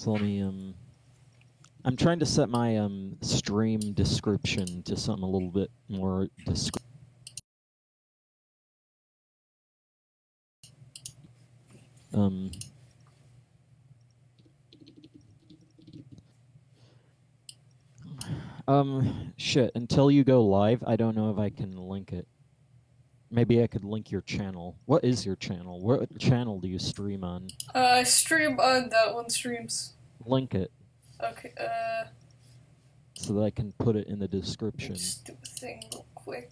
So let me I'm trying to set my stream description to something a little bit more descriptive. Shit, until you go live, I don't know if I can link it. Maybe I could link your channel. What is your channel? What channel do you stream on? I stream on that one streams. Link it. Okay, so that I can put it in the description. Just do a thing real quick.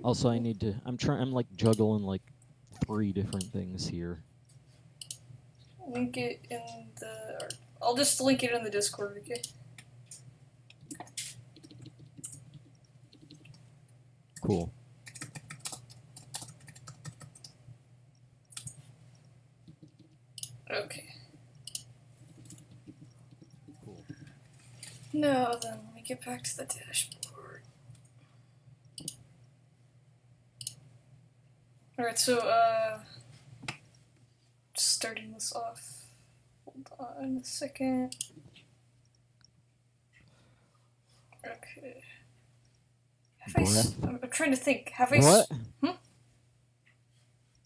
Also, I need to, I'm like juggling like 3 different things here. Link it in the, I'll just link it in the Discord, okay? Cool. Okay. Cool. Now then, let me get back to the dashboard. Alright, so, starting this off. Hold on a second. Okay. I'm trying to think. Have I... What? Hmm?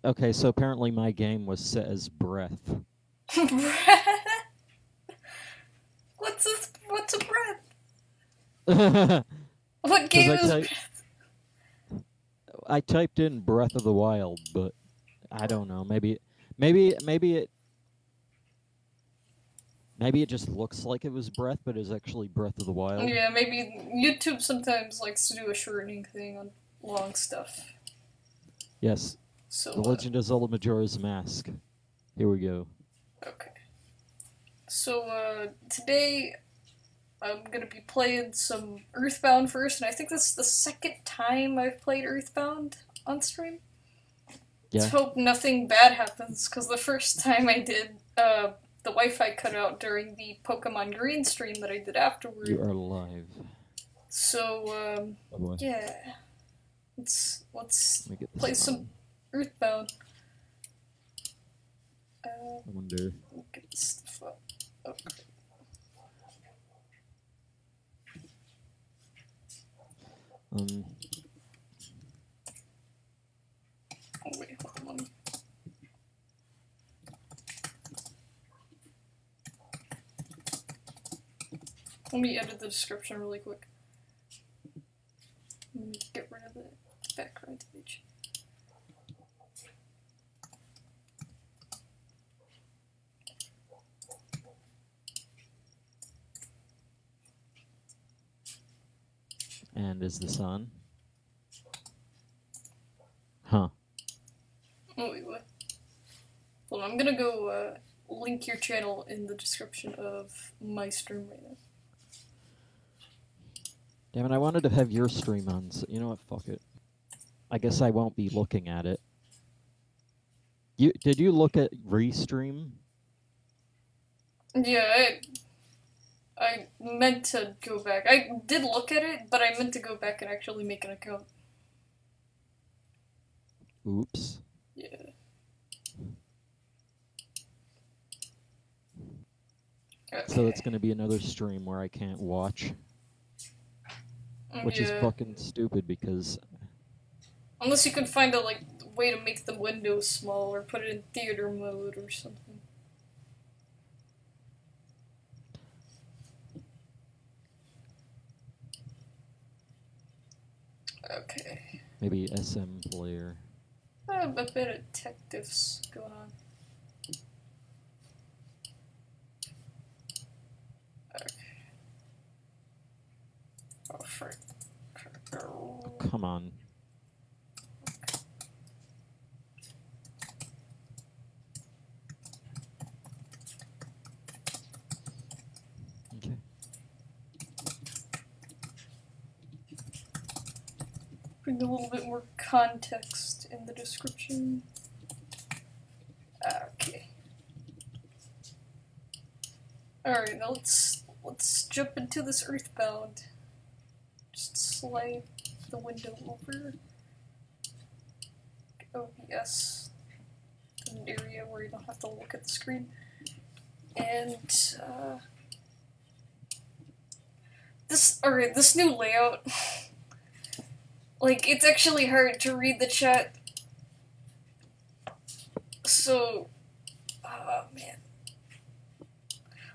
Okay, so apparently my game was set as breath. Breath? What's a breath? What game is breath? I typed in Breath of the Wild, but I don't know. Maybe it just looks like it was breath, but it's actually Breath of the Wild. Yeah, maybe YouTube sometimes likes to do a shortening thing on long stuff. Yes. So, The Legend of Zelda Majora's Mask. Here we go. Okay. So, today I'm gonna be playing some EarthBound first, and I think this is the second time I've played EarthBound on stream. Yeah. Let's hope nothing bad happens, because the first time I did, the Wi-Fi cut out during the Pokemon Green stream that I did afterward. You are live. So, yeah. Let's play some EarthBound. I wonder. Get this stuff up. Okay. Oh wait, hold on. Let me edit the description really quick. Let me get rid of the background page. And is this on? Huh. Oh wait, what? Hold on, I'm gonna go link your channel in the description of my stream right now. Damn it, I wanted to have your stream on, so you know what, fuck it. I guess I won't be looking at it. Did you look at Restream? Yeah, I meant to go back. I did look at it, but I meant to go back and actually make an account. Oops. Yeah. Okay. So it's gonna be another stream where I can't watch. Which is fucking stupid because... Unless you can find a way to make the window small or put it in theater mode or something. Okay. Maybe SM player. A bit of tech diffs going on. Okay. Oh, frick. Oh, come on. Okay. Bring a little bit more context in the description. Okay. Alright, now let's jump into this EarthBound. Just slide the window over. OBS to an area where you don't have to look at the screen. And, this new layout, like, it's actually hard to read the chat. So, man.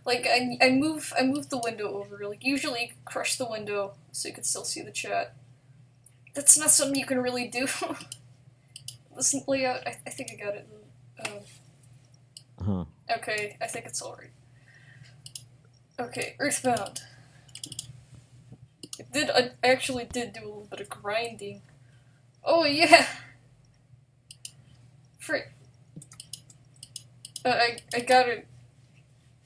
Like, I move the window over. Like, usually you crush the window so you can still see the chat. That's not something you can really do. This layout, I think I got it. Huh. Okay, I think it's alright. Okay, EarthBound. I actually did do a little bit of grinding. Oh yeah! Frick. I got it.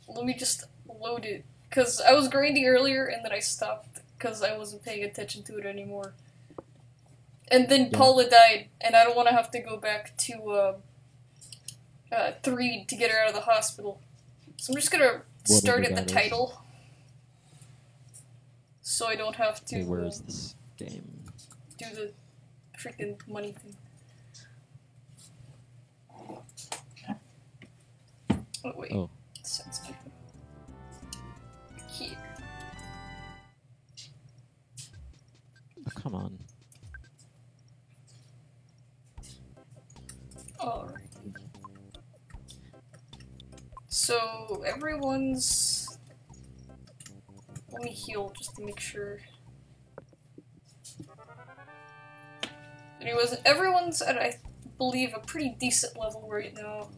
Let me just load it. Because I was grinding earlier and then I stopped because I wasn't paying attention to it anymore. And then Paula died, and I don't want to have to go back to 3 to get her out of the hospital. So I'm just gonna start at the title. So I don't have to where is this game? Do the freaking money thing. Oh, wait. Oh. Sounds good. Here. Oh, come on. Alright. So, everyone's... Let me heal just to make sure. Anyways, everyone's at, I believe, a pretty decent level right now.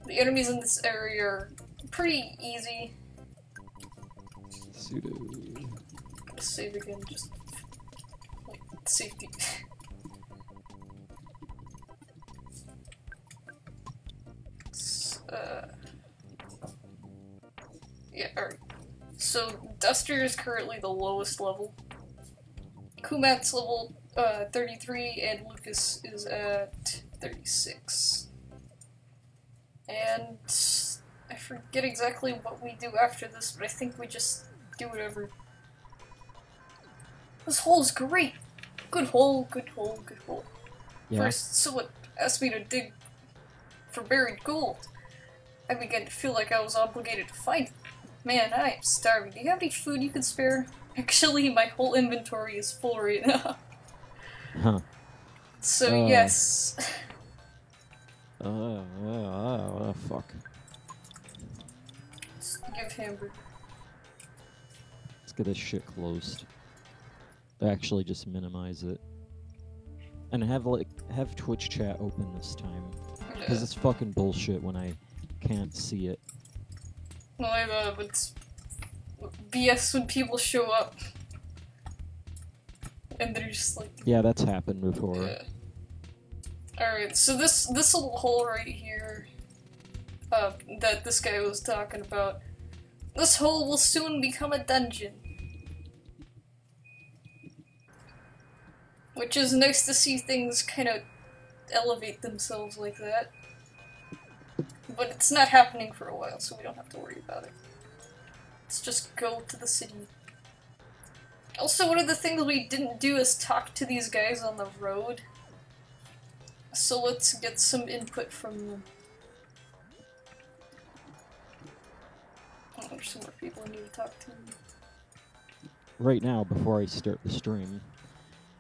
The enemies in this area are pretty easy. Pseudo. Gotta save again, just like safety. Yeah, alright. So, Duster is currently the lowest level. Kumat's level 33, and Lucas is at 36. And I forget exactly what we do after this, but I think we just do whatever. This hole's great! Good hole, good hole, good hole. Yeah. First, someone asked me to dig for buried gold. I began to feel like I was obligated to find it. Man, I am starving. Do you have any food you can spare? Actually, my whole inventory is full right now. Huh. So, yes. Fuck. Let's give hamburger. Let's get this shit closed. Actually, just minimize it. And have Twitch chat open this time. Because it's fucking bullshit when I can't see it. Well, it's BS when people show up. And they're just like... Yeah, that's happened before. Yeah. Alright, so this little hole right here, that this guy was talking about, this hole will soon become a dungeon. Which is nice to see things kind of elevate themselves like that. But it's not happening for a while, so we don't have to worry about it. Let's just go to the city. Also, one of the things we didn't do is talk to these guys on the road. So let's get some input from them. Oh, there's some more people I need to talk to. Right now, before I start the stream,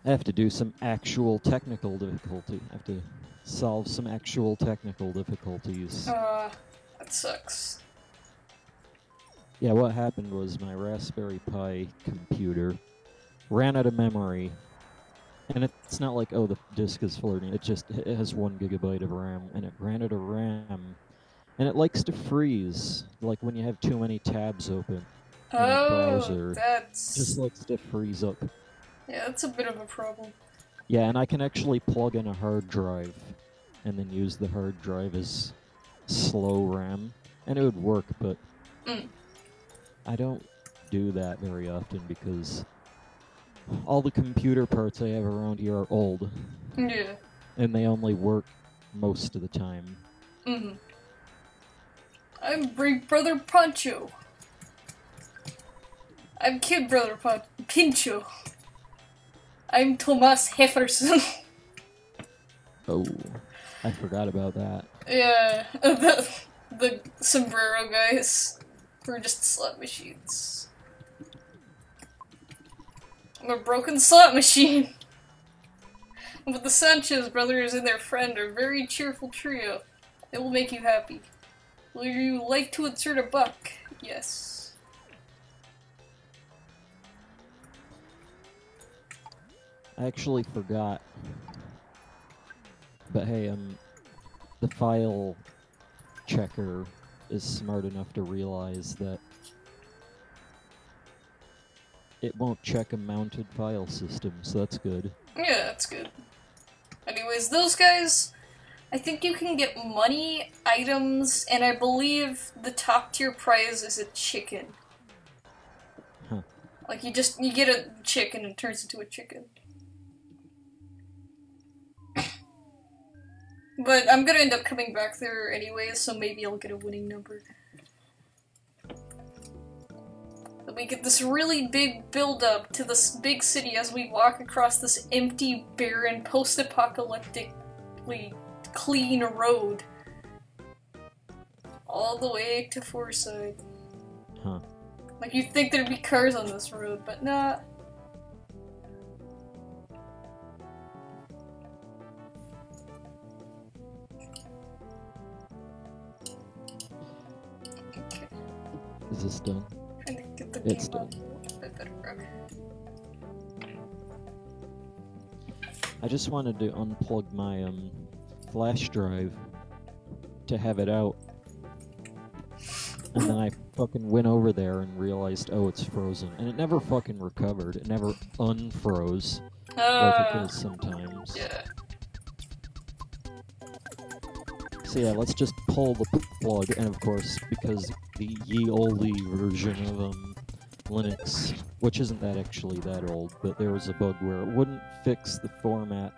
I have to do some actual technical difficulty. I have to solve some actual technical difficulties. That sucks. Yeah, what happened was my Raspberry Pi computer ran out of memory. And it's not like, oh, the disk is floating. It has 1 gigabyte of RAM, and it ran out of RAM. And it likes to freeze, like when you have too many tabs open in a browser. That's... Just likes to freeze up. Yeah, that's a bit of a problem. Yeah, and I can actually plug in a hard drive, and then use the hard drive as slow RAM, and it would work, but I don't do that very often because all the computer parts I have around here are old. Yeah. And they only work most of the time. I'm Big Brother Poncho. I'm Kid Brother Pincho. I'm Tomas Hefferson. Oh, I forgot about that. Yeah, the sombrero guys. We're just slot machines. I'm a broken slot machine. But the Sanchez brothers and their friend are a very cheerful trio. It will make you happy. Will you like to insert a buck? Yes. I actually forgot. But hey, the file checker is smart enough to realize that it won't check a mounted file system, so that's good. Yeah, that's good. Anyways, those guys, I think you can get money, items, and I believe the top tier prize is a chicken. Huh. Like, you get a chicken and it turns into a chicken. But I'm gonna end up coming back there anyways, so maybe I'll get a winning number. But we get this really big build-up to this big city as we walk across this empty, barren, post-apocalyptically clean road. All the way to Forside. Huh. Like, you'd think there'd be cars on this road, but nah. Okay. Is this done? Trying to get the It's game done. on. I better rock. I just wanted to unplug my flash drive to have it out. And then I fucking went over there and realized, oh, it's frozen. And it never fucking recovered. It never unfroze like it does sometimes. Yeah. So yeah, let's just pull the plug, and of course, because the ye olde version of Linux, which isn't that actually that old, but there was a bug where it wouldn't fix the format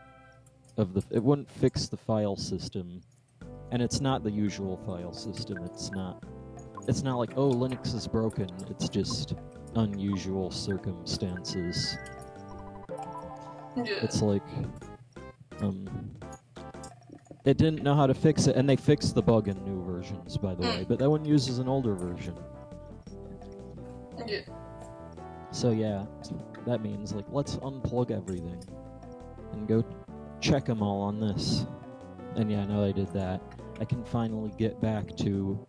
of it wouldn't fix the file system, and it's not the usual file system. It's not like, oh, Linux is broken. It's just unusual circumstances. Yeah. It's like, it didn't know how to fix it, and they fixed the bug in new versions, by the way, but that one uses an older version. Yeah. So yeah, that means, like, let's unplug everything and go check them all on this. And yeah, now I did that. I can finally get back to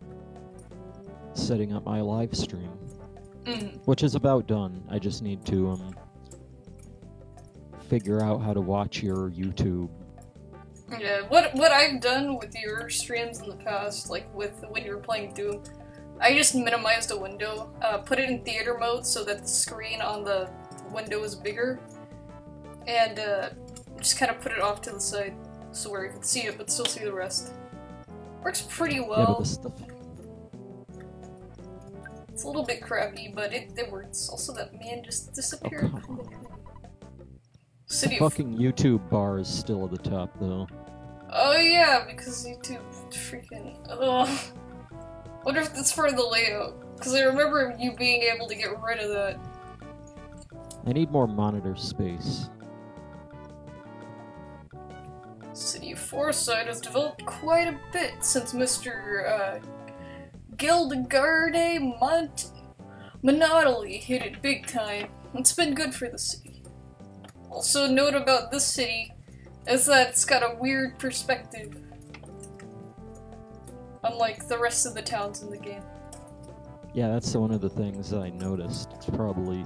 setting up my live stream, which is about done. I just need to figure out how to watch your YouTube. Yeah, what I've done with your streams in the past, like with when you were playing Doom, I just minimized a window, put it in theater mode so that the screen on the window is bigger, and just kind of put it off to the side so where you can see it but still see the rest. Works pretty well. Yeah, but this stuff... It's a little bit crappy, but it works. Also, that man just disappeared. Oh, come on. City The fucking YouTube bar is still at the top, though. Oh yeah, because YouTube freaking... Ugh. Wonder if that's part of the layout. Because I remember you being able to get rid of that. I need more monitor space. City of Forside has developed quite a bit since Mr. Gildegarde Monopoly hit it big time. It's been good for the city. Also, note about this city is that it's got a weird perspective. Unlike the rest of the towns in the game. Yeah, that's one of the things I noticed. It's probably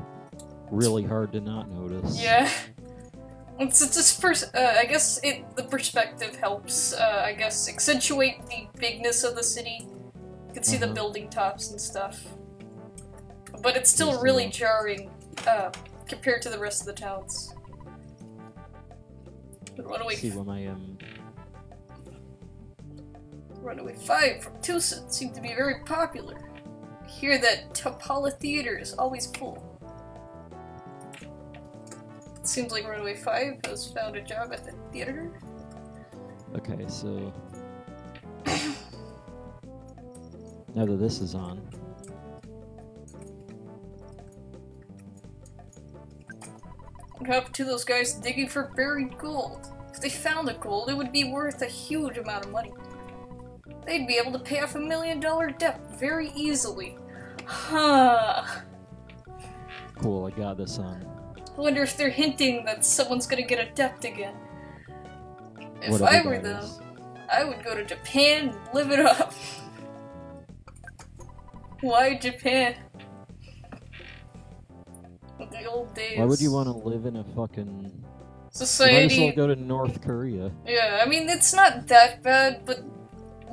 really hard to not notice. Yeah. It's just I guess the perspective helps, I guess, accentuate the bigness of the city. You can see the building tops and stuff. But it's still really jarring, compared to the rest of the towns. Runaway See when I Runaway 5 from Tucson seem to be very popular. I hear that Topala Theater is always full. It seems like Runaway 5 has found a job at the theater. Okay, so now that this is on, what happened to those guys digging for buried gold? If they found the gold, it would be worth a huge amount of money. they'd be able to pay off $1 million debt very easily. Huh. Cool, I got this on. I wonder if they're hinting that someone's gonna get adept again. If Whatever I were that them, is. I would go to Japan and live it up. Why Japan? The old days. Why would you want to live in a fucking... Society? You might as well go to North Korea. Yeah, I mean, it's not that bad, but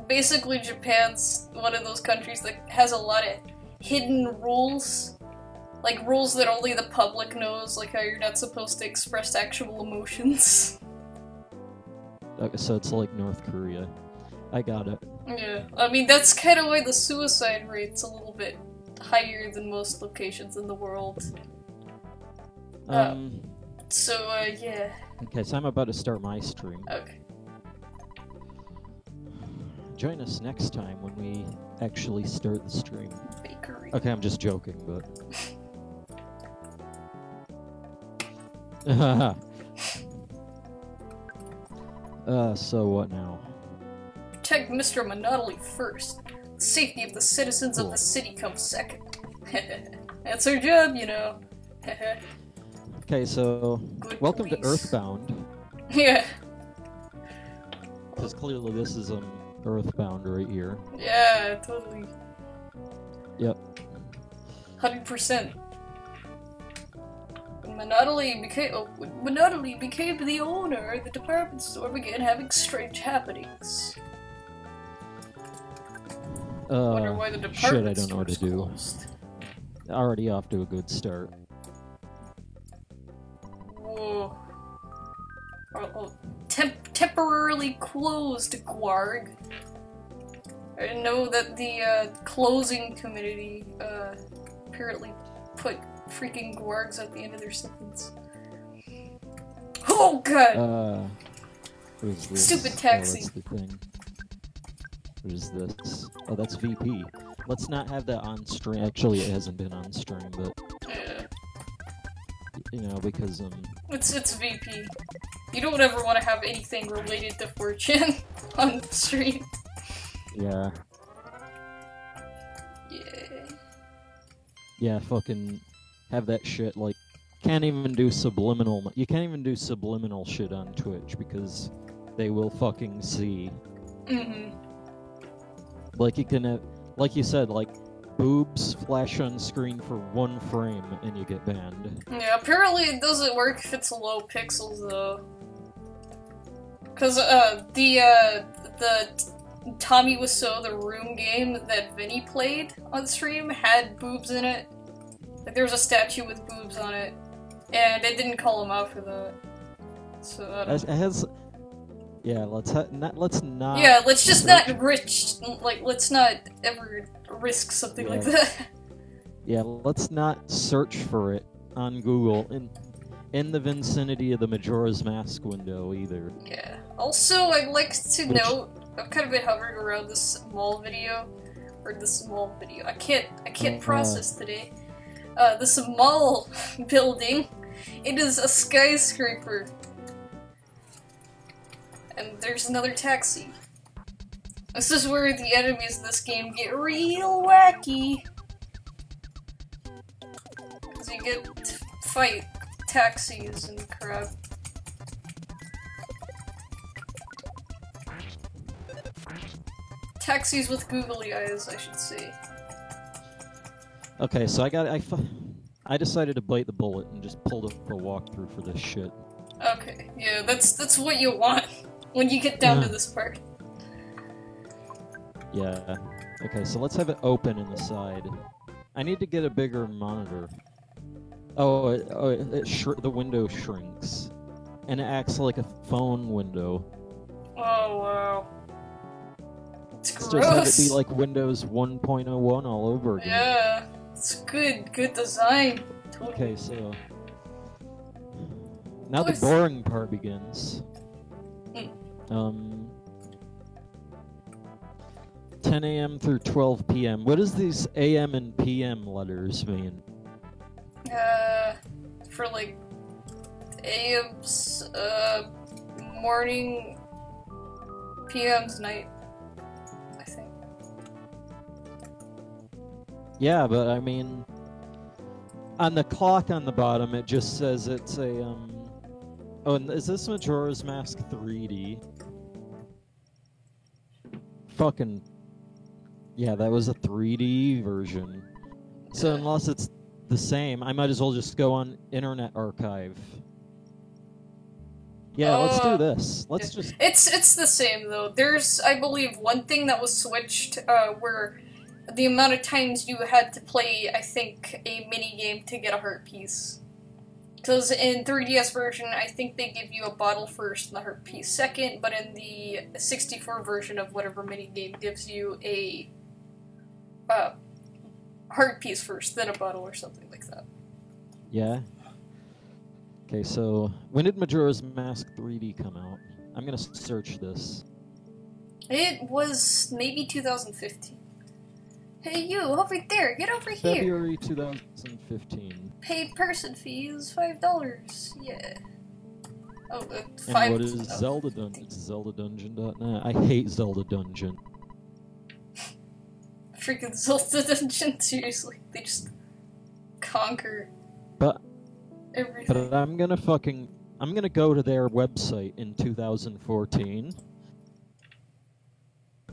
basically Japan's one of those countries that has a lot of hidden rules. Like, rules that only the public knows, like how you're not supposed to express actual emotions. Okay, so it's like North Korea. I got it. Yeah, I mean, that's kind of why the suicide rate's a little bit higher than most locations in the world. Yeah. Okay, so I'm about to start my stream. Okay. Join us next time when we actually start the stream. Bakery. Okay, I'm just joking, but... so what now? Protect Mr. Monopoly first. The safety of the citizens of Cool. the city comes second. That's our job, you know. Okay, so... Good Welcome to police. EarthBound. Yeah. Because clearly this is EarthBound right here. Yeah, totally. Yep. 100%. When Monopoly became the owner, the department store began having strange happenings. Wonder why the Shit, I department don't know what to store's do. closed. Already off to a good start. Whoa. Temporarily closed, Gwarg. I know that the closing committee apparently put freaking Gwargs at the end of their sentence. Oh god! What is this? Stupid taxi. Oh, that's the thing. What is this? Oh, that's VP. Let's not have that on stream. Actually, it hasn't been on stream, but... Yeah. You know, because, It's VP. You don't ever want to have anything related to Fortune on the stream. yeah. Yeah. Yeah, fucking have that shit, like, can't even do subliminal... You can't even do subliminal shit on Twitch, because they will fucking see. Mm-hmm. Like, you can, like you said, like, boobs flash on screen for 1 frame, and you get banned. Yeah, apparently it doesn't work if it's low pixels, though. Cause, the Tommy Wiseau, the Room game that Vinny played on stream had boobs in it. Like, there was a statue with boobs on it, and it didn't call him out for that. So, I don't It has... Yeah, let's not... Yeah, let's just not let's not ever risk something like Yeah. that. Yeah, let's not search for it on Google in the vicinity of the Majoras Mask window either. Yeah. Also, I'd like to note, I've kind of been hovering around this mall video, or this mall video. I can't process today. This mall building. It is a skyscraper. And there's another taxi. This is where the enemies in this game get real wacky. Because you get to fight taxis and crap. Taxis with googly eyes, I should say. Okay, so I decided to bite the bullet and just pulled up a walkthrough for this shit. Okay, yeah, that's what you want when you get down to this part. Yeah. Okay, so let's have it open in the side. I need to get a bigger monitor. Oh, the window shrinks. And it acts like a phone window. Oh, wow. It's Let's gross. just have it be like Windows 1.01 all over again. Yeah, it's good design. Totally. Okay, so... Now the boring part begins. 10 a.m. through 12 p.m. What does these a.m. and p.m. letters mean? For like AM's morning, PM's night. I Yeah, but I mean, on the clock on the bottom, it just says it's a Oh, and is this Majora's Mask 3D? Fucking yeah, that was a 3D version. So unless it's the same, I might as well just go on Internet Archive. Yeah, let's do this. Let's just... It's the same, though. There's, I believe, one thing that was switched, where the amount of times you had to play, I think, a mini-game to get a heart piece. Because in 3DS version, I think they give you a bottle first and the heart piece second, but in the 64 version of whatever mini-game gives you a heart piece first, then a bottle or something like that. Yeah? Okay, so when did Majora's Mask 3D come out? I'm gonna search this. It was maybe 2015. Hey you, over there, get over here! February 2015. Paid person fee is $5. Yeah. Oh, And 5. what is Zelda Dungeon? It's ZeldaDungeon.net. I hate Zelda Dungeon. Freaking Zelda Dungeon, seriously. They just conquer But everything. But I'm gonna go to their website in 2014,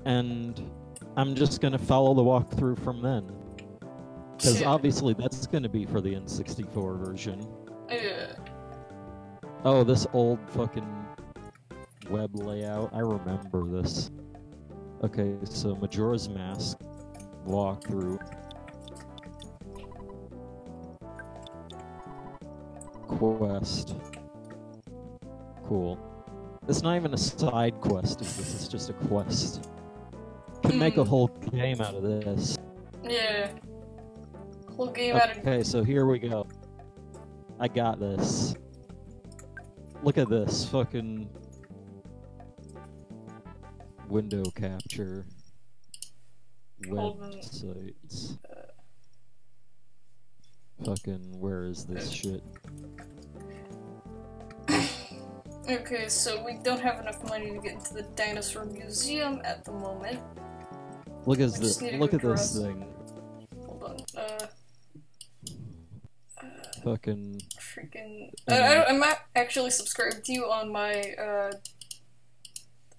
and I'm just gonna follow the walkthrough from then. Because obviously that's gonna be for the N64 version. Yeah. Oh, this old fucking web layout. I remember this. Okay, so Majora's Mask walkthrough. Quest. Cool. It's not even a side quest, it's just a quest. Could make a whole game out of this. Yeah. Whole game out of... Okay, so here we go. I got this. Look at this fucking window capture. Websites. Fucking, where is this shit? Okay, so we don't have enough money to get into the dinosaur museum at the moment. Look at this. Look at this thing. Hold on. Fucking. Freaking. I'm not actually subscribed to you on my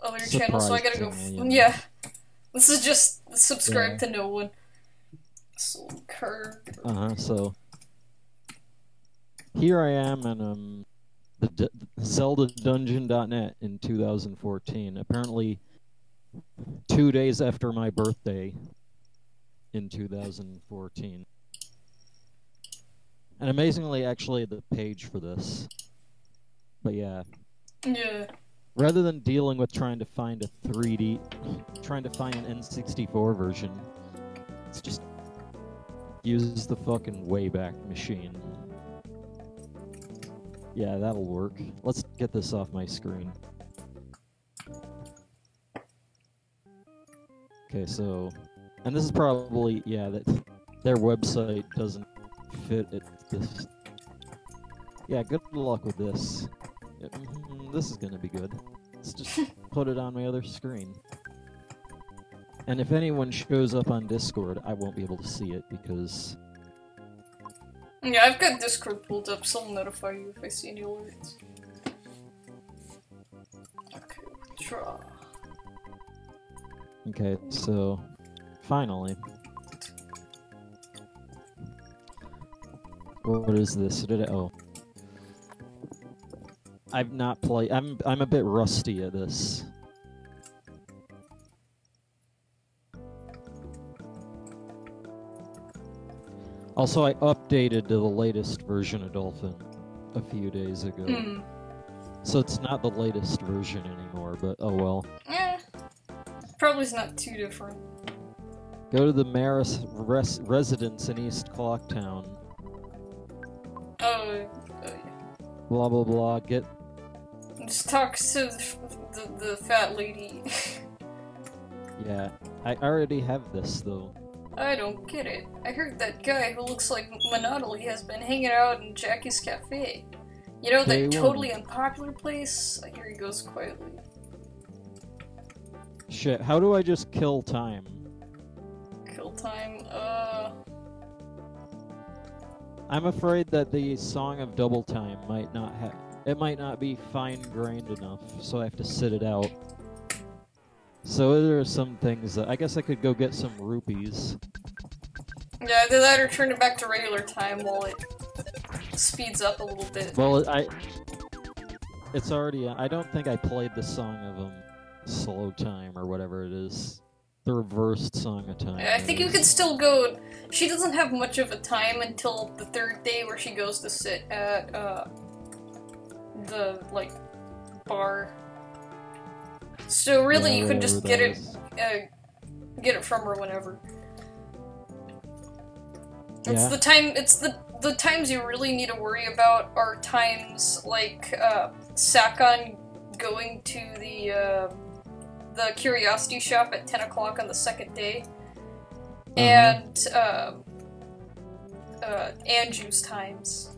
other channel, so I gotta go. Yeah. This is just subscribe to no one. So Kargaroc. So here I am in the ZeldaDungeon.net in 2014. Apparently, 2 days after my birthday in 2014. And amazingly, actually, the page for this. But yeah. Yeah. Rather than dealing with trying to find a 3D, trying to find an N64 version, it's just use the fucking Wayback Machine. Yeah, that'll work. Let's get this off my screen. Okay, so... And this is probably... Yeah, that their website doesn't fit it. This... Yeah, good luck with this. This is gonna be good. Let's just put it on my other screen. And if anyone shows up on Discord, I won't be able to see it because... Yeah, I've got Discord pulled up, so I'll notify you if I see any alerts. Okay, draw. Okay, so... Finally. What is this? Oh. I've not played... I'm a bit rusty at this. Also, I updated to the latest version of Dolphin a few days ago. So it's not the latest version anymore, but oh well. Probably not too different. Go to the mayor's residence in East Clocktown. Oh, yeah. Blah blah blah, get... Just talk to the fat lady. Yeah, I already have this, though. I don't get it. I heard that guy who looks like Monopoly has been hanging out in Jackie's Cafe. You know, that totally unpopular place? Here he goes quietly. Shit, how do I just kill time? Kill time, I'm afraid that the Song of Double Time might not have. It might not be fine-grained enough, so I have to sit it out. So there are some things that I guess I could go get some rupees. Yeah, either that or turn it back to regular time while it speeds up a little bit. Well, it's already. I don't think I played the Song of Slow Time or whatever it is. The reversed Song of Time. Yeah, I think you could still go. She doesn't have much of a time until the third day where she goes to sit at the like bar. So really, Yeah, you could just get is. get it from her whenever. It's Yeah. the time. It's the times you really need to worry about are times like Sakon going to the curiosity shop at 10 o'clock on the second day, and Anju's times,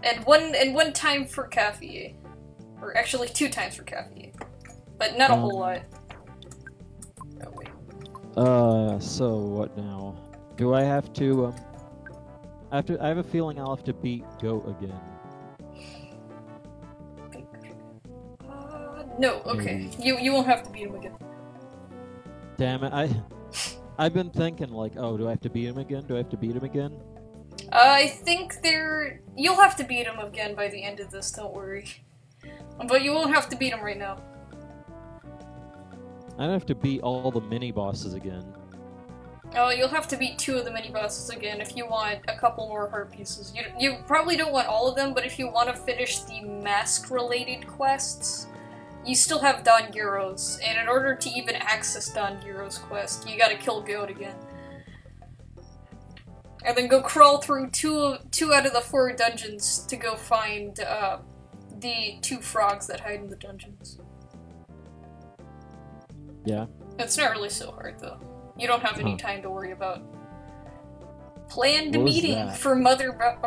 and one time for Cafe, or actually 2 times for Cafe, but not a whole lot. Oh wait. So what now? Do I have to, I have a feeling I'll have to beat Goat again. No, okay. You won't have to beat him again. Damn it, I've been thinking like, oh, do I have to beat him again? Do I have to beat him again? I think you'll have to beat him again by the end of this, don't worry. But you won't have to beat him right now. I'd have to beat all the mini-bosses again. Oh, you'll have to beat 2 of the mini-bosses again if you want a couple more heart pieces. You probably don't want all of them, but if you want to finish the mask-related quests, you still have Don Gyro's, and in order to even access Don Gyro's quest, you gotta kill Goat again. And then go crawl through two out of the 4 dungeons to go find the 2 frogs that hide in the dungeons. Yeah. It's not really so hard, though. You don't have any time to worry about. Planned What was meeting that? for Motherbound.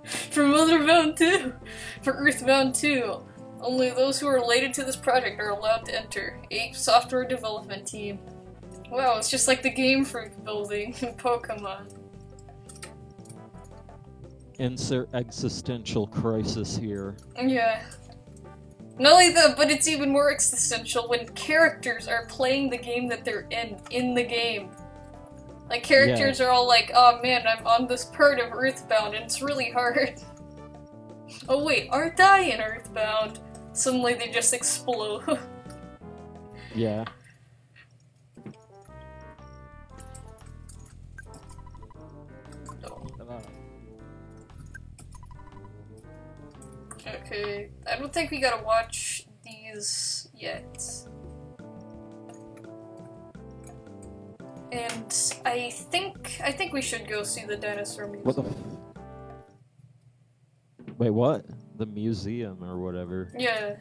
For Motherbound 2! For EarthBound 2! Only those who are related to this project are allowed to enter. A software development team. Wow, it's just like the Game Freak building in Pokemon. Insert existential crisis here. Yeah. Not only that, but it's even more existential when characters are playing the game that they're in the game. Like, characters are all like, oh man, I'm on this part of EarthBound and it's really hard. Oh wait, aren't I in EarthBound? Suddenly they just explode. Yeah. Okay, I don't think we gotta watch these yet. And I think we should go see the dinosaur museum. What the Wait, what? The museum or whatever. Yeah.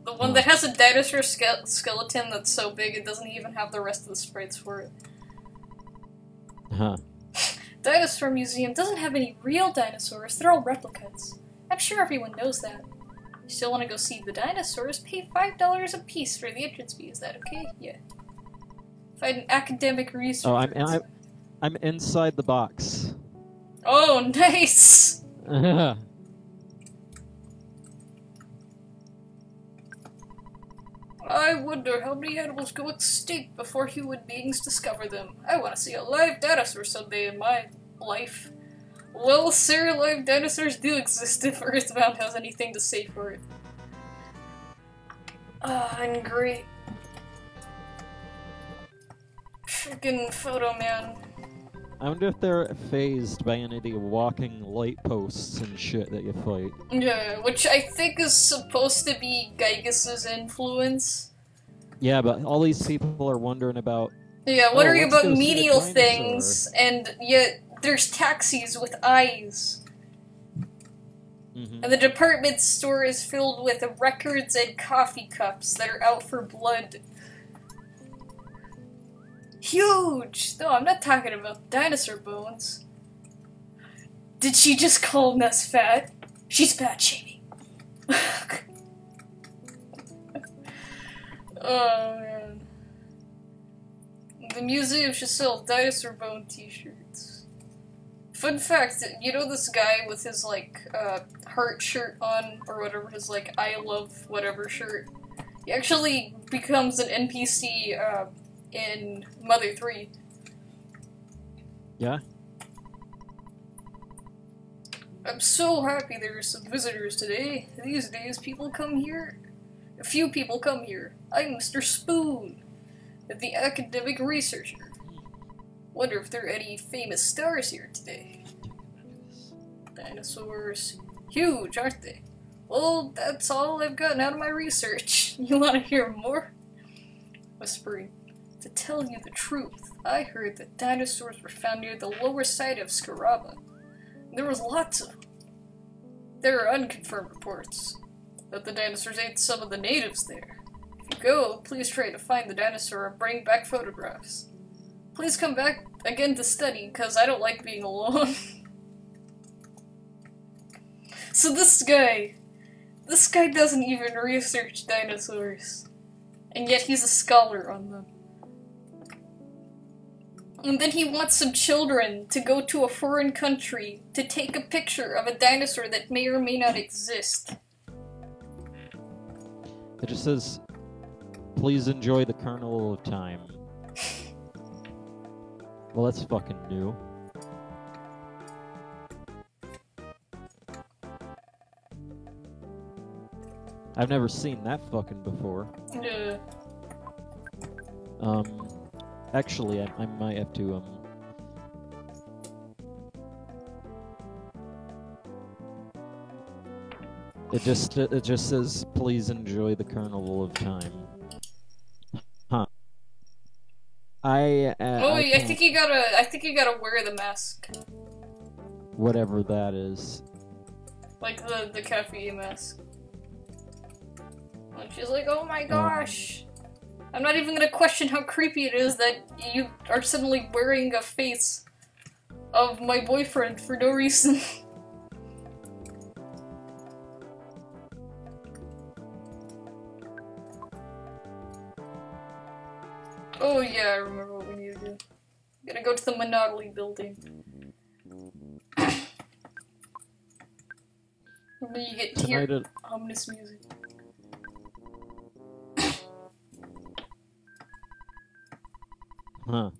The one that has a dinosaur skeleton that's so big it doesn't even have the rest of the sprites for it. Huh. Dinosaur Museum doesn't have any real dinosaurs, they're all replicas. I'm sure everyone knows that. You still want to go see the dinosaurs? Pay $5 a piece for the entrance fee, is that okay? Yeah. Find an academic research. Oh, I'm inside the box. Oh, nice! I wonder how many animals go extinct before human beings discover them. I want to see a live dinosaur someday in my life. Well, sir, live dinosaurs do exist if EarthBound has anything to say for it. Ah, and great. Freaking photo man. I wonder if they're phased by any of the walking light posts and shit that you fight. Yeah, which I think is supposed to be Gygas's influence. Yeah, but all these people are wondering about... Yeah, wondering let's about go see the menial dinosaur. things, and yet there's taxis with eyes. And the department store is filled with records and coffee cups that are out for blood. Huge! No, I'm not talking about dinosaur bones. Did she just call Ness fat? She's fat shaming. Oh man. The museum should sell dinosaur bone t-shirts. Fun fact, you know this guy with his, like, heart shirt on, or whatever, his, like, I love whatever shirt? He actually becomes an NPC, in Mother 3. Yeah? I'm so happy there are some visitors today. These days, people come here. A few people come here. I'm Mr. Spoon, the academic researcher. Wonder if there are any famous stars here today. Dinosaurs. Huge, aren't they? Well, that's all I've gotten out of my research. You want to hear more? Whispering. To tell you the truth, I heard that dinosaurs were found near the lower side of Scaraba. There was lots of them. There are unconfirmed reports that the dinosaurs ate some of the natives there. If you go, please try to find the dinosaur and bring back photographs. Please come back again to study, because I don't like being alone. So this guy doesn't even research dinosaurs. And yet he's a scholar on them. And then he wants some children to go to a foreign country to take a picture of a dinosaur that may or may not exist. It just says, please enjoy the carnival of time. Well, that's fucking new. I've never seen that fucking before. Actually, I might have to, It just says, please enjoy the carnival of time. Huh. I think you gotta wear the mask. Whatever that is. Like the cafe mask. And she's like, oh my gosh! I'm not even gonna question how creepy it is that you are suddenly wearing a face of my boyfriend for no reason. Oh yeah, I remember what we need to do. We gotta go to the Monopoly building. And then you get to hear ominous music. Huh.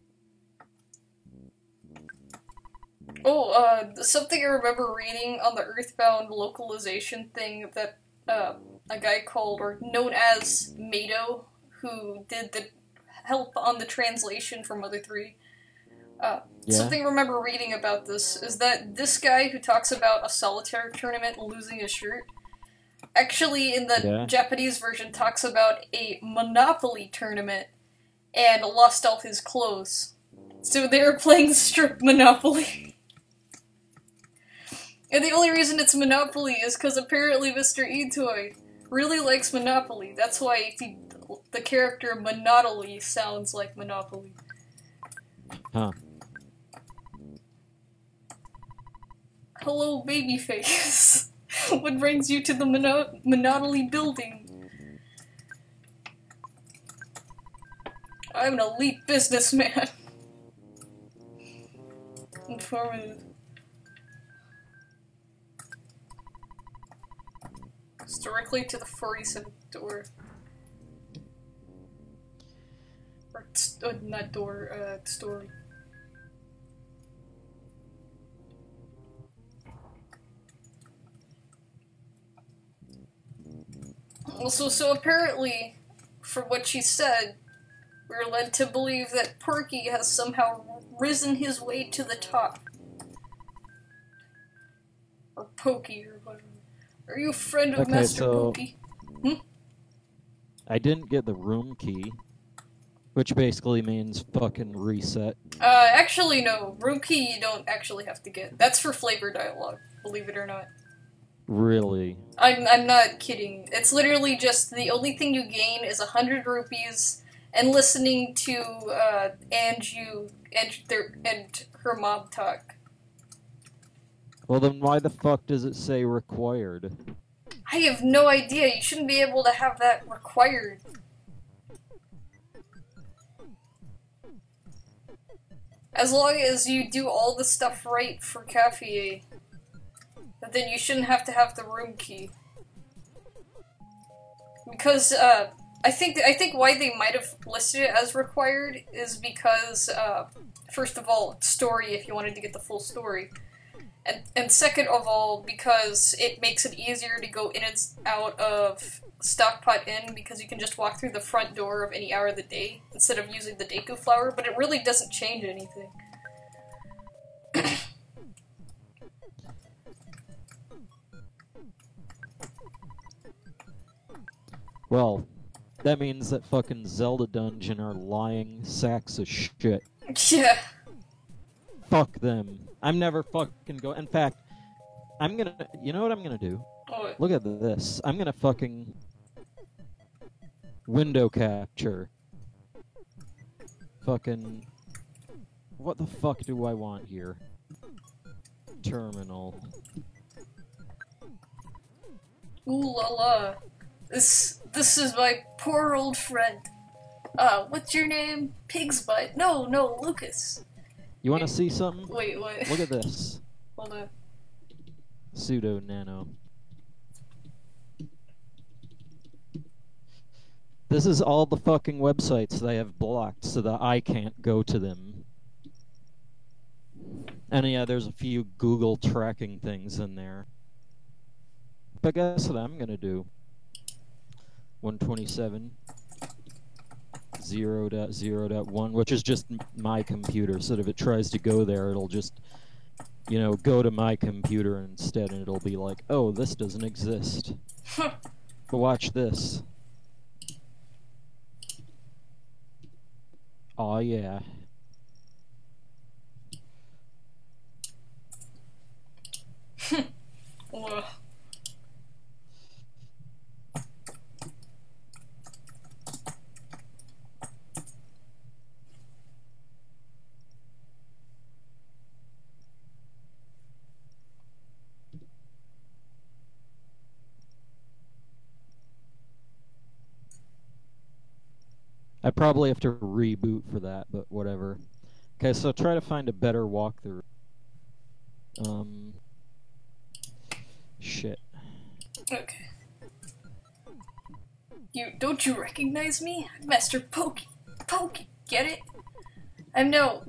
Oh, something I remember reading on the EarthBound localization thing that, a guy called, or known as, Mado, who did the help on the translation for Mother 3. Something I remember reading about this is that this guy who talks about a solitaire tournament losing his shirt, actually in the Japanese version talks about a Monopoly tournament and lost all his clothes. So they were playing strip Monopoly. And the only reason it's Monopoly is because apparently Mr. Etoy really likes Monopoly. That's why the character Monopoly sounds like Monopoly. Huh. Hello, babyface. What brings you to the Monopoly building? I'm an elite businessman. Informative. It's directly to the 47th door. Or, not door, story. Also, so apparently, from what she said, we're led to believe that Porky has somehow risen his way to the top. Or Pokey, or whatever. Are you a friend of Master Pokey? I didn't get the room key, which basically means fucking reset. Actually no. Room key you don't actually have to get. That's for flavor dialogue, believe it or not. Really? I'm not kidding. It's literally just the only thing you gain is 100 rupees and listening to Anju and her mom talk. Well then why the fuck does it say required? I have no idea. You shouldn't be able to have that required. As long as you do all the stuff right for Cafe, then you shouldn't have to have the room key. Because, I think why they might have listed it as required is because, first of all, story, if you wanted to get the full story. And second of all, because it makes it easier to go in and out of Stockpot Inn, because you can just walk through the front door of any hour of the day, instead of using the Deku Flower, but it really doesn't change anything. Well, that means that fucking Zelda Dungeon are lying sacks of shit. Yeah. Fuck them. I'm never fucking go. In fact, I'm gonna. You know what I'm gonna do? What? Look at this. I'm gonna fucking window capture. Fucking. What the fuck do I want here? Terminal. Ooh la la. This is my poor old friend. What's your name? Pig's Butt? No, Lucas. You want to see something? Wait, what? Look at this. Hold on. Pseudo nano. This is all the fucking websites they have blocked so that I can't go to them. And yeah, there's a few Google tracking things in there. But guess what I'm gonna do? 127.0.0.1, which is just my computer, so that if it tries to go there, it'll just, you know, go to my computer instead, and it'll be like, oh, this doesn't exist. But watch this. Aw, yeah. Ugh. I probably have to reboot for that, but whatever. Okay, so try to find a better walkthrough. Shit. Okay. Don't you recognize me? I'm Master Pokey. Pokey, get it? I'm now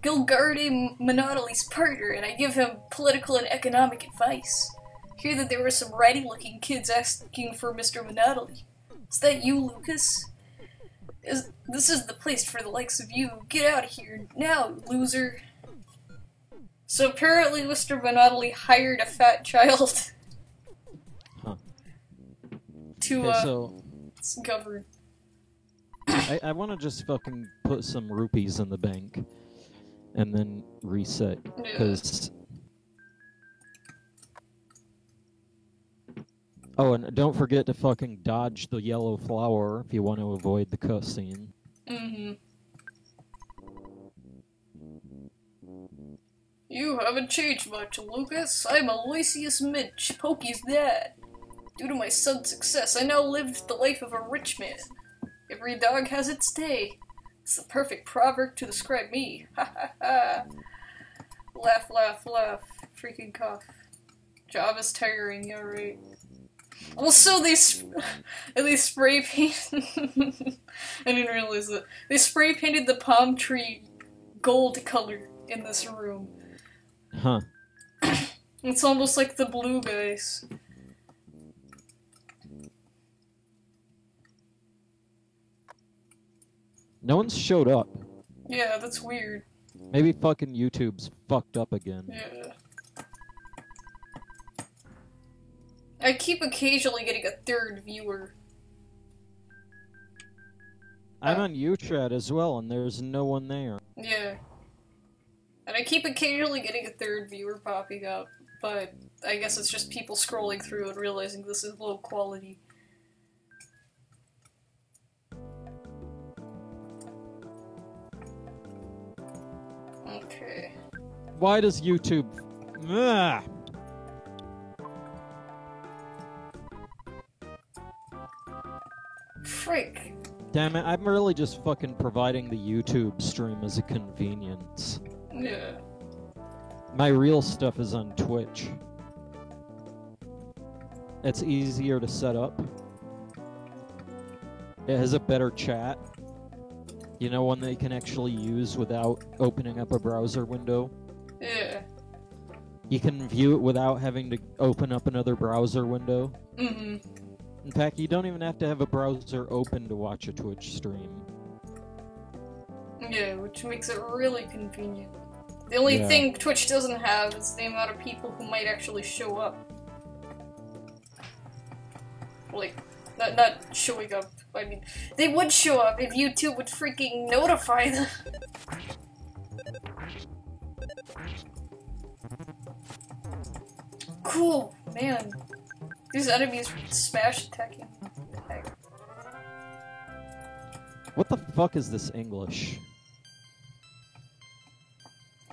Gilgarde Monopoly's partner, and I give him political and economic advice. Hear that there were some ratty-looking kids asking for Mr. Monopoly. Is that you, Lucas? This is the place for the likes of you. Get out of here now, loser. So apparently Mr. Monopoly hired a fat child Huh. to, Okay, so govern. I want to just fucking put some rupees in the bank and then reset, because... Oh, and don't forget to fucking dodge the yellow flower if you want to avoid the cutscene. Mm-hmm. You haven't changed much, Lucas. I'm Aloysius Minch, Pokey's dad. Due to my son's success, I now live the life of a rich man. Every dog has its day. It's the perfect proverb to describe me. Ha ha ha. Laugh, laugh, laugh. Freaking cough. Job is tiring, yeah right. Also, they spray painted. I didn't realize that. They spray painted the palm tree gold color in this room. Huh. It's almost like the blue guys. No one's showed up. Yeah, that's weird. Maybe fucking YouTube's fucked up again. Yeah. I keep occasionally getting a third viewer. I'm on UChat as well, and there's no one there. Yeah. And I keep occasionally getting a third viewer popping up, but I guess it's just people scrolling through and realizing this is low quality. Okay. Why does YouTube... Ugh. Frick. Damn it, I'm really just fucking providing the YouTube stream as a convenience. Yeah. My real stuff is on Twitch. It's easier to set up. It has a better chat. You know, one that you can actually use without opening up a browser window. Yeah. You can view it without having to open up another browser window. Mm-hmm. In fact, you don't even have to have a browser open to watch a Twitch stream. Yeah, which makes it really convenient. The only thing Twitch doesn't have is the amount of people who might actually show up. Like, not showing up. I mean, they would show up if YouTube would freaking notify them. Cool, man. These enemies smash attacking. Heck. What the fuck is this English?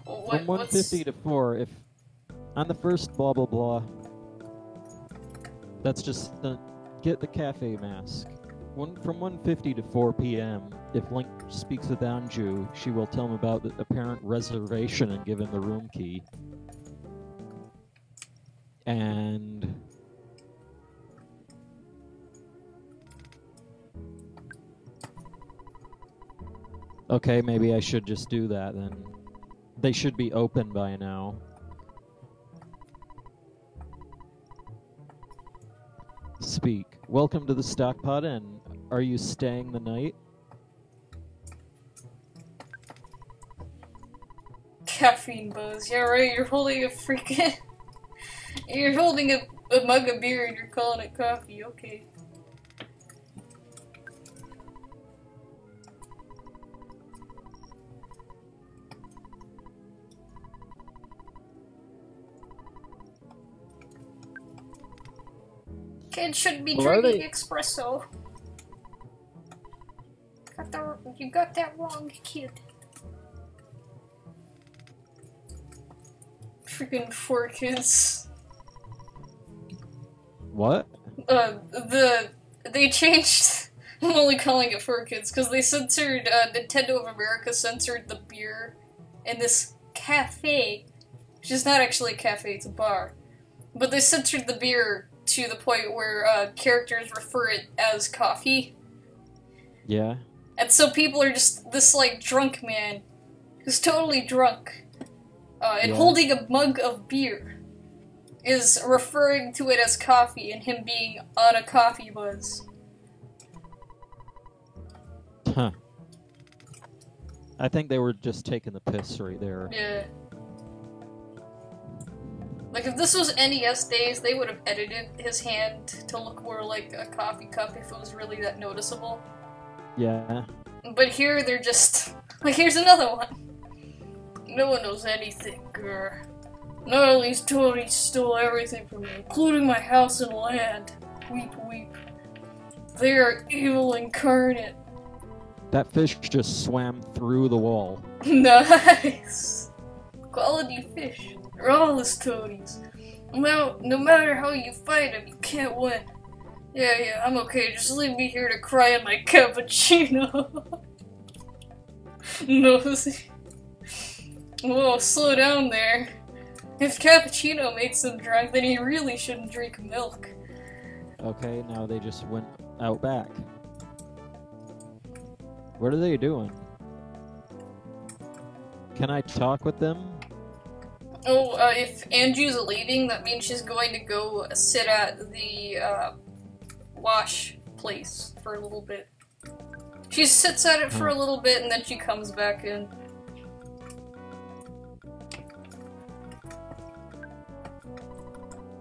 From 150 to 4, if on the first blah blah blah, that's just the get the cafe mask. From 150 to 4 p.m., if Link speaks with Anju, she will tell him about the apparent reservation and give him the room key. And okay, maybe I should just do that then. They should be open by now. Speak. Welcome to the Stockpot Inn. Are you staying the night? Caffeine buzz. Yeah, right. You're holding a freaking. You're holding a mug of beer and you're calling it coffee. Okay. Kid should be drinking espresso. You got that wrong, kid. Freaking 4 kids. What? They changed. I'm only calling it 4 kids because they censored. Nintendo of America censored the beer in this cafe, which is not actually a cafe; it's a bar. But they censored the beer to the point where characters refer it as coffee. Yeah. And so people are just this like drunk man who's totally drunk and holding a mug of beer is referring to it as coffee and him being on a coffee buzz. Huh. I think they were just taking the piss right there. Yeah. Like, if this was NES days, they would have edited his hand to look more like a coffee cup if it was really that noticeable. Yeah. But here, they're just... Like, here's another one. No one knows anything, grr. None of these toadies stole everything from me, including my house and land. Weep, weep. They are evil incarnate. That fish just swam through the wall. Nice! Quality fish. They're all as toadies. No matter how you fight them, you can't win. Yeah, I'm okay. Just leave me here to cry in my cappuccino. Nosy. Whoa, slow down there. If cappuccino makes him drunk, then he really shouldn't drink milk. Okay, now they just went out back. What are they doing? Can I talk with them? Oh, if Anju's leaving, that means she's going to go sit at the, wash place for a little bit. She sits at it for a little bit, and then she comes back in.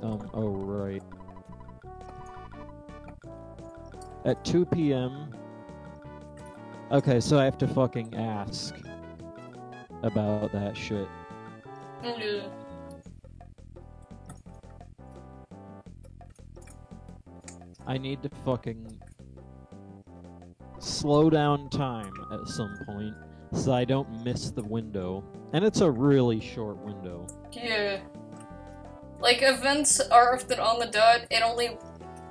Oh, right. At 2 p.m. Okay, so I have to fucking ask about that shit. Yeah. I need to fucking slow down time at some point so I don't miss the window. And it's a really short window. Yeah. Like, events are often on the dot, and only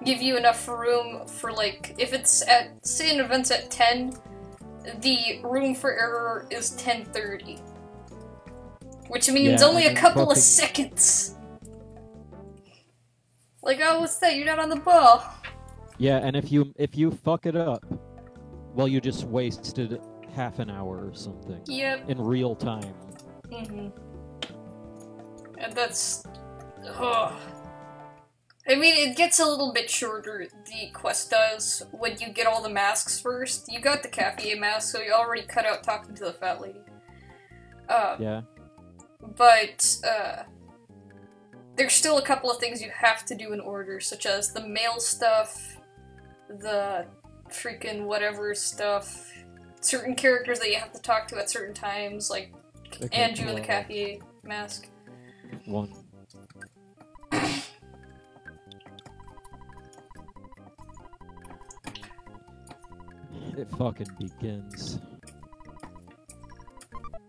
give you enough room for, like, if it's at, say an event's at 10, the room for error is 10:30. Which means only a couple of seconds. Like, oh, what's that? You're not on the ball. Yeah, and if you fuck it up, well, you just wasted half an hour or something. Yep. In real time. Mm-hmm. And that's... Ugh. I mean, it gets a little bit shorter, the quest does, when you get all the masks first. You got the Cafe mask, so you already cut out talking to the fat lady. Yeah. But, there's still a couple of things you have to do in order, such as the mail stuff, the freaking whatever stuff, certain characters that you have to talk to at certain times, like Andrew and the Cafe mask. One. It fucking begins.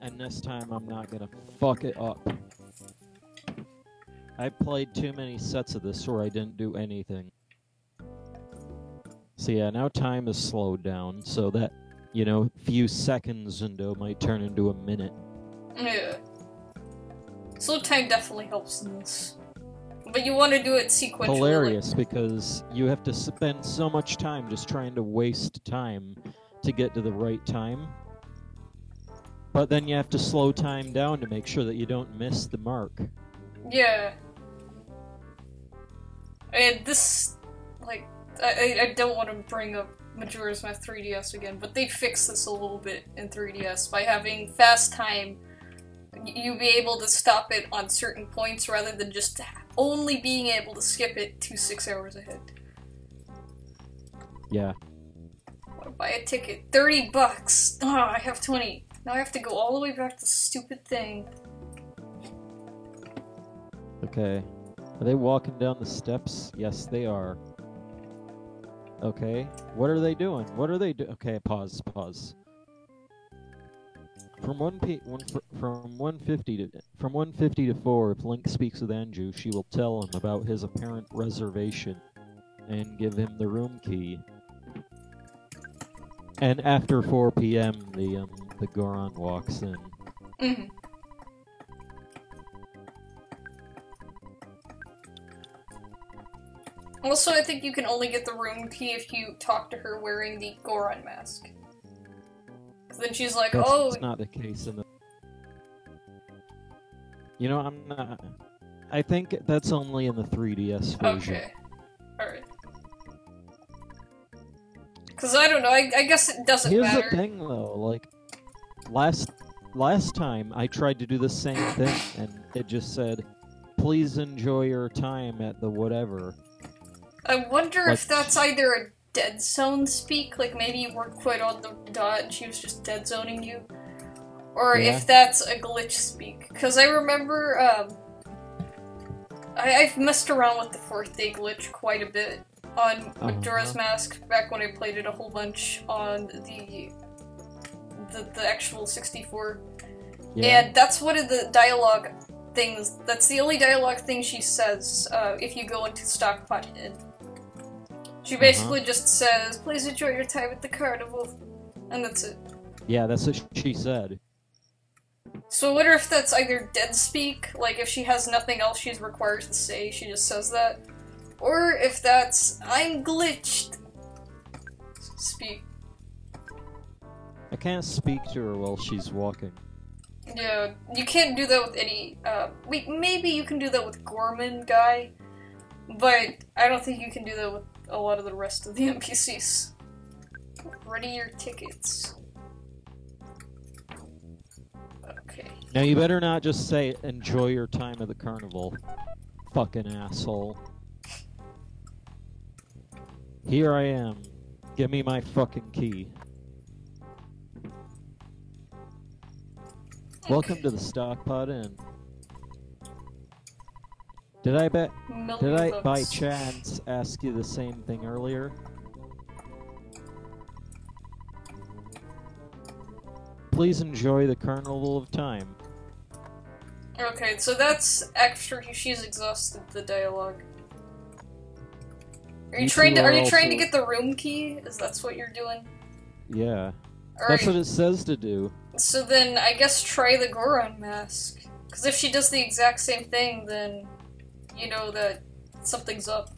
And this time I'm not gonna fuck it up. I played too many sets of this where I didn't do anything. So yeah, now time is slowed down, so that, you know, few seconds window might turn into a minute. Yeah. Slow time definitely helps in this. But you want to do it sequentially. Hilarious, because you have to spend so much time just trying to waste time to get to the right time. But then you have to slow time down to make sure that you don't miss the mark. Yeah. And this, like, I don't want to bring up Majoras Mask 3DS again, but they fixed this a little bit in 3DS by having fast time. You be able to stop it on certain points rather than just only being able to skip it 6 hours ahead. Yeah. I want to buy a ticket. $30! Oh, I have 20. Now I have to go all the way back to the stupid thing. Okay. Are they walking down the steps? Yes, they are. Okay. What are they doing? What are they doing? Okay, pause. From 150 to 4, if Link speaks with Andrew, she will tell him about his apparent reservation and give him the room key. And after 4 p.m., the Goron walks in. Mm-hmm. Also, I think you can only get the room key if you talk to her wearing the Goron mask. Then she's like, That's not the case in the... You know, I'm not... I think that's only in the 3DS version. Okay. Alright. Because I don't know, I guess it doesn't matter. Here's the thing, though, like... Last time, I tried to do the same thing, and it just said, please enjoy your time at the whatever. I wonder if that's either a dead zone speak, like maybe you weren't quite on the dot and she was just dead zoning you, or if that's a glitch speak. Because I remember, I've messed around with the 4th day glitch quite a bit on Majora's Mask back when I played it a whole bunch on the actual 64. Yeah. And that's one of the dialogue things, that's the only dialogue thing she says if you go into Stockpot Inn. She basically just says, please enjoy your time at the carnival, and that's it. Yeah, that's what she said. So I wonder if that's either dead speak, like if she has nothing else she's required to say, she just says that, or if that's, I'm glitched speak. I can't speak to her while she's walking. Yeah, you can't do that with any, maybe you can do that with Gorman guy, but I don't think you can do that with a lot of the rest of the NPCs. Ready your tickets. Okay. Now you better not just say, enjoy your time at the carnival. Fucking asshole. Here I am. Give me my fucking key. Okay. Welcome to the Stockpot Inn. Did I by chance ask you the same thing earlier? Please enjoy the carnival of time. Okay, so that's after she's exhausted the dialogue. Are you trying to get the room key? Is that what you're doing? Yeah. All That's right. what it says to do. So then, I guess try the Goron mask. Because if she does the exact same thing, then you know that something's up.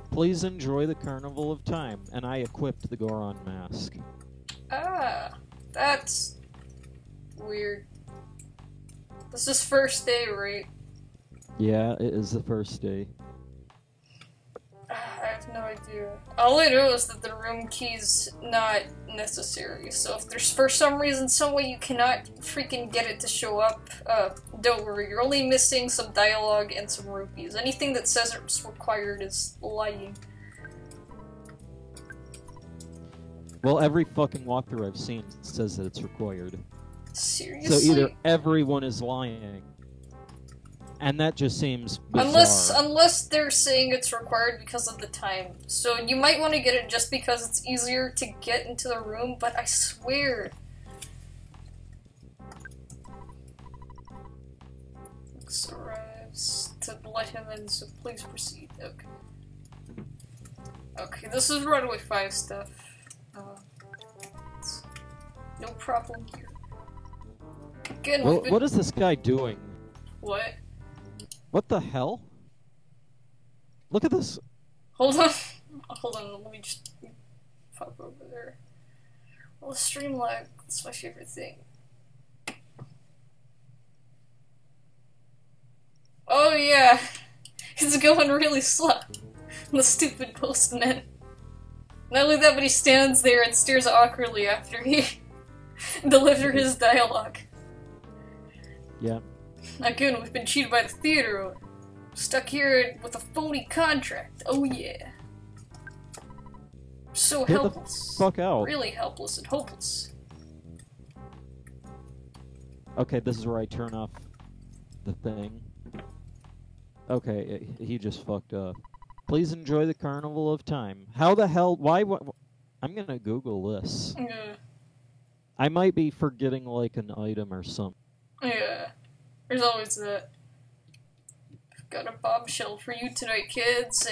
Please enjoy the Carnival of Time, and I equipped the Goron mask. Ah, that's weird. This is first day, right? Yeah, it is the first day. I have no idea. All I know is that the room key's not necessary, so if there's for some reason some way you cannot freaking get it to show up, don't worry, you're only missing some dialogue and some rupees. Anything that says it's required is lying. Well, every fucking walkthrough I've seen says that it's required. Seriously? So either everyone is lying, and that just seems bizarre. Unless they're saying it's required because of the time. So you might want to get it just because it's easier to get into the room, but I swear... Lux arrives to let him in, so please proceed. Okay. Okay, this is Runaway 5 stuff. No problem here. Again, What is this guy doing? What? What the hell? Look at this. Hold on. Hold on, let me just pop over there. Well, the stream lag, that's my favorite thing. Oh yeah! It's going really slow. The stupid postman. Not only that, but he stands there and stares awkwardly after he delivers his dialogue. Yeah. Again, we've been cheated by the theater. Stuck here with a phony contract. Oh yeah. So Get helpless. the fuck out. Really helpless and hopeless. Okay, this is where I turn off the thing. Okay, he just fucked up. Please enjoy the Carnival of Time. How the hell? Why? I'm gonna Google this. Yeah. I might be forgetting like an item or something. Yeah. There's always that. I've got a bombshell for you tonight, kids.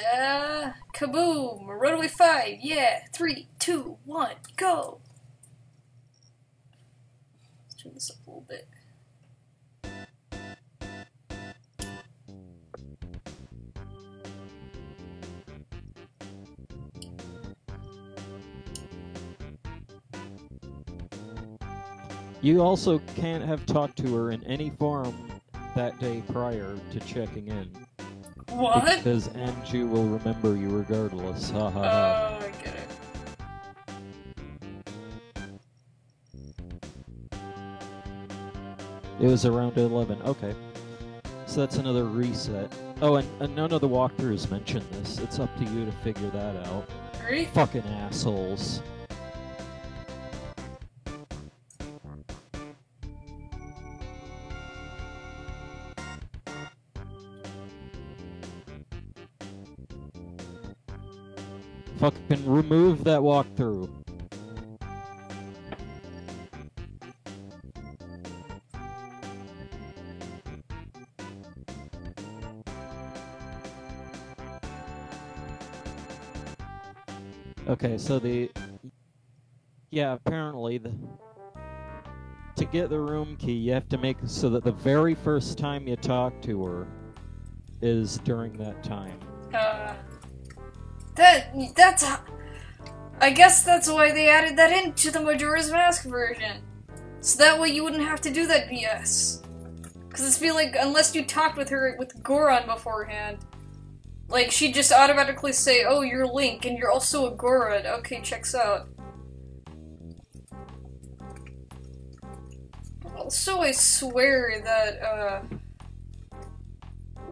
Kaboom! Runaway 5, yeah! 3, 2, 1, go! Let's turn this up a little bit. You also can't have talked to her in any form that day prior to checking in. What? Because Anju will remember you regardless. Ha ha ha. Oh, I get it. It was around 11. Okay. So that's another reset. Oh, and none of the walkthroughs mention this. It's up to you to figure that out. Great. Fucking assholes. Fucking remove that walkthrough. Okay, so apparently to get the room key, you have to make it so that the very first time you talk to her is during that time. That's... I guess that's why they added that into the Majoras Mask version. So that way you wouldn't have to do that BS. Because it's be like, unless you talked with her with Goron beforehand, like, she'd just automatically say, oh, you're Link, and you're also a Goron. Okay, checks out. Also, I swear that,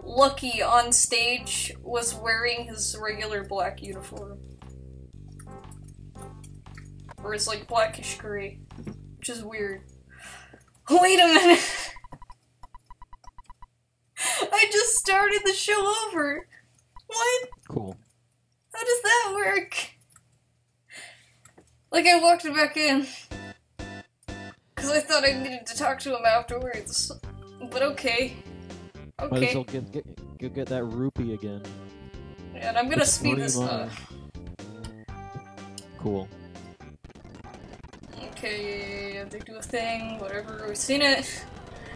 Lucky on stage was wearing his regular black uniform. Or it's like blackish gray, which is weird. Wait a minute! I just started the show over! What? Cool. How does that work? Like, I walked back in. Because I thought I needed to talk to him afterwards. But okay. Might as Okay. well get that rupee again. And I'm gonna It's speed this pretty up. Cool. Okay, yeah, they do a thing, whatever, we've seen it.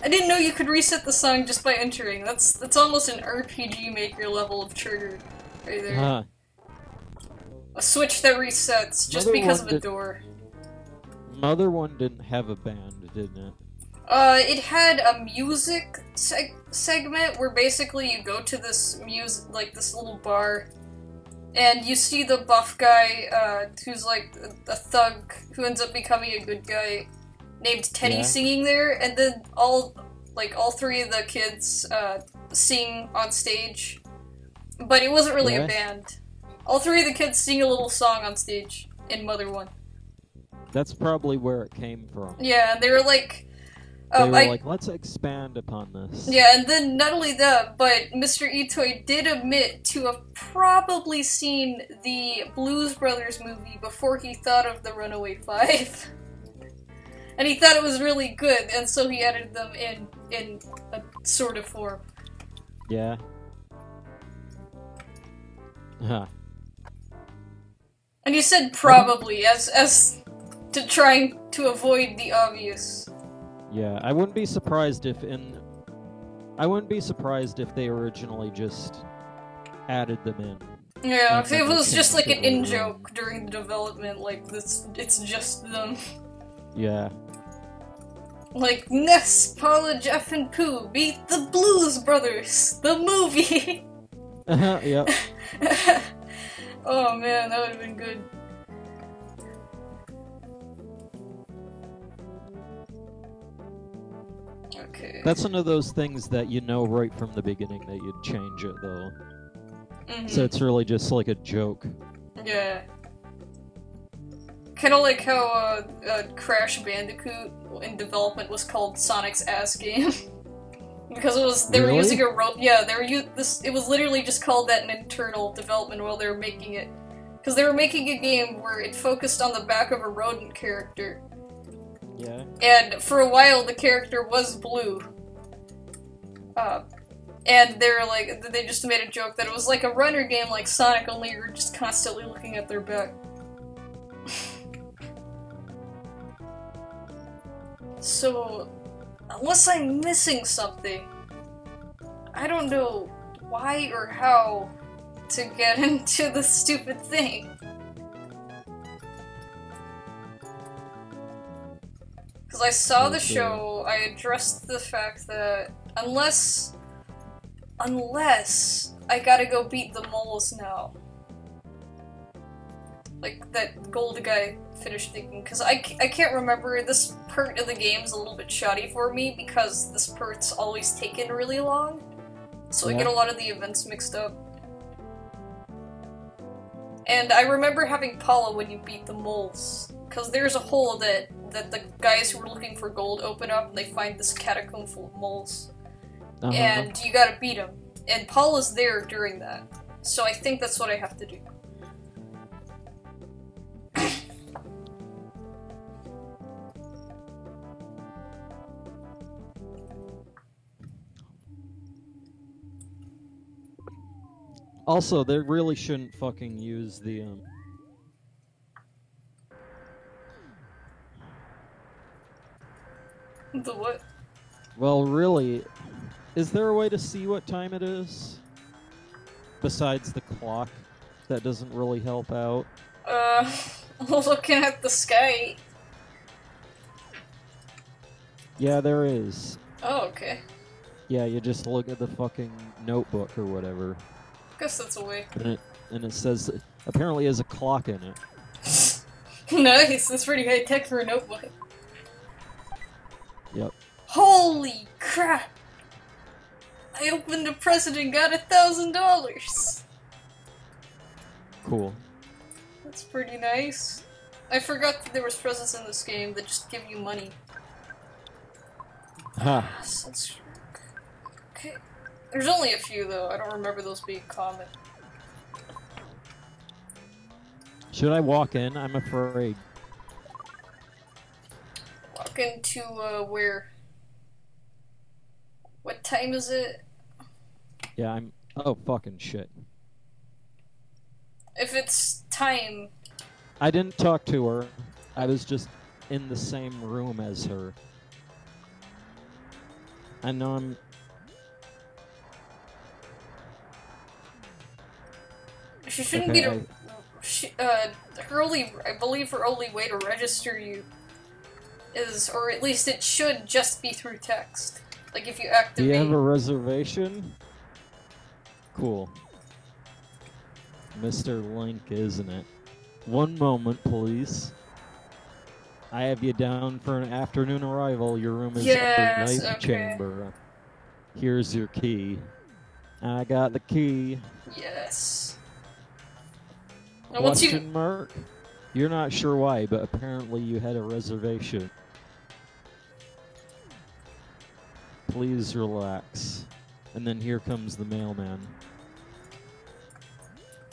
I didn't know you could reset the song just by entering. That's almost an RPG Maker level of trigger right there. Huh. A switch that resets just Mother because one of a door. Mother one didn't have a band, didn't it? It had a music segment where basically you go to this this little bar, and you see the buff guy, who's like a thug who ends up becoming a good guy, named Teddy, singing there, and then all three of the kids sing on stage, but it wasn't really a band. All three of the kids sing a little song on stage in Mother 1. That's probably where it came from. Yeah, they were like... let's expand upon this. Yeah, and then not only that, but Mr. Itoi did admit to have probably seen the Blues Brothers movie before he thought of the Runaway Five. And he thought it was really good, and so he added them in a sort of form. Yeah. Huh. And he said probably, as to trying to avoid the obvious. Yeah, I wouldn't be surprised if they originally just added them in. Yeah, if it was just like an in-joke during the development, like this, it's just them. Yeah. Like, Ness, Paula, Jeff, and Pooh beat the Blues Brothers, the movie! Yep. Oh man, that would've been good. Okay. That's one of those things that you know right from the beginning that you'd change it, though. Mm-hmm. So it's really just like a joke. Yeah. Kinda like how Crash Bandicoot in development was called Sonic's Ass Game. Because they were using a it was literally just called that in internal development while they were making it. Because they were making a game where it focused on the back of a rodent character. Yeah. And for a while the character was blue. And they just made a joke that it was like a runner game like Sonic, only you're just constantly looking at their back. So, unless I'm missing something, I don't know why or how to get into the stupid thing. Because I saw the show, I addressed the fact that unless I gotta go beat the moles now. Like that gold guy finished thinking, because I can't remember, this part of the game's a little bit shoddy for me because this part's always taken really long, so I get a lot of the events mixed up. And I remember having Paula when you beat the moles, because there's a hole that the guys who were looking for gold open up and they find this catacomb full of moles. And you gotta beat them. And Paula's there during that, so I think that's what I have to do. Also, they really shouldn't fucking use the, The what? Well, really, is there a way to see what time it is? Besides the clock? That doesn't really help out. Looking at the sky. Yeah, there is. Oh, okay. Yeah, you just look at the fucking notebook or whatever. Guess that's a way. And it says, apparently has a clock in it. Nice, that's pretty high tech for a notebook. Yep. Holy crap! I opened a present and got $1,000! Cool. That's pretty nice. I forgot that there was presents in this game that just give you money. Ha. Okay. There's only a few though, I don't remember those being common. Should I walk in? I'm afraid. Walk into, where? What time is it? Yeah, oh, fucking shit. If it's time... I didn't talk to her. I was just in the same room as her. I know I'm... She shouldn't Okay, be to... I believe her only way to register you is, or at least it should just be through text. Like if you activate... Do you have a reservation? Cool. Mr. Link, isn't it? One moment, please. I have you down for an afternoon arrival. Your room is Yes, upper ninth okay. chamber. Here's your key. I got the key. Yes. Now, once Question mark? You're not sure why, but apparently you had a reservation. Please relax. And then here comes the mailman.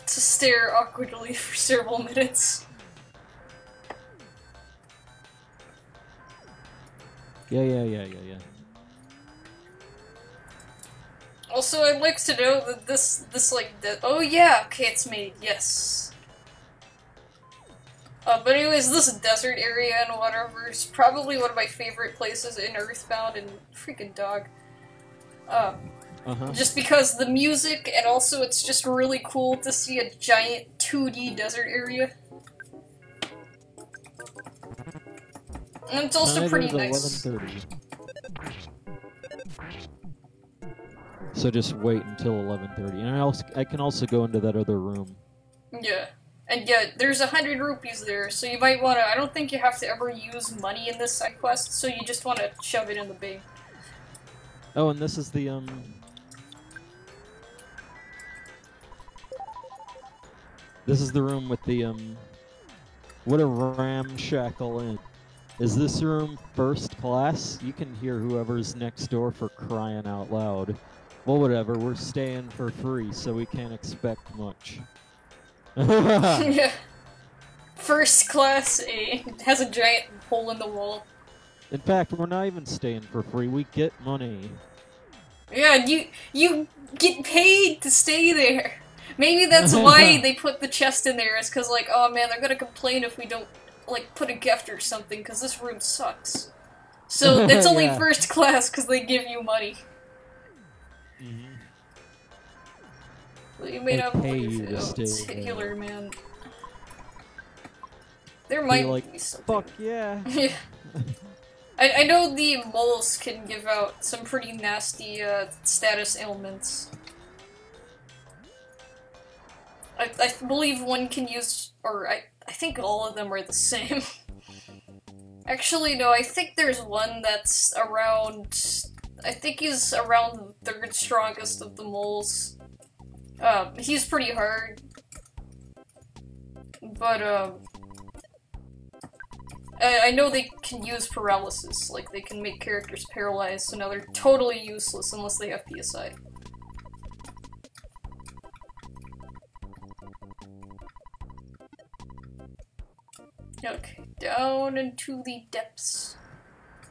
To stare awkwardly for several minutes. Yeah. Also, I'd like to know that oh yeah, okay, it's made, yes. But anyways, this desert area and whatever is probably one of my favorite places in EarthBound, and freaking dog. Just because the music, and also it's just really cool to see a giant 2D desert area. And it's also pretty nice. 11:30. So just wait until 11:30, and I can also go into that other room. Yeah. And yeah, there's 100 rupees there, so you might want to... I don't think you have to ever use money in this side quest, so you just want to shove it in the bin. Oh, and this is the, This is the room with the, what a ramshackle inn. Is this room first class? You can hear whoever's next door for crying out loud. Well, whatever, we're staying for free, so we can't expect much. Yeah. First class A. It has a giant hole in the wall. In fact, we're not even staying for free. We get money. Yeah, you get paid to stay there. Maybe that's why they put the chest in there. Is because like, oh man, they're gonna complain if we don't like put a gift or something. Because this room sucks. So it's only Yeah. first class because they give you money. You may not pay you to stay particular, there. man. There might like, be something. fuck yeah. Yeah. I know the moles can give out some pretty nasty status ailments. I believe one can use, or I think all of them are the same. Actually, no, I think there's one that's around, I think he's around the third strongest of the moles. He's pretty hard. But, I know they can use paralysis, like they can make characters paralyzed, so now they're totally useless unless they have PSI. Okay, down into the depths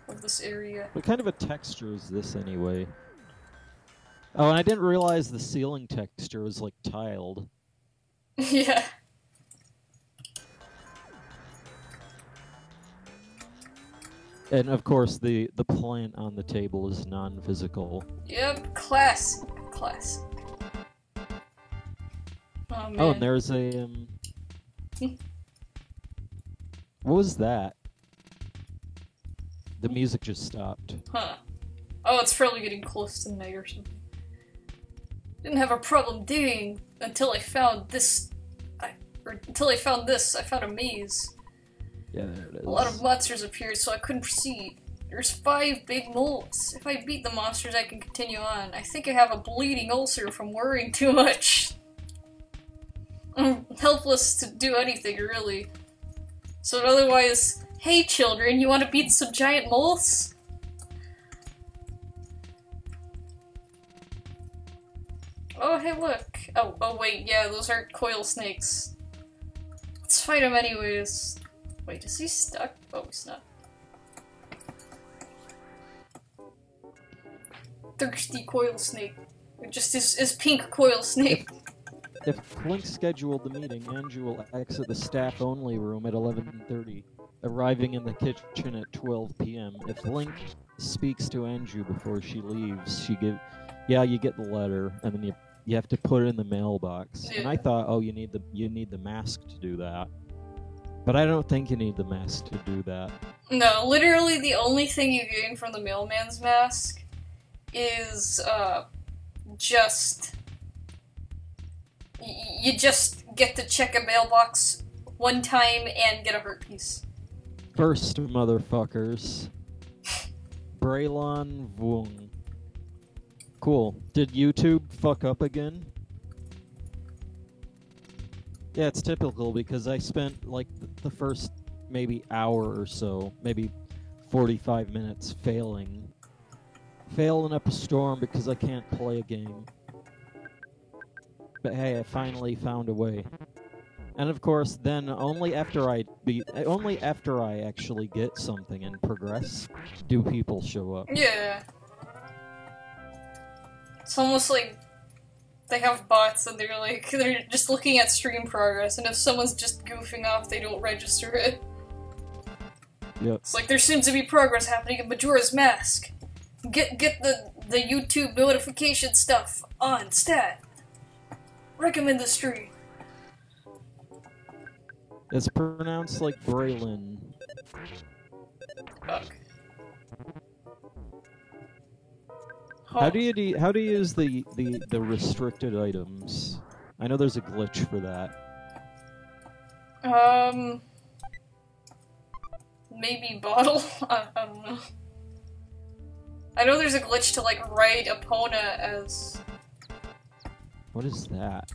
of this area. What kind of a texture is this anyway? Oh, and I didn't realize the ceiling texture was like tiled. Yeah. And of course, the plant on the table is non-physical. Yep, classic. Classic. Oh man. Oh, and there's a what was that? The music just stopped. Huh. Oh, it's probably getting close to night or something. Didn't have a problem digging until I found this. Until I found this. I found a maze. Yeah, there it is. A lot of monsters appeared, so I couldn't proceed. There's 5 big moles. If I beat the monsters, I can continue on. I think I have a bleeding ulcer from worrying too much. I'm helpless to do anything, really. So otherwise, hey children, you want to beat some giant moles? Oh, hey look. Oh wait, yeah, those aren't coil snakes. Let's fight him anyways. Wait, is he stuck? Oh, he's not. Thirsty coil snake. It just is pink coil snake. if Link scheduled the meeting, Anju will exit the staff-only room at 11:30, arriving in the kitchen at 12 p.m. If Link speaks to Anju before she leaves, you get the letter, and then you have to put it in the mailbox. Yeah. And I thought, oh, you need the mask to do that. But I don't think you need the mask to do that. No, literally the only thing you gain from the mailman's mask is, you just get to check a mailbox one time and get a heart piece. First, motherfuckers. Braylon Vung. Cool. Did YouTube fuck up again? Yeah, it's typical because I spent like the first maybe hour or so, maybe 45 minutes failing up a storm because I can't play a game. But hey, I finally found a way. And of course, then only after I actually get something and progress, do people show up. Yeah. It's almost like they have bots and they're just looking at stream progress, and if someone's just goofing off, they don't register it. Yep. It's like there seems to be progress happening in Majora's Mask. Get the YouTube notification stuff on stat. Recommend the stream. It's pronounced like Braylon. Fuck. How do you use the restricted items? I know there's a glitch for that. Maybe bottle? I don't know. I know there's a glitch to like write Epona as... What is that?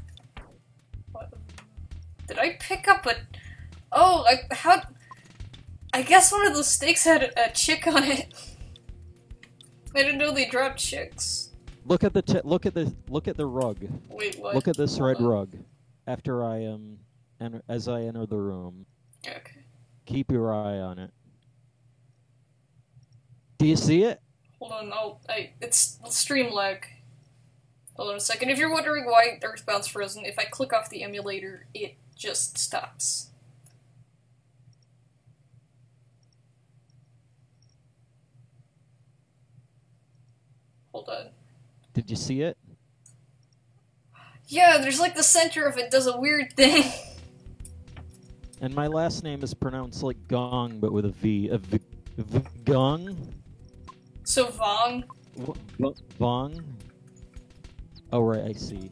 What? Did I pick up a... Oh, I guess one of those stakes had a chick on it. I didn't know they dropped chicks. Look at the rug. Wait, what? Look at this red rug. After as I enter the room. Okay. Keep your eye on it. Do you see it? Hold on, it's stream lag. Hold on a second. If you're wondering why EarthBound's frozen, if I click off the emulator, it just stops. Hold on. Did you see it? Yeah, there's like the center of it does a weird thing. And my last name is pronounced like Gong, but with a V. Gong? So Vong? Vong? Oh, right, I see.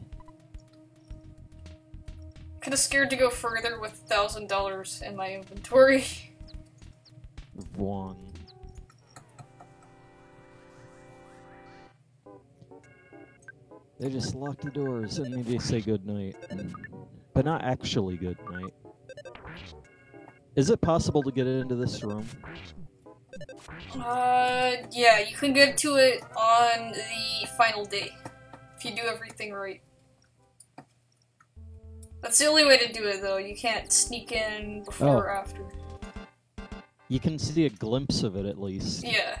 Kinda scared to go further with $1,000 in my inventory. Vong. They just lock the doors and then they say goodnight. But not actually good night. Is it possible to get into this room? Yeah, you can get to it on the final day. If you do everything right. That's the only way to do it, though. You can't sneak in before or after. You can see a glimpse of it, at least. Yeah.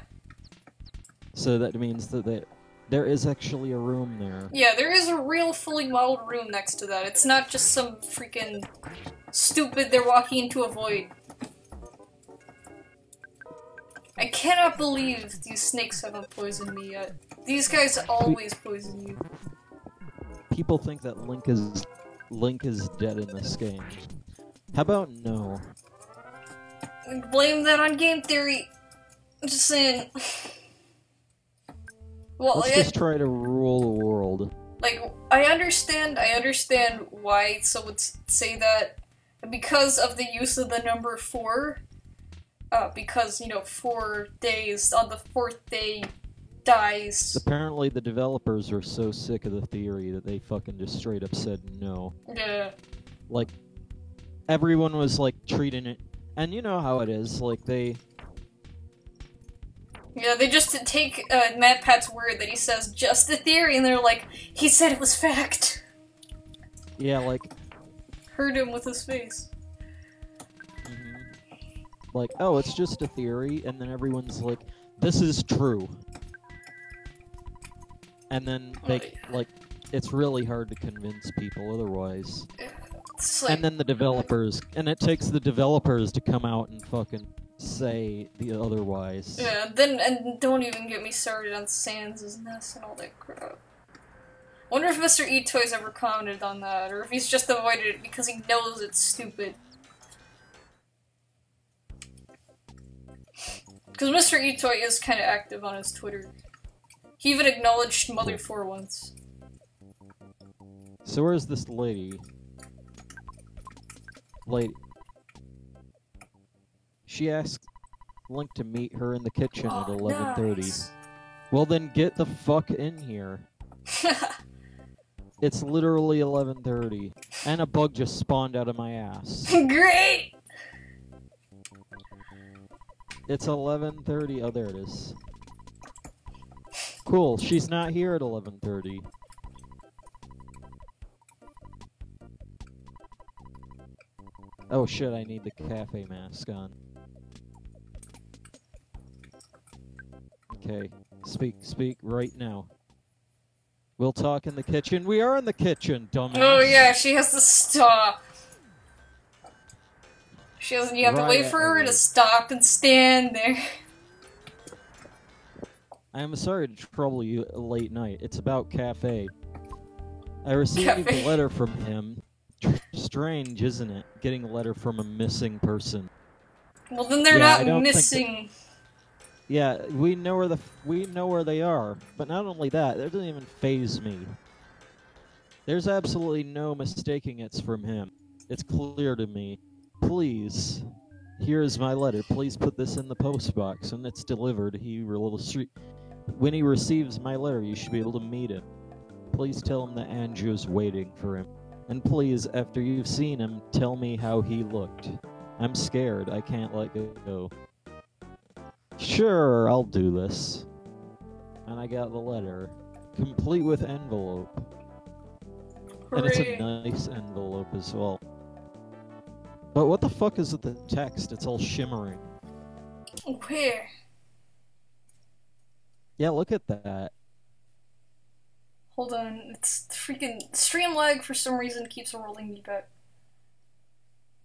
So that means that there is actually a room there. Yeah, there is a real fully modeled room next to that. It's not just some freaking stupid they're walking into a void. I cannot believe these snakes haven't poisoned me yet. These guys always poison you. People think that Link is dead in this game. How about no? Blame that on game theory. I'm just saying. Well, let's just try to rule the world. Like, I understand why some would say that because of the use of the number 4. Because, 4 days, on the 4th day, dies. Apparently the developers are so sick of the theory that they fucking just straight up said no. Yeah. Like, everyone was, like, treating it... And you know how it is, like, they... Yeah, they just take MatPat's word that he says just a theory, and they're like, he said it was fact. Yeah, like... Hurt him with his face. Like, oh, it's just a theory, and then everyone's like, this is true. And then they, like, it's really hard to convince people otherwise. Like, and then the developers, and it takes the developers to come out and fucking say the otherwise. Yeah, and don't even get me started on Sans' Nest and all that crap. Wonder if Mr. Itoy's ever commented on that, or if he's just avoided it because he knows it's stupid. Because Mr. Itoy is kind of active on his Twitter. He even acknowledged Mother 4 once. So where's this lady? She asked Link to meet her in the kitchen at 11:30. Nice. Well then get the fuck in here. It's literally 11:30. And a bug just spawned out of my ass. Great! It's 11:30. Oh, there it is. Cool, she's not here at 11:30. Oh shit, I need the cafe mask on. Okay, speak right now. We'll talk in the kitchen. We are in the kitchen, dumbass. Oh yeah, she has to stop. You have to wait for her to stop and stand there. I am sorry to trouble you late night. It's about cafe. I received a letter from him. Strange, isn't it? Getting a letter from a missing person. Well, then they're not missing. Yeah, we know where they are. But not only that, it doesn't even faze me. There's absolutely no mistaking it's from him. It's clear to me. Please, here is my letter. Please put this in the post box when it's delivered. When he receives my letter, you should be able to meet him. Please tell him that Andrew's waiting for him. And please, after you've seen him, tell me how he looked. I'm scared. I can't let go. Sure, I'll do this. And I got the letter, complete with envelope. And it's a nice envelope as well. But what the fuck is with the text? It's all shimmering. Where? Yeah, look at that. Hold on, it's freaking stream lag for some reason keeps rolling me back.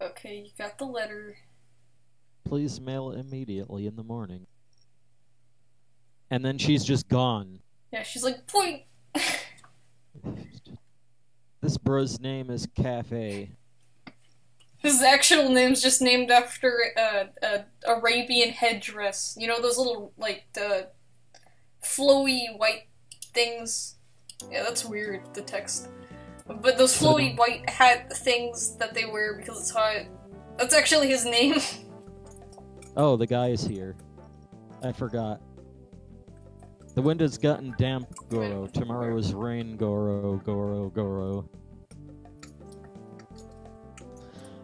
Okay, you got the letter. Please mail it immediately in the morning. And then she's just gone. Yeah, she's like, point! This bro's name is Cafe. His actual name's just named after a Arabian headdress. You know those little, like, the flowy white things? Yeah, that's weird, the text. But those flowy white hat things that they wear because it's hot. That's actually his name. Oh, the guy is here. I forgot. The wind has gotten damp, Goro. Tomorrow is rain, Goro.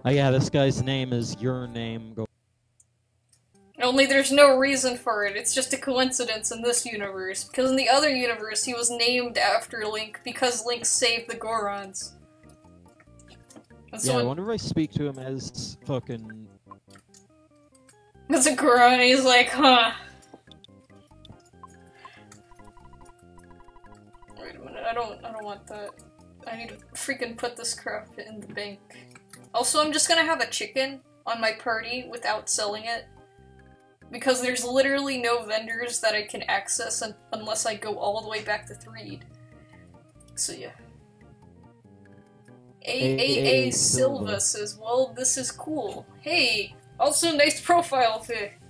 Oh yeah, this guy's name is your name, Goro. Only there's no reason for it, it's just a coincidence in this universe. Because in the other universe, he was named after Link because Link saved the Gorons. Yeah, I wonder if I speak to him as fucking... As a Goron, he's like, huh. Wait a minute, I don't want that. I need to freaking put this crap in the bank. Also, I'm just gonna have a chicken on my party without selling it. Because there's literally no vendors that I can access unless I go all the way back to Threed. So yeah. AAA Silva says, well, this is cool. Hey, also nice profile pic.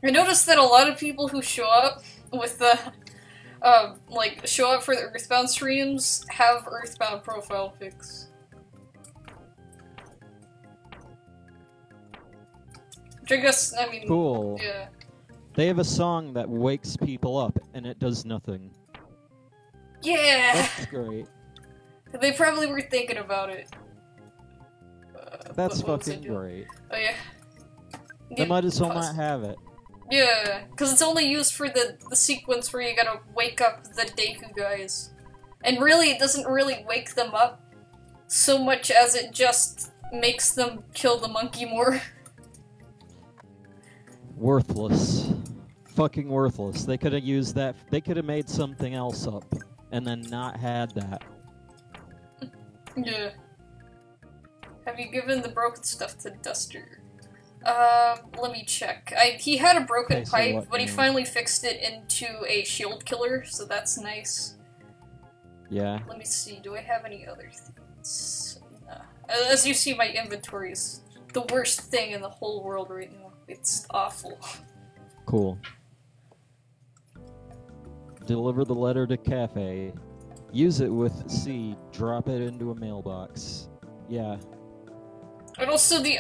I noticed that a lot of people who show up with the, show up for the EarthBound streams have EarthBound profile pics. Which I guess, I mean, cool. Yeah. They have a song that wakes people up, and it does nothing. Yeah! That's great. They probably were thinking about it. That's fucking great. Oh yeah. They might as well not have it. Yeah, because it's only used for the sequence where you gotta wake up the Deku guys. And really, it doesn't really wake them up so much as it just makes them kill the monkey more. Worthless. fucking worthless. They could have used that. They could have made something else up, and then not had that. Yeah. Have you given the broken stuff to Duster? Let me check. He had a broken pipe, but he finally fixed it into a shield killer, so that's nice. Yeah. Let me see, do I have any other things? Nah. As you see, my inventory is the worst thing in the whole world right now. It's awful. Cool. Deliver the letter to Cafe. Use it with C. Drop it into a mailbox. Yeah. And also the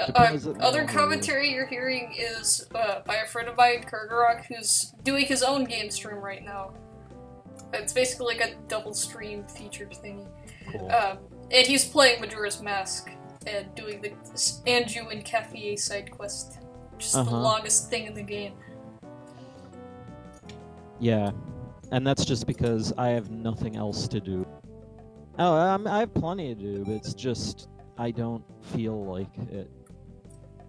other commentary you're hearing is by a friend of mine, Kargaroc, who's doing his own game stream right now. It's basically like a double stream featured thingy. Cool. And he's playing Majoras Mask and doing the Anju and Cafe side quest, which is the longest thing in the game. Yeah, and that's just because I have nothing else to do. Oh, I have plenty to do, but it's just I don't feel like it.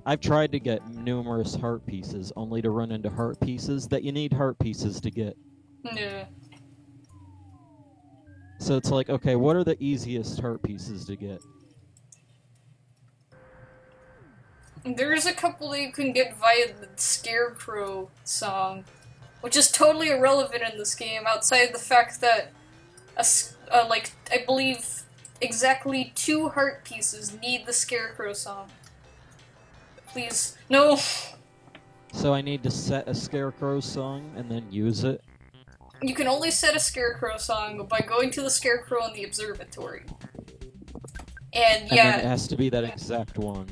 I've tried to get numerous heart pieces, only to run into heart pieces that you need heart pieces to get. Yeah. So it's like, okay, what are the easiest heart pieces to get? There's a couple that you can get via the Scarecrow song, which is totally irrelevant in this game, outside the fact that, like, I believe exactly 2 heart pieces need the Scarecrow song. Please, no! So I need to set a Scarecrow song and then use it? You can only set a Scarecrow song by going to the Scarecrow in the observatory. And yeah... And then it has to be that exact one.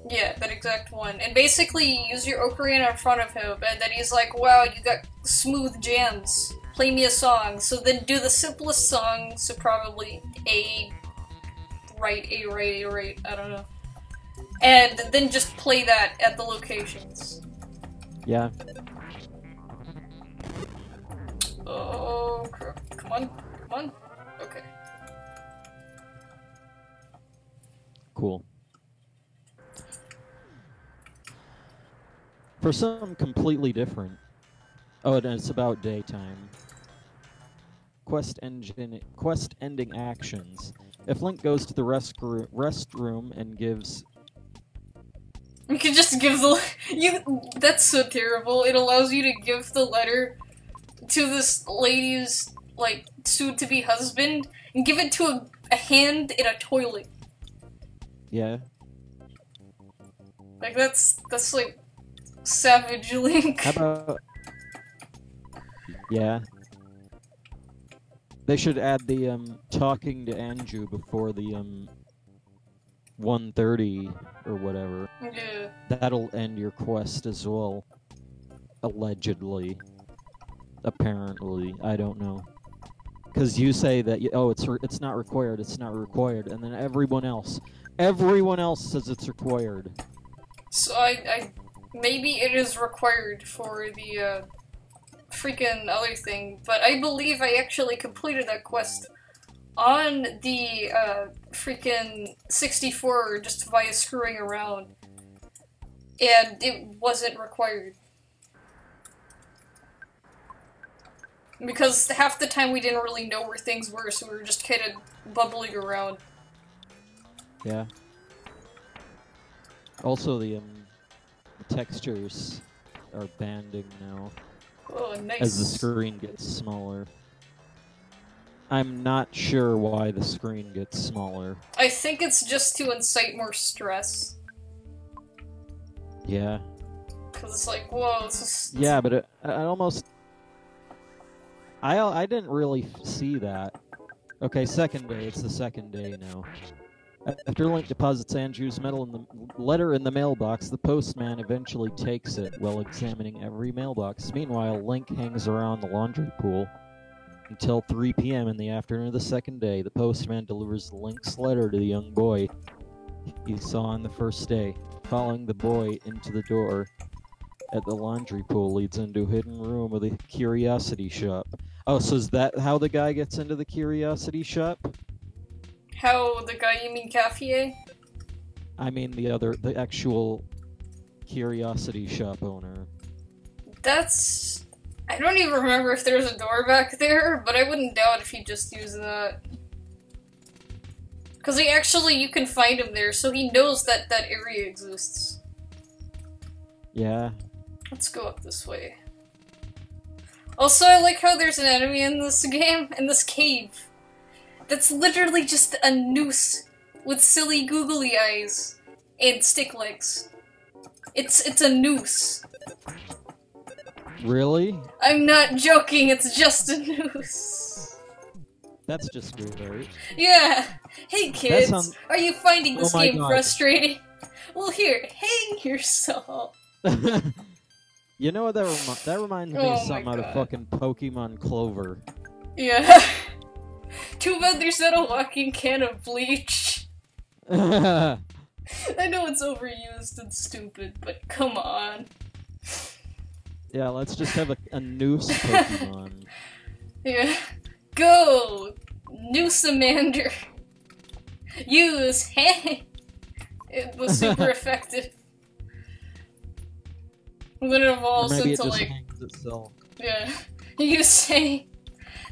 Yeah, that exact one. And basically, you use your ocarina in front of him, and then he's like, wow, you got smooth jams. Play me a song. So then do the simplest song, so probably A right, I don't know. And then just play that at the locations. Yeah. Oh, crap. Come on. Okay. Cool. For something completely different. Oh, and it's about daytime. Quest ending actions. If Link goes to the restroom and gives... You can just give the... That's so terrible. It allows you to give the letter to this lady's, like, soon-to-be husband, and give it to a hand in a toilet. Yeah. Like, that's like, savage Link. How about... Yeah. They should add the, talking to Anju before the, 1:30 or whatever. Yeah. That'll end your quest as well. Allegedly. Apparently. I don't know. Because you say that, it's not required, and then everyone else says it's required. So maybe it is required for the, freaking other thing, but I believe I actually completed that quest on the, freaking 64 just via screwing around. And it wasn't required. Because half the time we didn't really know where things were, so we were just kind of bubbling around. Yeah. Also, the textures are banding now. Oh, nice. As the screen gets smaller. I'm not sure why the screen gets smaller. I think it's just to incite more stress. Yeah. Because it's like, whoa, this is... Yeah, but I didn't really see that. Okay, second day. It's the second day now. After Link deposits Anju's letter in the mailbox, the postman eventually takes it while examining every mailbox. Meanwhile, Link hangs around the laundry pool until 3 p.m. in the afternoon of the second day. The postman delivers Link's letter to the young boy he saw on the first day. Following the boy into the door at the laundry pool leads into a hidden room of the curiosity shop. Oh, so is that how the guy gets into the curiosity shop? How, the guy you mean Cafe? I mean the actual curiosity shop owner. That's... I don't even remember if there's a door back there, but I wouldn't doubt if he just used that. Because you can find him there, so he knows that that area exists. Yeah. Let's go up this way. Also, I like how there's an enemy in this game, in this cave. That's literally just a noose with silly googly eyes and stick legs. It's a noose. Really? I'm not joking, it's just a noose. That's just great. Yeah. Hey kids, are you finding this game God. frustrating? Well here, hang yourself. You know what that reminds me of something out of fucking Pokemon Clover. Yeah. Too bad there's not a walking can of bleach. I know it's overused and stupid, but come on. Yeah, let's just have a noose Pokemon. Yeah. Go! Noosamander! Use hang! It was super effective. And then it evolves or maybe into it just like... hangs itself. Yeah. Use hang!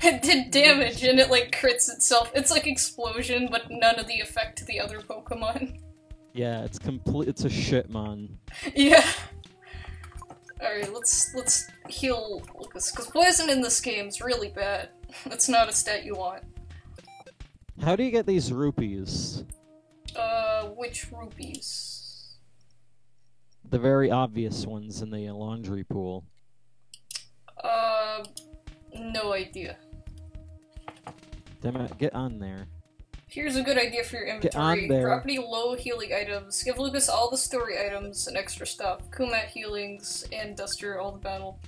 It did damage and it like crits itself. It's like explosion, but none of the effect to the other Pokemon. Yeah, it's a shitmon. Yeah. Alright, let's heal Lucas, because poison in this game is really bad. That's not a stat you want. How do you get these rupees? Which rupees? The very obvious ones in the laundry pool. No idea. Damn it, get on there. Here's a good idea for your inventory. Drop any low healing items. Give Lucas all the story items and extra stuff. Kumat healings and Duster all the battle.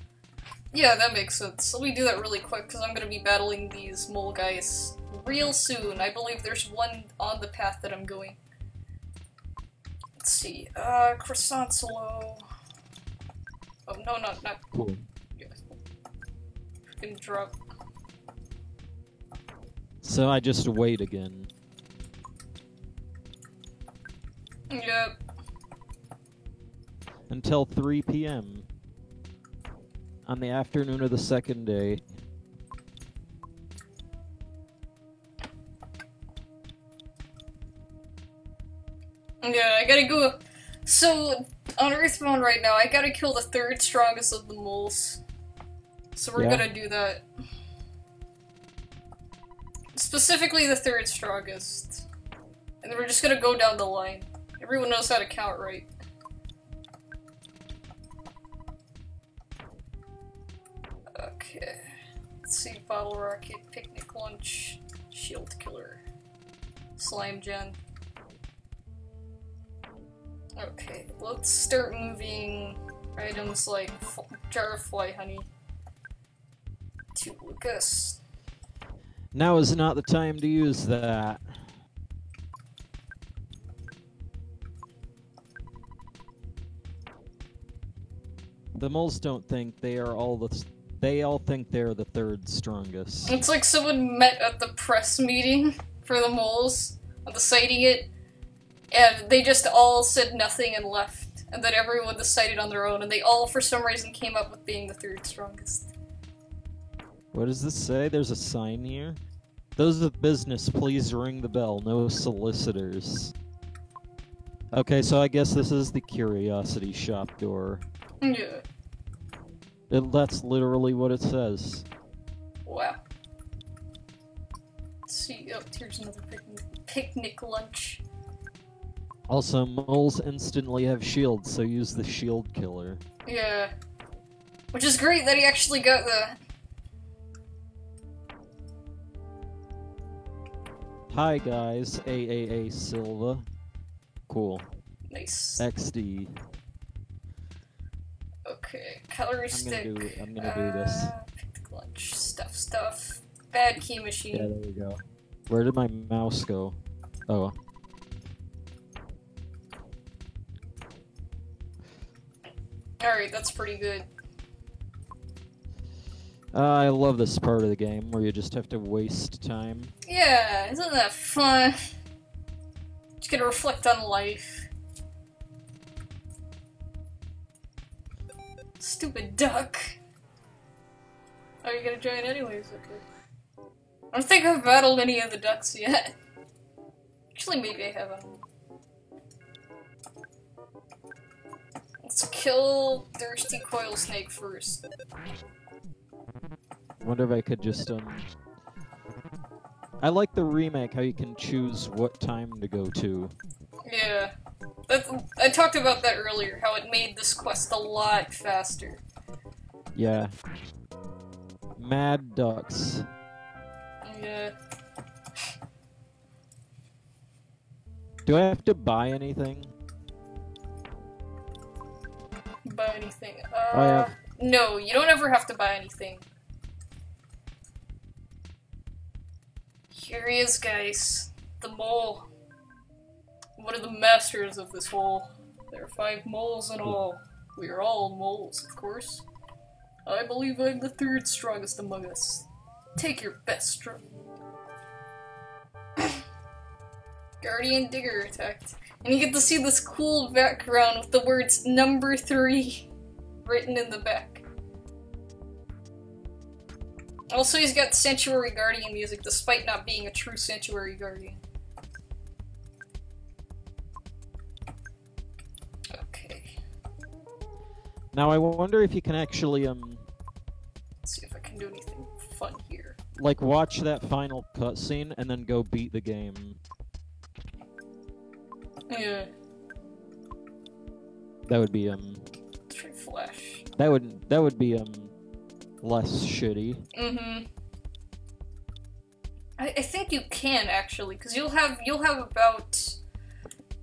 Yeah, that makes sense. Let me do that really quick because I'm gonna be battling these mole guys real soon. I believe there's one on the path that I'm going. Let's see. Croissant Solo. Oh, no, not Cool. Yeah. Can drop. So I just wait again. Yep. Until 3 p.m. on the afternoon of the second day. Yeah, I gotta go. So, on EarthBound right now, I gotta kill the third strongest of the moles. So we're gonna do that. Specifically the third strongest. And then we're just gonna go down the line. Everyone knows how to count right. Okay. Let's see, bottle rocket, picnic lunch, shield killer, slime gen. Okay, let's start moving items like jar of fly honey to Lucas. Now is not the time to use that. The moles don't think they are all the... They all think they're the third strongest. It's like someone met at the press meeting for the moles on the sighting it, and they just all said nothing and left. And then everyone decided on their own, and they all, for some reason, came up with being the third strongest. What does this say? There's a sign here. Those with business, please ring the bell. No solicitors. Okay, so I guess this is the curiosity shop door. Yeah. That's literally what it says. Wow. Let's see. Oh, here's another picnic lunch. Also, moles instantly have shields, so use the shield killer. Yeah. Which is great that he actually got that. Hi guys, AAA Silva. Cool. Nice. XD. Okay, calorie stick. I'm gonna do this. Picnic lunch. Stuff. Bad key machine. Yeah, there we go. Where did my mouse go? Oh. Alright, that's pretty good. I love this part of the game where you just have to waste time. Yeah, isn't that fun? Just gonna reflect on life. Stupid duck. Oh, you're gonna join anyways, okay. I don't think I've battled any of the ducks yet. Actually, maybe I haven't. Let's kill Thirsty Coil Snake first. Wonder if I could just, I like the remake, how you can choose what time to go to. Yeah. I talked about that earlier, how it made this quest a lot faster. Yeah. Mad ducks. Yeah. Do I have to buy anything? Buy anything? have... No, you don't ever have to buy anything. Here he is, guys. The mole. One of the masters of this hole. There are 5 moles in all. We are all moles, of course. I believe I'm the 3rd strongest among us. Take your best stroke. Guardian Digger attacked. And you get to see this cool background with the words number 3 written in the back. Also, he's got Sanctuary Guardian music despite not being a true Sanctuary Guardian. Okay. Now I wonder if you can actually, Let's see if I can do anything fun here. like watch that final cutscene and then go beat the game. Yeah. That would be, Try flash. that would be, less shitty. Mm-hmm. I think you can actually, because you'll have about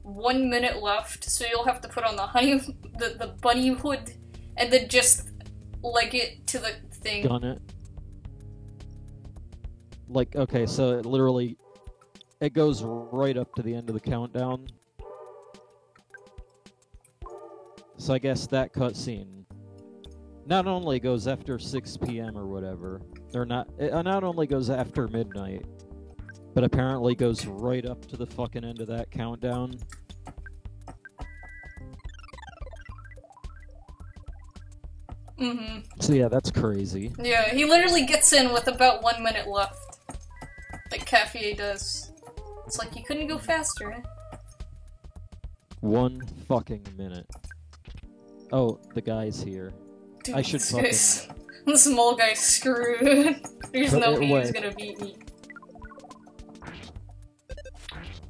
1 minute left, so you'll have to put on the bunny hood, and then just leg it to the thing. Gun it. Like, okay, so it literally, it goes right up to the end of the countdown. So I guess that cutscene not only goes after 6 p.m. or whatever, or not, it not only goes after midnight, but apparently goes right up to the fucking end of that countdown. Mm-hmm. So yeah, that's crazy. Yeah, he literally gets in with about 1 minute left. Like Cafe does. It's like, you couldn't go faster, eh? 1 fucking minute. Oh, the guy's here. Dude, I should this small guy's screwed. There's no way he's Wait. gonna beat me.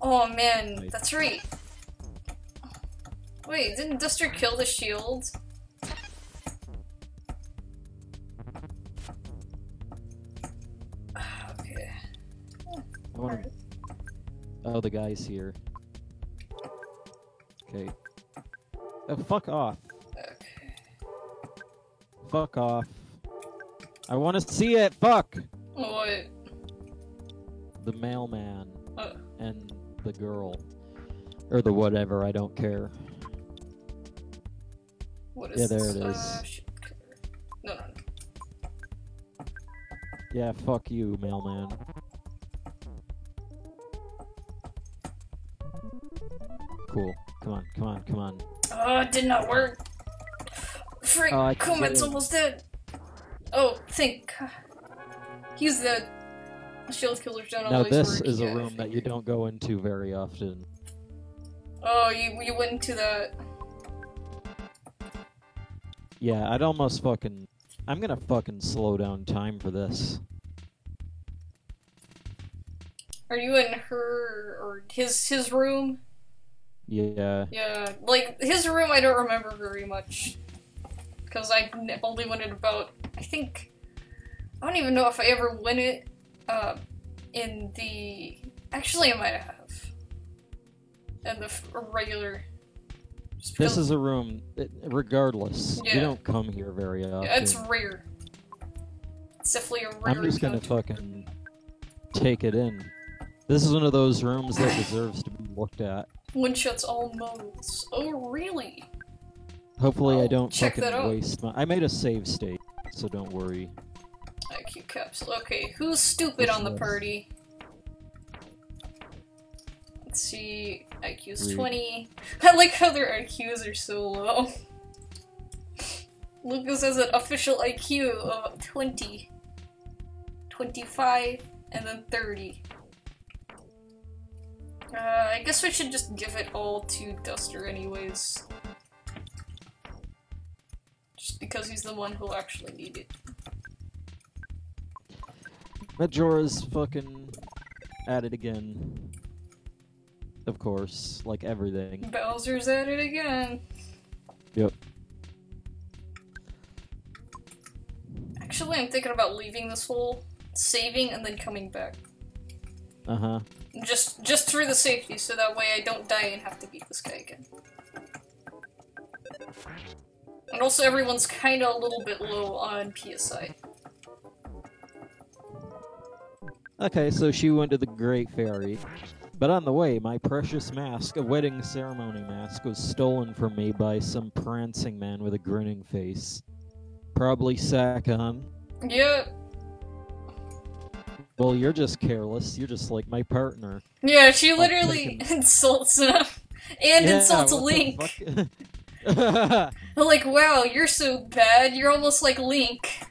Oh man, that's right. Wait, didn't Duster kill the shield? Okay. I wonder... Oh, the guy's here. Okay. Oh, fuck off. Okay. Fuck off. I want to see it! Fuck! What? The mailman. Oh. And the girl. Or the whatever, I don't care. What is Yeah, there this? it is. Shit. No. Yeah, fuck you, mailman. Cool. Come on, come on, come on. Oh, it did not work. Frick, Oh, I can Kumit's get it. almost dead. Oh, think. He's dead. The shield killer's done all Now his this work. is a Yeah, I room that you figured. don't go into very often. Oh, you went into that. Yeah, I'd almost fucking... I'm gonna fucking slow down time for this. Are you in her or his room? Yeah. Yeah, like his room I don't remember very much. Because I only went it about, I don't even know if I ever went it in the, actually I might have. In the regular. Just This because- is a room, regardless, Yeah. you don't come here very often. Yeah, it's rare. It's definitely a rare I'm just gonna encounter. fucking take it in. This is one of those rooms that deserves to be looked at. One shots all modes. Oh, really? Hopefully I I'll don't check that fucking out. waste my... I made a save state, so don't worry. IQ capsule. Okay, who's stupid on the Yes. party? Let's see. IQ's Three. 20. I like how their IQs are so low. Lucas has an official IQ of 20, 25, and then 30. I guess we should just give it all to Duster anyways. Just because he's the one who'll actually need it. Majora's fucking at it again. Of course, like everything. Bowser's at it again. Yep. Actually, I'm thinking about leaving this hole, saving, and then coming back. Uh-huh. Just for the safety, so that way I don't die and have to beat this guy again. And also everyone's kinda a little bit low on PSI. Okay, so she went to the Great Fairy. But on the way, my precious mask, a wedding ceremony mask, was stolen from me by some prancing man with a grinning face. Probably Sakon. Yeah. Well, you're just careless. You're just like my partner. Yeah, she literally insults him. And insults Link. Like, wow, you're so bad. You're almost like Link.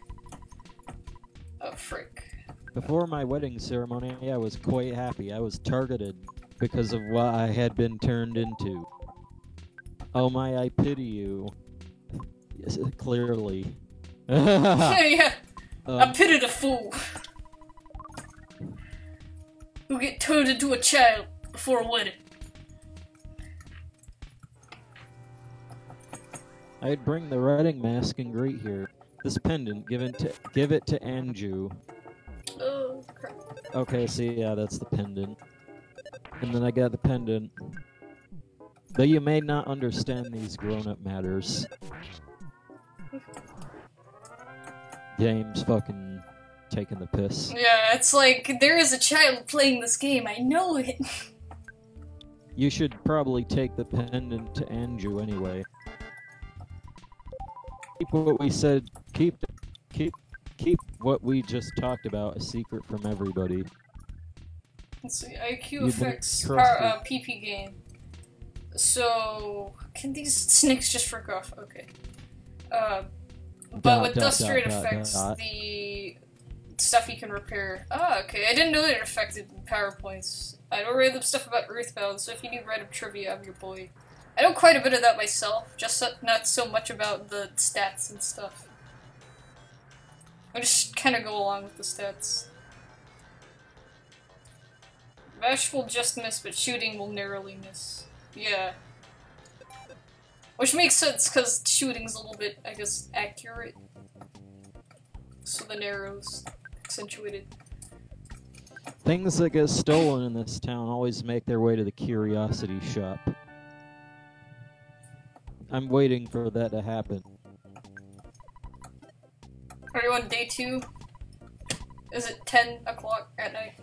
Oh, frick. Before my wedding ceremony, I was quite happy. I was targeted because of what I had been turned into. Oh my, I pity you. Yes, clearly. Yeah. I pity the fool who get turned into a child before a wedding. I'd bring the wedding mask and greet here. This pendant, give it to Anju. Oh, crap. Okay, see, yeah, that's the pendant. And then I got the pendant. Though you may not understand these grown-up matters. James fucking taking the piss. Yeah, it's like, there is a child playing this game, I know it. You should probably take the pendant to Anju anyway. Keep what we said, keep what we just talked about a secret from everybody. Let's see, IQ affects PP gain. So, can these snakes just frick off? Okay. But with Duster it affects the stuff you can repair. Ah, okay, I didn't know that it affected power points. I know random stuff about EarthBound, so if you need random trivia, I'm your boy. I know quite a bit of that myself, just not so much about the stats and stuff. I just kind of go along with the stats. Bash will just miss, but shooting will narrowly miss. Yeah. Which makes sense, because shooting's a little bit, I guess, accurate. So the narrow's accentuated. Things that get stolen in this town always make their way to the curiosity shop. I'm waiting for that to happen. Are you on day 2? Is it 10 o'clock at night?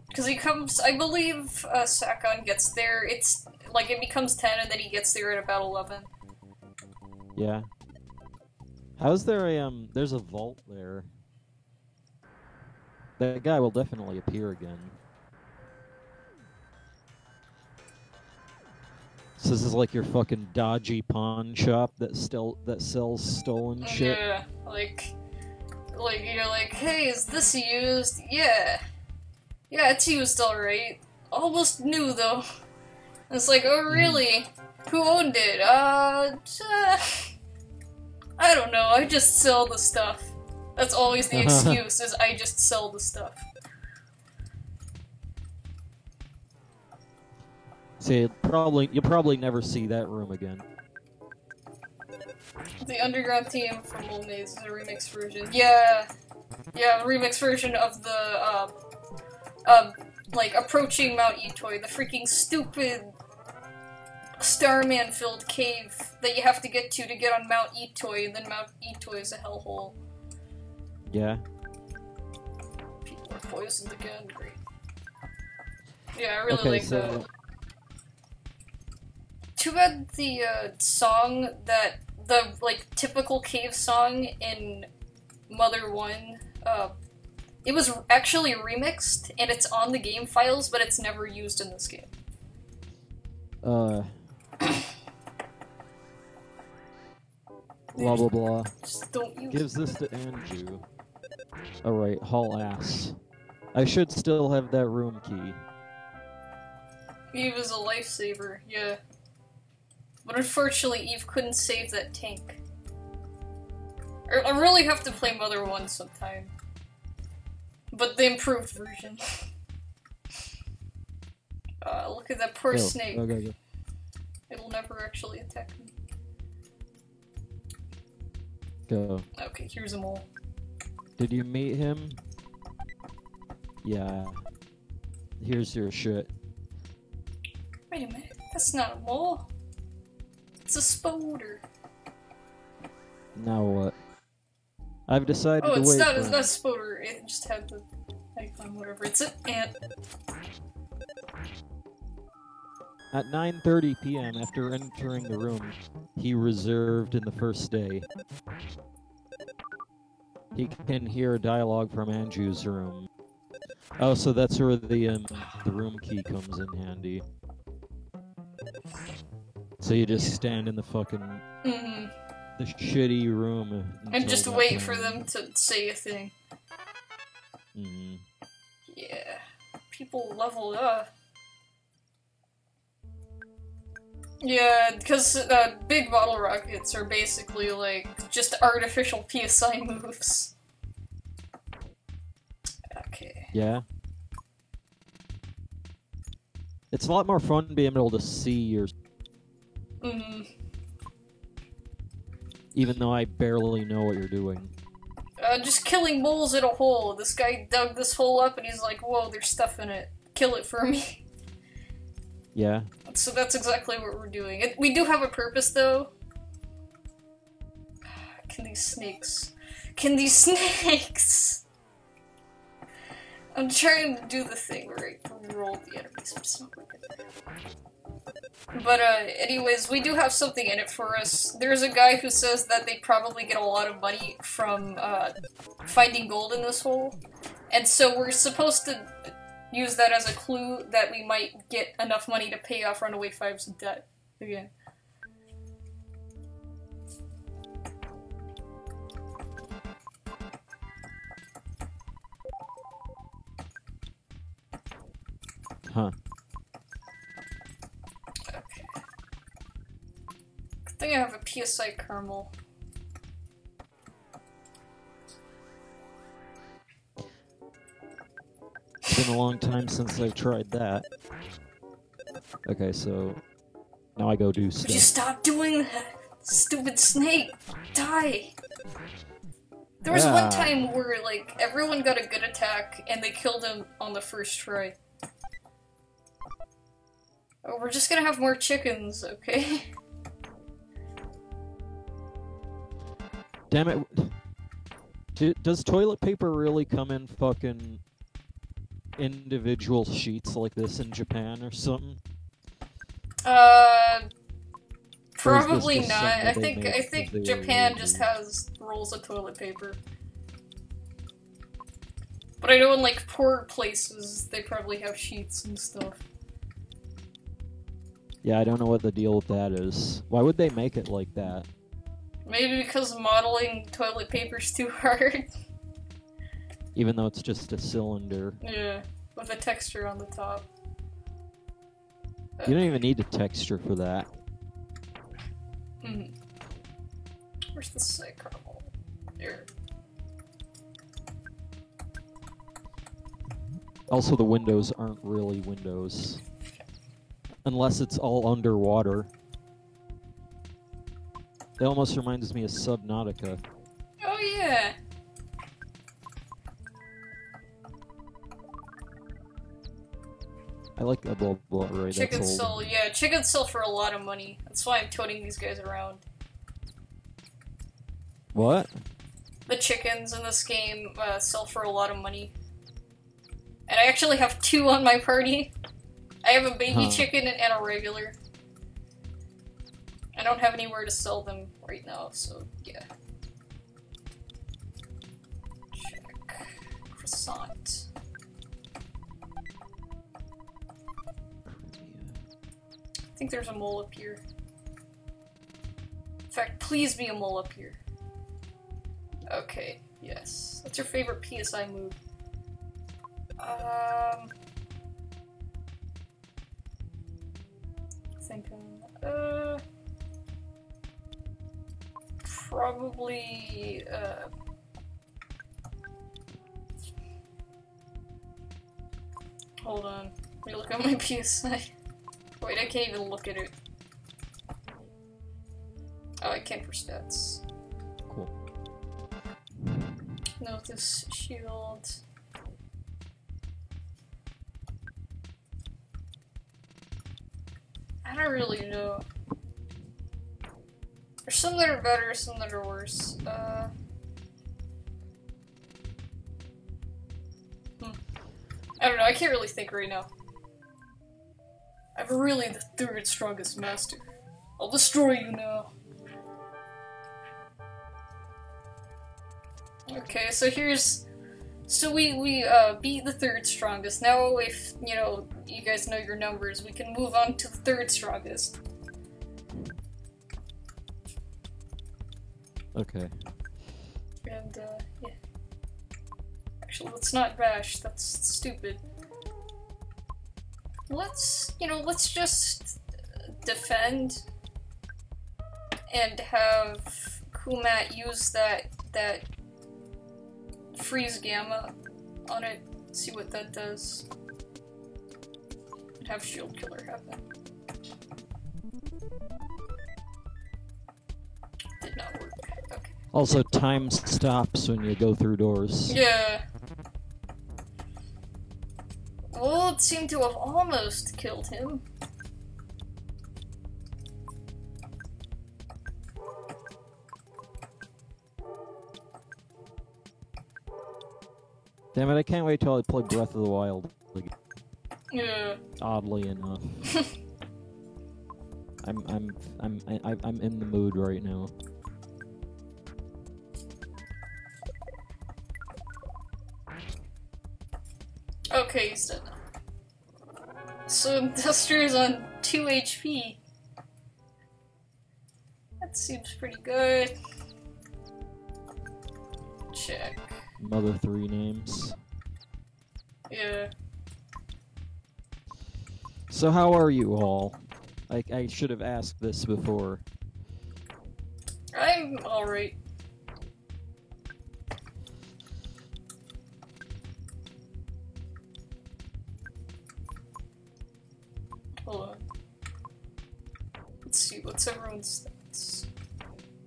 Because he comes, I believe Sakon gets there, it's like it becomes 10 and then he gets there at about 11. Yeah. How's there a, there's a vault there. That guy will definitely appear again. So this is like your fucking dodgy pawn shop that sells stolen shit. Yeah, like you're like, hey, is this used? Yeah. Yeah, it's used alright. Almost new though. And it's like, oh really? Who owned it? I don't know, I just sell the stuff. That's always the excuse, is I just sell the stuff. See, you'll probably never see that room again. The underground theme from Old Maze is a remix version. Yeah, yeah, a remix version of the like approaching Mount Etoy, the freaking stupid Starman-filled cave that you have to get on Mount Etoy, and then Mount Etoy is a hellhole. Yeah. People are poisoned again. Great. Yeah, I really like that. Too bad the song that the like typical cave song in Mother 1, it was actually remixed and it's on the game files, but it's never used in this game. Blah blah blah. Just don't use Gives this to Anju. Alright, haul ass. I should still have that room key. Eve is a lifesaver, yeah. But unfortunately, Eve couldn't save that tank. I really have to play Mother 1 sometime. But the improved version. Look at that poor snake. Go. It'll never actually attack me. Go. Okay, here's a mole. Did you meet him? Yeah. Here's your shit. Wait a minute, that's not a mole. It's a spoder. Now what? I've decided to wait. It's not a spoder. It just had the icon, whatever. It's an ant. At 9:30 p.m., after entering the room he reserved in the first day, he can hear a dialogue from Anju's room. Oh, so that's where the room key comes in handy. So you just stand in the fucking the shitty room and just wait for them to say a thing. Yeah, people level up. Yeah, because big bottle rockets are basically like just artificial PSI moves. Okay. Yeah. It's a lot more fun being able to see your... Even though I barely know what you're doing. Just killing moles in a hole. This guy dug this hole up and he's like, whoa, there's stuff in it. Kill it for me. Yeah. So that's exactly what we're doing. We do have a purpose, though. Can these snakes... I'm trying to do the thing where I roll the enemies, but it's not working. But, anyways, we do have something in it for us. There's a guy who says that they probably get a lot of money from, finding gold in this hole. And so we're supposed to use that as a clue that we might get enough money to pay off Runaway 5's debt again. Huh. Okay. I think I have a PSI caramel. It's been a long time since I've tried that. Okay, so now I go do stuff. Would you stop doing that? Stupid snake! Die! There was one time where, like, everyone got a good attack and they killed him on the first try. Oh, we're just gonna have more chickens, okay? Damn it. Does toilet paper really come in fucking individual sheets like this in Japan or something? Probably not. I think Japan just has rolls of toilet paper. But I know in like poor places they probably have sheets and stuff. Yeah, I don't know what the deal with that is. Why would they make it like that? Maybe because modeling toilet paper's too hard. Even though it's just a cylinder. Yeah, with a texture on the top. You don't even need a texture for that. Where's the sick caramel? Here. Also, the windows aren't really windows. Unless it's all underwater. It almost reminds me of Subnautica. Oh yeah! I like that blah blah right. Chicken sell, yeah, chicken sell for a lot of money. That's why I'm toting these guys around. What? The chickens in this game sell for a lot of money. And I actually have 2 on my party. I have a baby chicken and a regular. I don't have anywhere to sell them right now, so yeah. Check. Croissant. think there's a mole up here. In fact, please be a mole up here. Okay, yes. What's your favorite PSI move? Probably, hold on. Let me look at my PSI. Wait, I can't even look at it. Oh, I can't for stats. Cool. Notice shield. I don't really know. There's some that are better, some that are worse. I don't know, I can't really think right now. I'm really the third strongest master. I'll destroy you now. Okay, so here's... So we beat the third strongest. Now if, you know, you guys know your numbers, we can move on to the third strongest. Okay. And, yeah. Actually, let's not bash. That's stupid. Let's, you know, let's just defend and have Kumat use that freeze gamma on it. See what that does. And have shield killer happen. Did not work. Okay. Also, time stops when you go through doors. Yeah. Well, it seemed to have almost killed him. Damn it! I can't wait till I play Breath of the Wild. Like, Yeah. oddly enough, I'm in the mood right now. Okay, he's dead now. So Industria's on 2 HP. That seems pretty good. Check. Mother 3 names. Yeah. So how are you all? I should have asked this before. I'm alright. Hold on. Let's see, what's everyone's stats?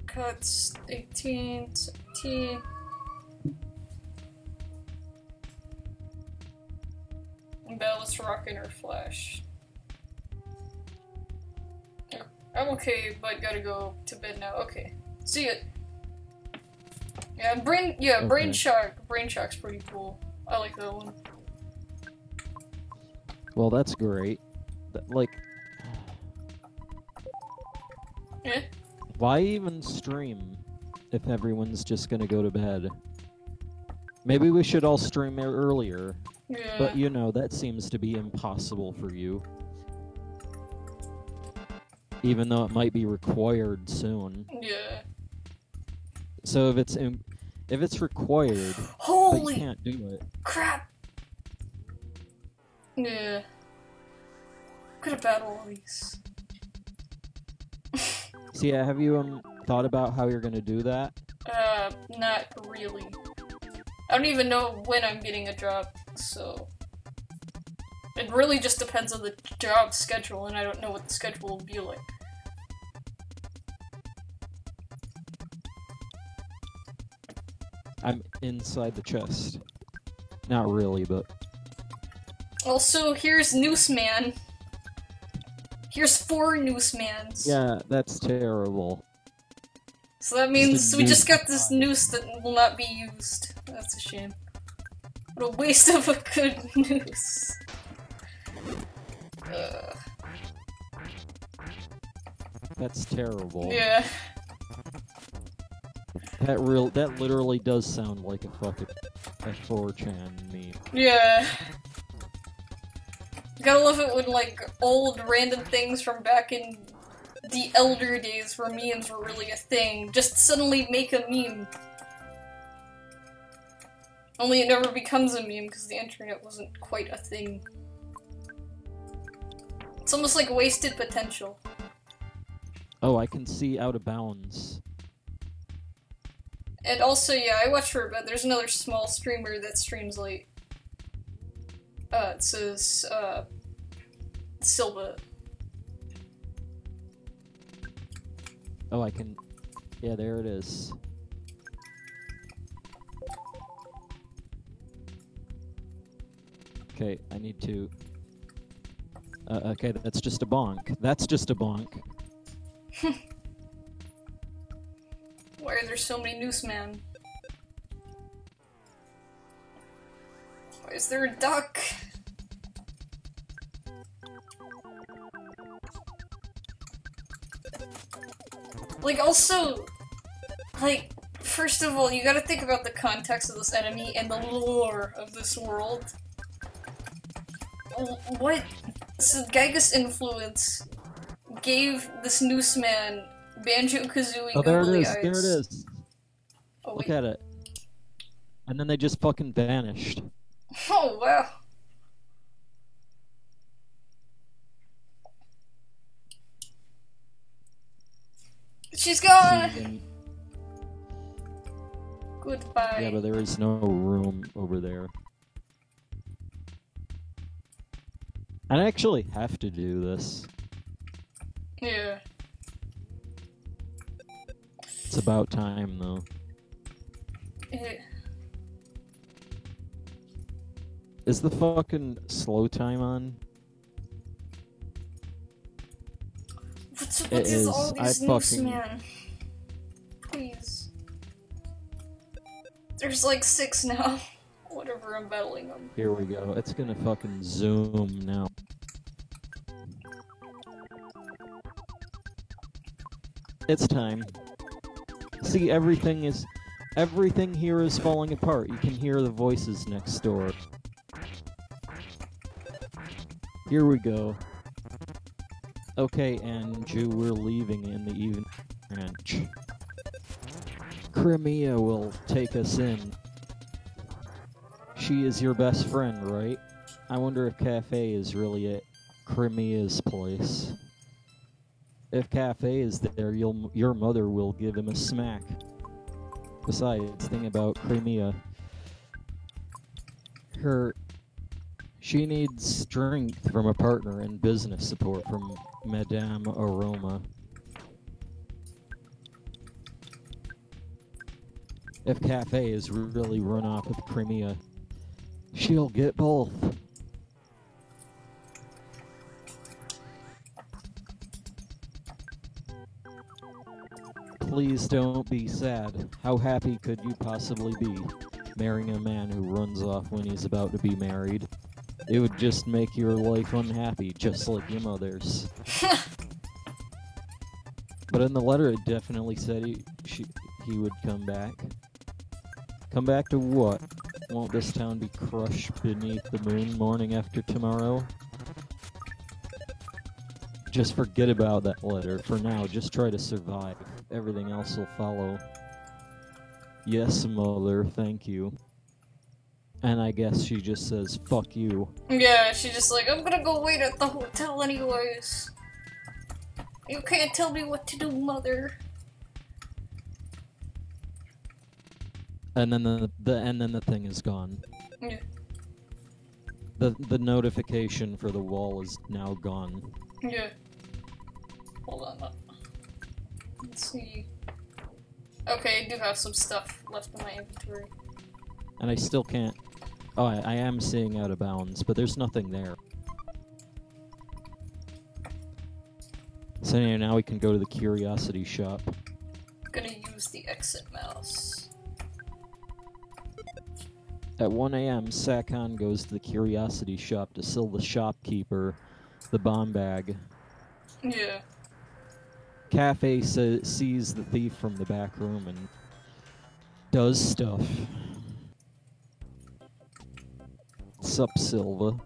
Cuts, 18, 17. And Bella's rocking her flash. Yeah, I'm okay, but gotta go to bed now. Okay. See ya. Yeah, Brain Shock. Brain Shock's pretty cool. I like that one. Well, that's great. Like, Yeah? why even stream if everyone's just gonna go to bed? Maybe we should all stream earlier. Yeah. But you know, that seems to be impossible for you. Even though it might be required soon. Yeah. So if it's required, but Holy you can't do it. crap! Yeah. Could have battled all these. So yeah, have you thought about how you're gonna do that? Not really. I don't even know when I'm getting a job, so... It really just depends on the job schedule, and I don't know what the schedule will be like. I'm inside the chest. Not really, but... Also, here's Nooseman. Here's 4 Noosemans. Yeah, that's terrible. So that means we just got this noose that will not be used. That's a shame. What a waste of a good noose. That's terrible. Yeah. That literally does sound like a fucking 4chan meme. Yeah. Gotta love it when, like, old random things from back in the elder days where memes were really a thing just suddenly make a meme. Only it never becomes a meme because the internet wasn't quite a thing. It's almost like wasted potential. Oh, I can see Out of Bounds. And also, yeah, I watch her, but there's another small streamer that streams late. It says, Silva. Oh, I can... Yeah, there it is. Okay, I need to... okay, that's just a bonk. That's just a bonk. Why are there so many newsmen? Why is there a duck? Like, also, like, first of all, you gotta think about the context of this enemy and the lore of this world. What? So Gyga's influence gave this newsman Banjo-Kazooie Oh, there it googly is, eyes. there it is. Oh, Look wait. at it. And then they just fucking vanished. Oh, wow. She's gone! See, Goodbye. yeah, but there is no room over there. I actually have to do this. Yeah. It's about time, though. Yeah. Is the fucking slow time on? What's It with is. all I these fucking- newsmen? Please. There's like 6 now. Whatever, I'm battling them. Here we go. It's gonna fucking zoom now. It's time. See, everything here is falling apart. You can hear the voices next door. Here we go. Okay, Andrew, we're leaving in the evening branch. Crimea will take us in. She is your best friend, right? I wonder if Cafe is really at Crimea's place. If Cafe is there, your mother will give him a smack. Besides, think about Crimea. She needs strength from a partner and business support from Madame Aroma. If Cafe is really run off with Crimea, she'll get both. Please don't be sad. How happy could you possibly be marrying a man who runs off when he's about to be married? It would just make your life unhappy, just like your mother's. But in the letter, it definitely said he would come back. Come back to what? Won't this town be crushed beneath the moon morning after tomorrow? Just forget about that letter. For now, just try to survive. Everything else will follow. Yes, mother, thank you. And I guess she just says, fuck you. Yeah, she's just like, I'm gonna go wait at the hotel anyways. You can't tell me what to do, mother. And then the thing is gone. Yeah. The notification for the wall is now gone. Yeah. Hold on. Let's see. Okay, I do have some stuff left in my inventory. And I still can't... Oh, I am seeing Out of Bounds, but there's nothing there. So anyway, now we can go to the Curiosity Shop. Gonna use the exit mouse. At 1 a.m., Sakon goes to the Curiosity Shop to sell the shopkeeper the bomb bag. Yeah. Cafe sees the thief from the back room and does stuff. Sup, Silva?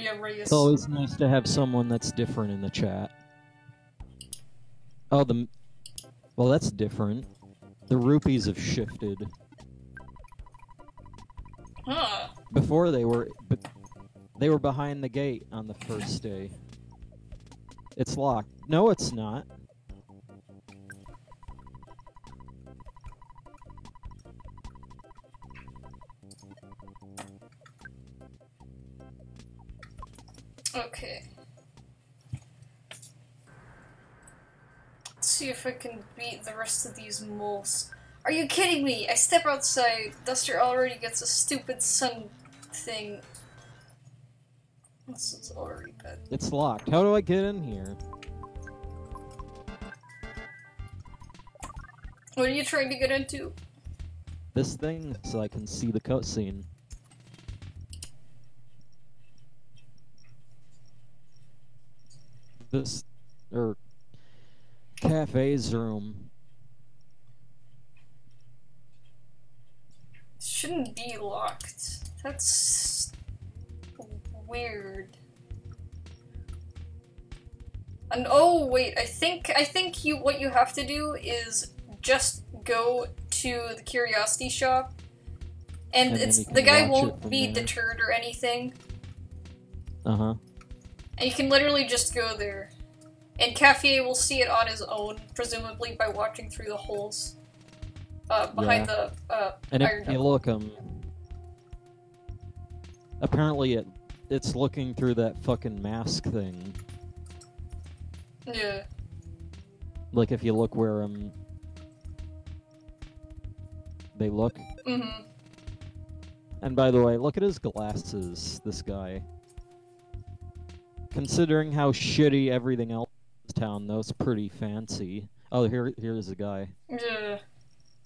Yeah, Reyes. It's always nice to have someone that's different in the chat. Oh, well, that's different. The rupees have shifted. Huh. Before they were behind the gate on the first day. It's locked. No, it's not. Okay. Let's see if I can beat the rest of these moles. Are you kidding me? I step outside, Duster already gets a stupid sun thing. This is already bad. It's locked. How do I get in here? What are you trying to get into? This thing, so I can see the cutscene. This, cafe's room. Shouldn't be locked. That's weird. And oh wait, I think what you have to do is just go to the curiosity shop, and the guy won't be deterred or anything. Uh-huh. And you can literally just go there. And Cafe will see it on his own, presumably by watching through the holes behind the and iron if you look, apparently it's looking through that fucking mask thing. Yeah. Like if you look where they look. Mm-hmm. And by the way, look at his glasses, this guy. Considering how shitty everything else in this town, that's pretty fancy. Oh, here's the guy. Yeah.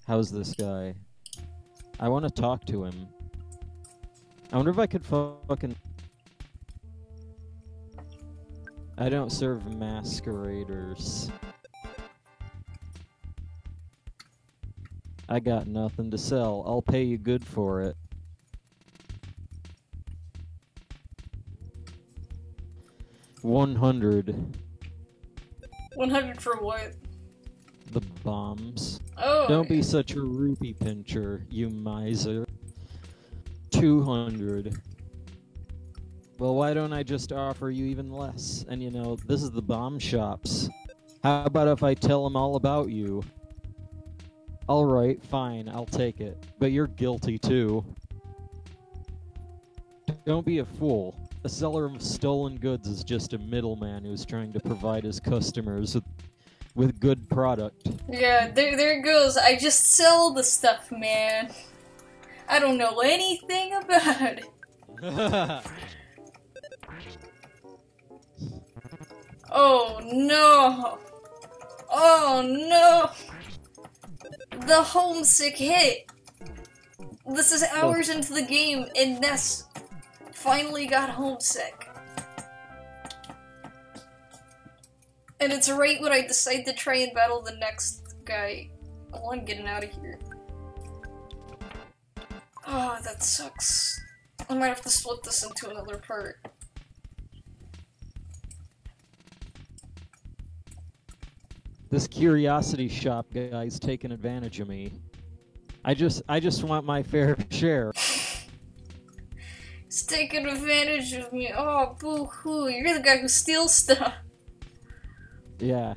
How's this guy? I want to talk to him. I wonder if I could fucking... I don't serve masqueraders. I got nothing to sell. I'll pay you good for it. $100. 100 for what? The bombs. Oh. Don't be such a rupee pincher, you miser. 200. Well, why don't I just offer you even less? And you know, this is the bomb shops. How about if I tell them all about you? Alright, fine, I'll take it. But you're guilty too. Don't be a fool. A seller of stolen goods is just a middleman who's trying to provide his customers with good product. Yeah, there it goes. I just sell the stuff, man. I don't know anything about it. Oh no! Oh no! The homesick hit! This is hours into the game, and Ness finally got homesick. And it's right when I decide to try and battle the next guy. Oh, I'm getting out of here. Oh, that sucks. I might have to split this into another part. This curiosity shop guy's taking advantage of me. I just want my fair share. He's taking advantage of me. Oh, boo-hoo. You're the guy who steals stuff. Yeah.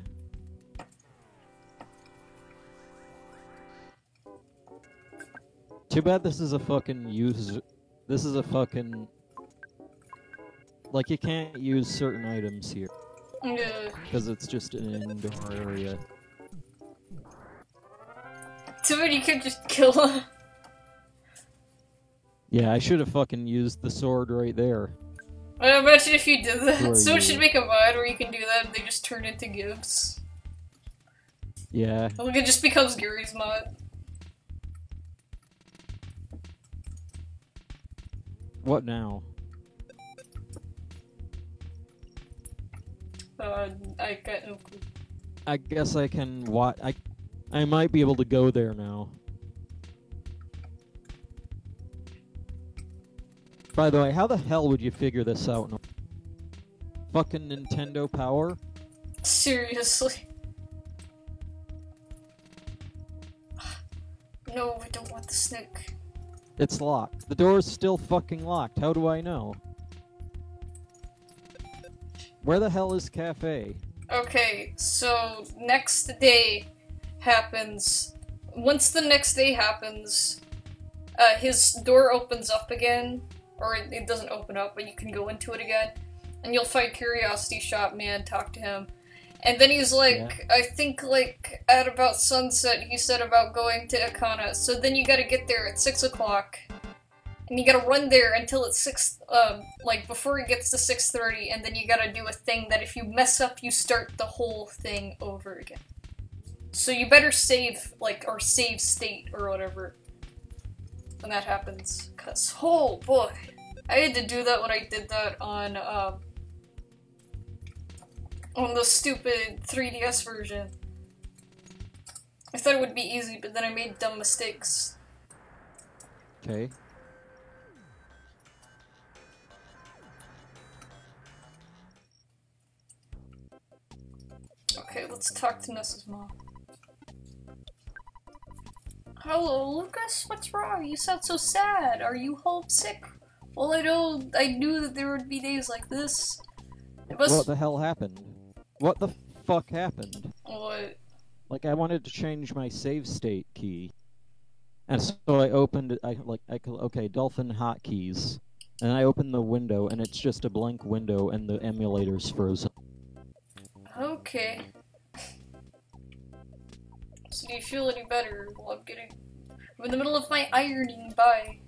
Too bad this is a fucking this is a fucking... Like, you can't use certain items here. Yeah. Because it's just an indoor area. Too bad you could just kill him. Yeah, I should have fucking used the sword right there. I imagine if you did that. Someone you? should make a mod where you can do that and they just turn into gifts. Yeah. Like, it just becomes Gary's mod. What now? I got no clue. I guess I can I might be able to go there now. By the way, how the hell would you figure this out? Fucking Nintendo Power? Seriously. No, I don't want the snake. It's locked. The door is still fucking locked. How do I know? Where the hell is Cafe? Okay, so next day happens. Once the next day happens, his door opens up again. Or it doesn't open up, but you can go into it again. And you'll find Curiosity Shop Man, talk to him. And then he's like, I think like at about sunset, he said about going to Ikana. So then you gotta get there at 6 o'clock. And you gotta run there until it's 6, like before it gets to 6:30, and then you gotta do a thing that if you mess up, you start the whole thing over again. So you better save, like, or save state or whatever when that happens. Cause, oh boy, I had to do that when I did that on the stupid 3DS version. I thought it would be easy, but then I made dumb mistakes. Okay. Okay, let's talk to Nessa's mom. Hello, Lucas? What's wrong? You sound so sad. Are you homesick? Well, I knew that there would be days like this. What the hell happened? What the fuck happened? What? Like, I wanted to change my save state key. And so I opened it, okay, Dolphin hotkeys. And I opened the window, and it's just a blank window, and the emulator's frozen. Okay. So do you feel any better? Well, I'm in the middle of my ironing, bye.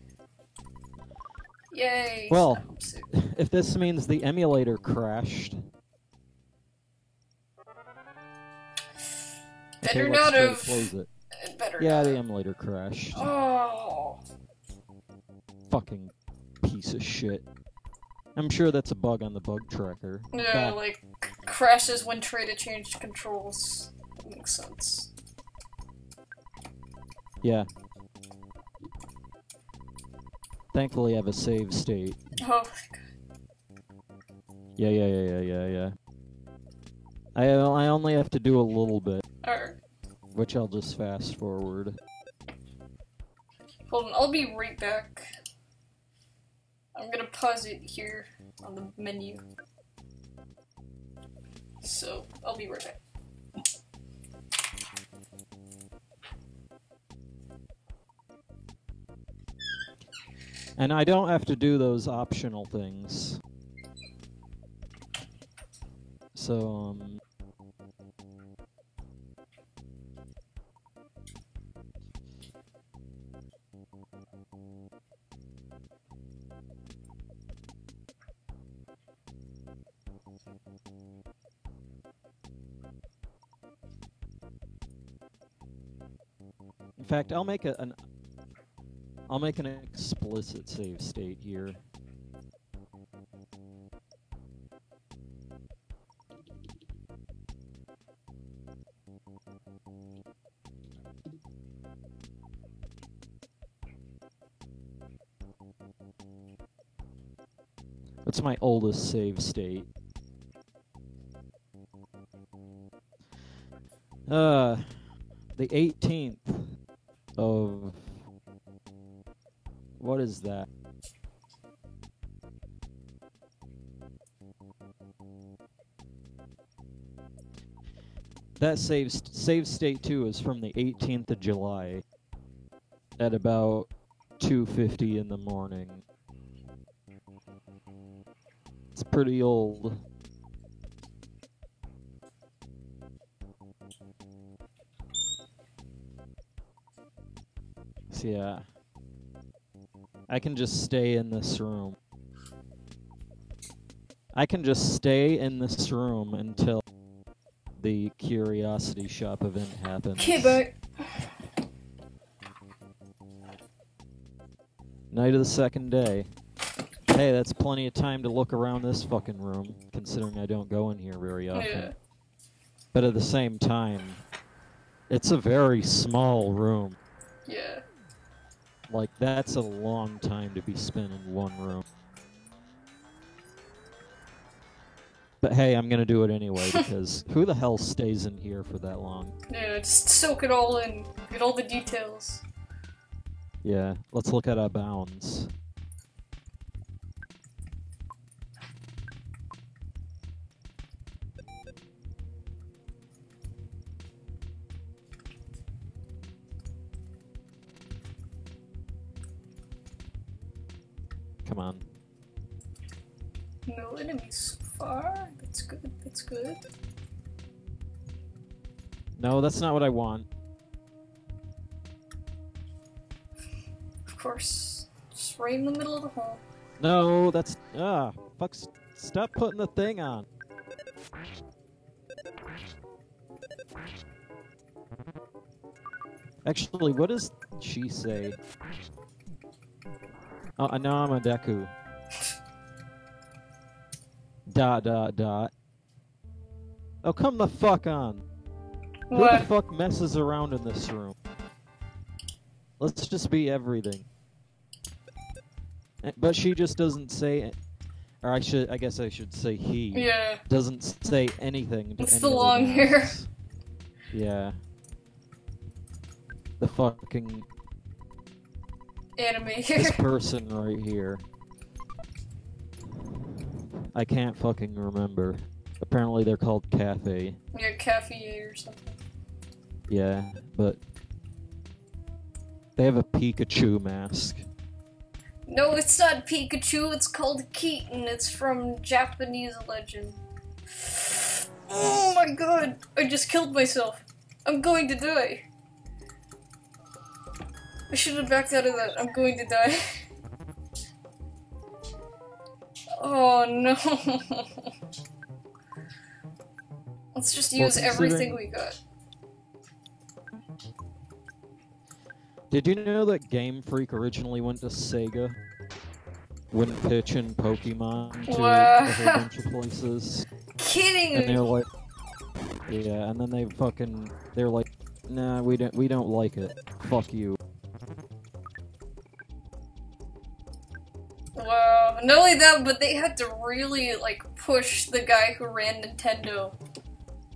Yay. Well, if this means the emulator crashed... Better okay, not have... Close it. Better yeah, not. the emulator crashed. Oh. Fucking piece of shit. I'm sure that's a bug on the bug tracker. Yeah, like, crashes when trying to change controls. That makes sense. Yeah. Thankfully I have a save state. Oh, Yeah. I only have to do a little bit. alright. Which I'll just fast forward. Hold on, I'll be right back. I'm gonna pause it here on the menu. So, I'll be right back. And I don't have to do those optional things. So, in fact, I'll make an explicit save state here. What's my oldest save state? The 18th of... What is that? That save state 2 is from the 18th of July at about 2:50 in the morning. It's pretty old. So yeah. I can just stay in this room. I can just stay in this room until the Curiosity Shop event happens. Okay, but... Night of the second day. Hey, that's plenty of time to look around this fucking room, considering I don't go in here very often. Yeah. But at the same time, it's a very small room. Yeah. Like, that's a long time to be spent in one room. But hey, I'm gonna do it anyway, because who the hell stays in here for that long? Yeah, just soak it all in. Get all the details. Yeah, let's look at our bounds. Come on. No enemies so far. That's good, that's good. No, that's not what I want. Of course. Just right in the middle of the hole. No, that's... fuck, stop putting the thing on. Actually, what does she say? Oh, now I'm a Deku. Dot, dot, dot. Oh, come the fuck on. What? Who the fuck messes around in this room? Let's just be everything. But she just doesn't say... Or I guess I should say he. Yeah. Doesn't say anything to It's any the of long hair. masks. Yeah. The fucking... Anime This here. person right here. I can't fucking remember. Apparently they're called Cafe. Yeah, cafe or something. Yeah, but... They have a Pikachu mask. No, it's not Pikachu, it's called Keaton. It's from Japanese legend. Oh my god, I just killed myself. I'm going to die. I should have backed out of that. I'm going to die. Oh no. Let's just use everything we got. Did you know that Game Freak originally went to Sega? When pitching Pokemon to Wow. a whole bunch of places. Kidding And me. they're like... Yeah, and then they're like, nah, we don't like it. Fuck you. Wow. Not only that, but they had to really, like, push the guy who ran Nintendo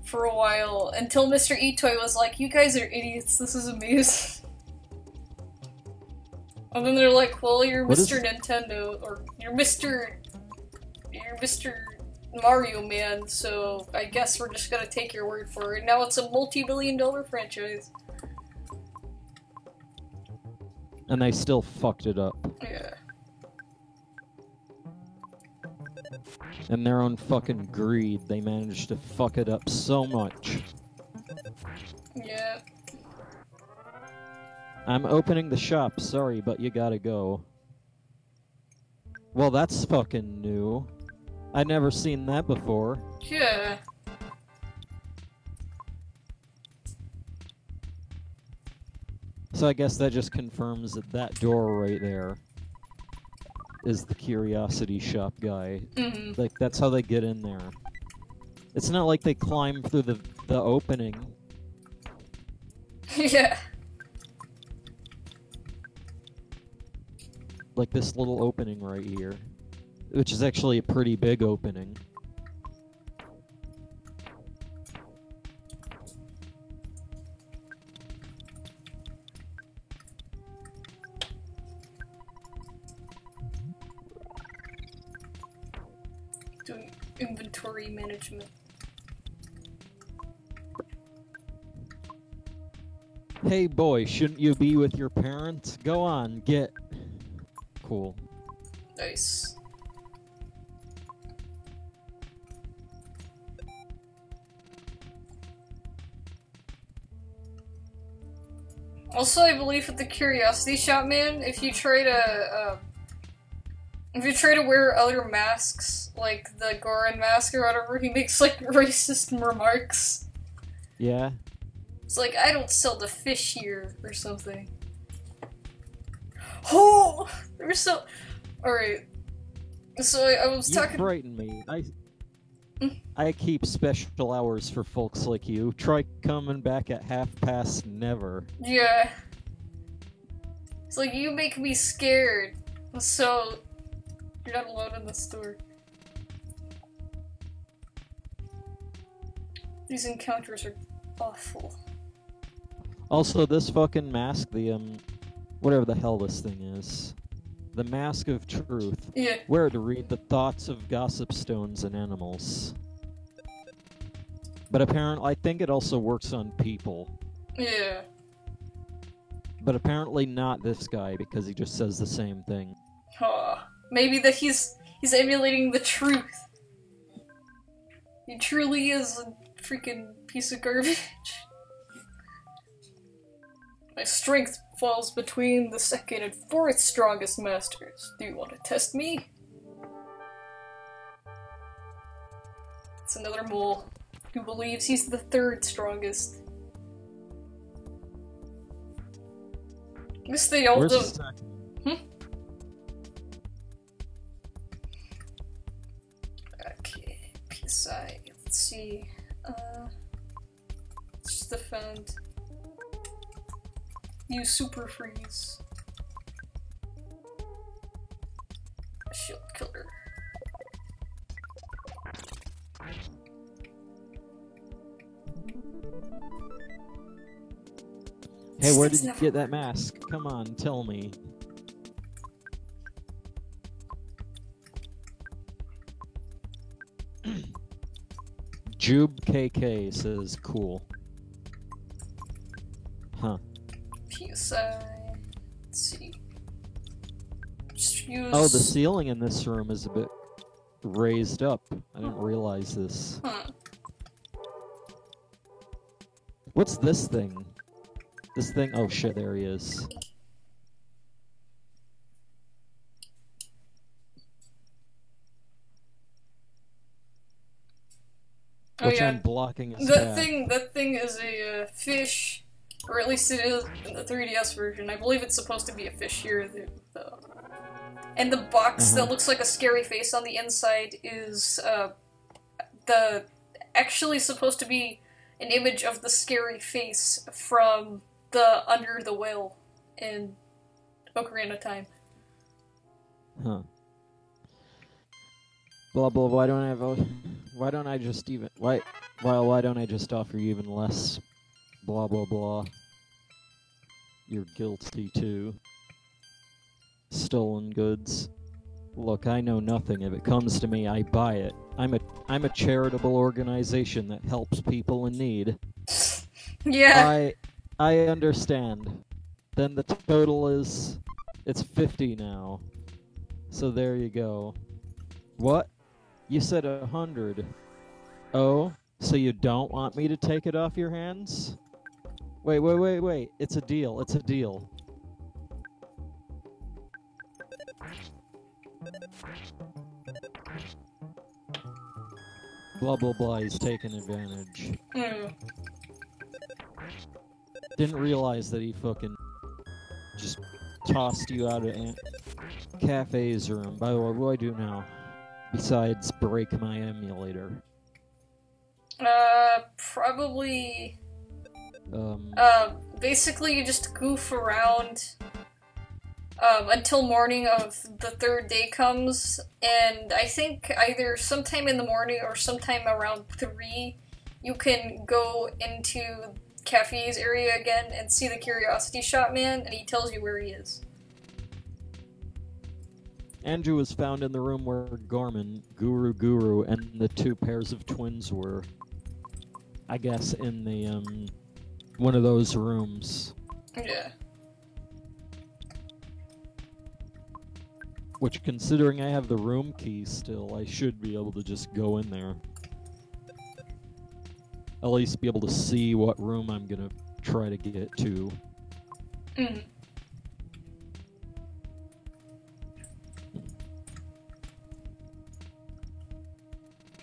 for a while until Mr. Itoy was like, you guys are idiots, this is amazing. And then they're like, well, you're What Mr. is- Nintendo, or you're Mr. Mario Man, so I guess we're just gonna take your word for it. Now it's a multi-billion-dollar franchise. And they still fucked it up. Yeah. In their own fucking greed, they managed to fuck it up so much. Yeah. I'm opening the shop, sorry, but you gotta go. Well, that's fucking new. I'd never seen that before. Yeah. So I guess that just confirms that that door right there is the Curiosity Shop guy. Mm-hmm. Like, that's how they get in there. It's not like they climb through the opening. Yeah. Like this little opening right here. Which is actually a pretty big opening. Doing inventory management. Hey boy, shouldn't you be with your parents? Go on, get... Cool. Nice. Also, I believe at the Curiosity Shop, man, if you try to wear other masks, like the Goron mask or whatever, he makes, like, racist remarks. Yeah? It's like, I don't sell the fish here, or something. Oh! They're so... Alright. So, I was You talking... frighten me. I keep special hours for folks like you. Try coming back at 1/2 past never. Yeah. It's like, you make me scared, so you're not alone in the store. These encounters are awful. Also, this fucking mask, the, whatever the hell this thing is. The Mask of Truth. Yeah. Where to read the thoughts of gossip stones and animals. But apparently, I think it also works on people. Yeah. But apparently not this guy, because he just says the same thing. Maybe that he's emulating the truth. He truly is a freaking piece of garbage. My strength falls between the second and fourth strongest masters. Do you want to test me? It's another mole who believes he's the third strongest. This they all Where's don't. the second? Okay, PSI. Let's see. Let's just defend. Use super freeze. Shield killer. Hey, where did you get that mask? Come on, tell me. Jube KK says cool. Huh. PSI. Let's see. Just use... Oh, the ceiling in this room is a bit raised up. I didn't realize this. Huh. What's this thing? This thing? Oh shit, there he is. Oh Which yeah. I'm blocking his That path. thing is a fish, or at least it is in the 3DS version. I believe it's supposed to be a fish here, though. And the box that looks like a scary face on the inside is actually supposed to be an image of the scary face from the Under the Whale in Ocarina of Time. Huh. Blah blah. Why don't I have a... Why don't I just even... Why don't I just offer you even less... Blah blah blah. You're guilty too. Stolen goods. Look, I know nothing. If it comes to me, I buy it. I'm a charitable organization that helps people in need. Yeah. I understand. Then the total is... It's 50 now. So there you go. What? You said 100. Oh? So you don't want me to take it off your hands? Wait. It's a deal. It's a deal. Blah blah blah, he's taking advantage. Didn't realize that he fucking just tossed you out of Cafe's room. By the way, what do I do now? Besides break my emulator. Probably... basically you just goof around until morning of the third day comes, and I think either sometime in the morning or sometime around 3, you can go into Cafe's area again and see the Curiosity Shop man, and he tells you where he is. Andrew was found in the room where Gorman, Guru, and the 2 pairs of twins were. I guess in the, one of those rooms. Yeah. Which, considering I have the room key still, I should be able to just go in there. At least be able to see what room I'm gonna try to get to.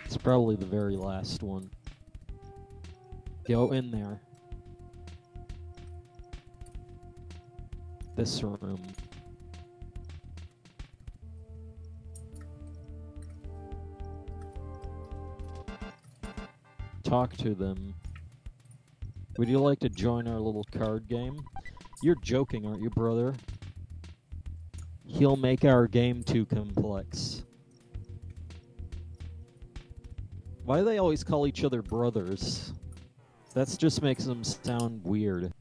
It's probably the very last one. Go in there. This room. Talk to them. Would you like to join our little card game? You're joking, aren't you, brother? He'll make our game too complex. Why do they always call each other brothers? That just makes them sound weird.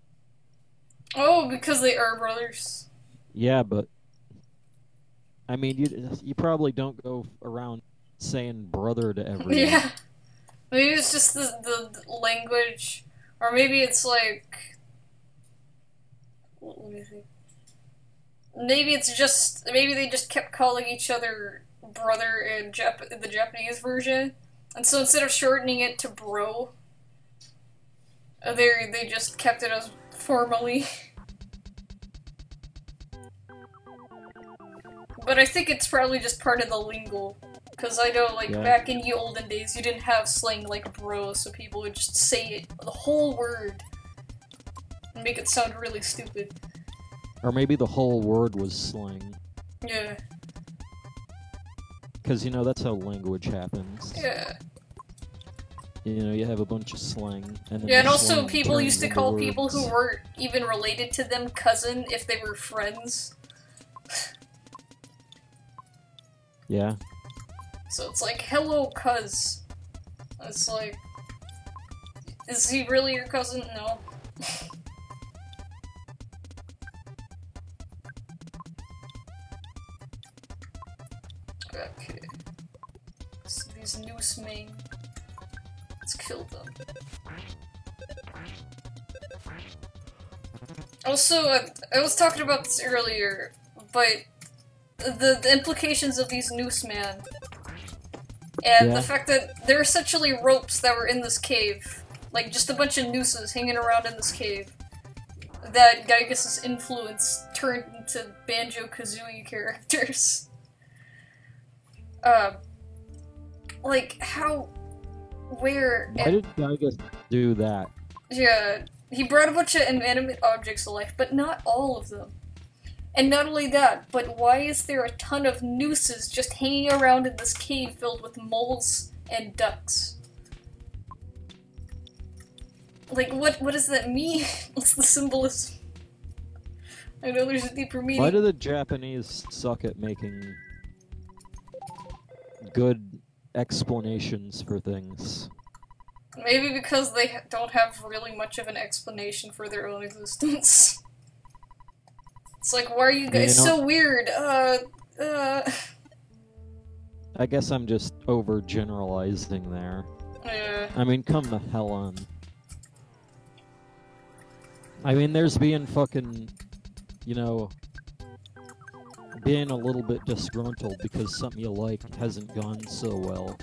Oh, because they are brothers. Yeah, but I mean, you probably don't go around saying brother to everyone. Yeah. Maybe it's just the language, or maybe it's like, let me think. Maybe it's just, maybe they just kept calling each other brother in the Japanese version, and so instead of shortening it to bro, they just kept it as formally. But I think it's probably just part of the lingo. Because I know, like, back in the olden days, you didn't have slang like bro, so people would just say it, the whole word, and make it sound really stupid. Or maybe the whole word was slang. Yeah. Because, you know, that's how language happens. Yeah. You know, you have a bunch of slang. And then yeah, and also people used to call people who weren't even related to them cousin if they were friends. Yeah. So it's like, hello, cuz. It's like, is he really your cousin? No. Okay. So these newsmen. Let's kill them. Also, I was talking about this earlier, but the implications of these newsmen. And the fact that they're essentially ropes that were in this cave. Like, just a bunch of nooses hanging around in this cave. That Gygas's influence turned into Banjo-Kazooie characters. Like, how... Where... Why did Gygas do that? Yeah, he brought a bunch of inanimate objects to life, but not all of them. And not only that, but why is there a ton of nooses just hanging around in this cave filled with moles and ducks? Like, what does that mean? What's the symbolism? I know there's a deeper meaning. Why do the Japanese suck at making good explanations for things? Maybe because they don't have really much of an explanation for their own existence. It's like, why are you guys so weird? I guess I'm just overgeneralizing there. Yeah. I mean, come the hell on. I mean, there's being fucking, you know, being a little bit disgruntled because something you like hasn't gone so well,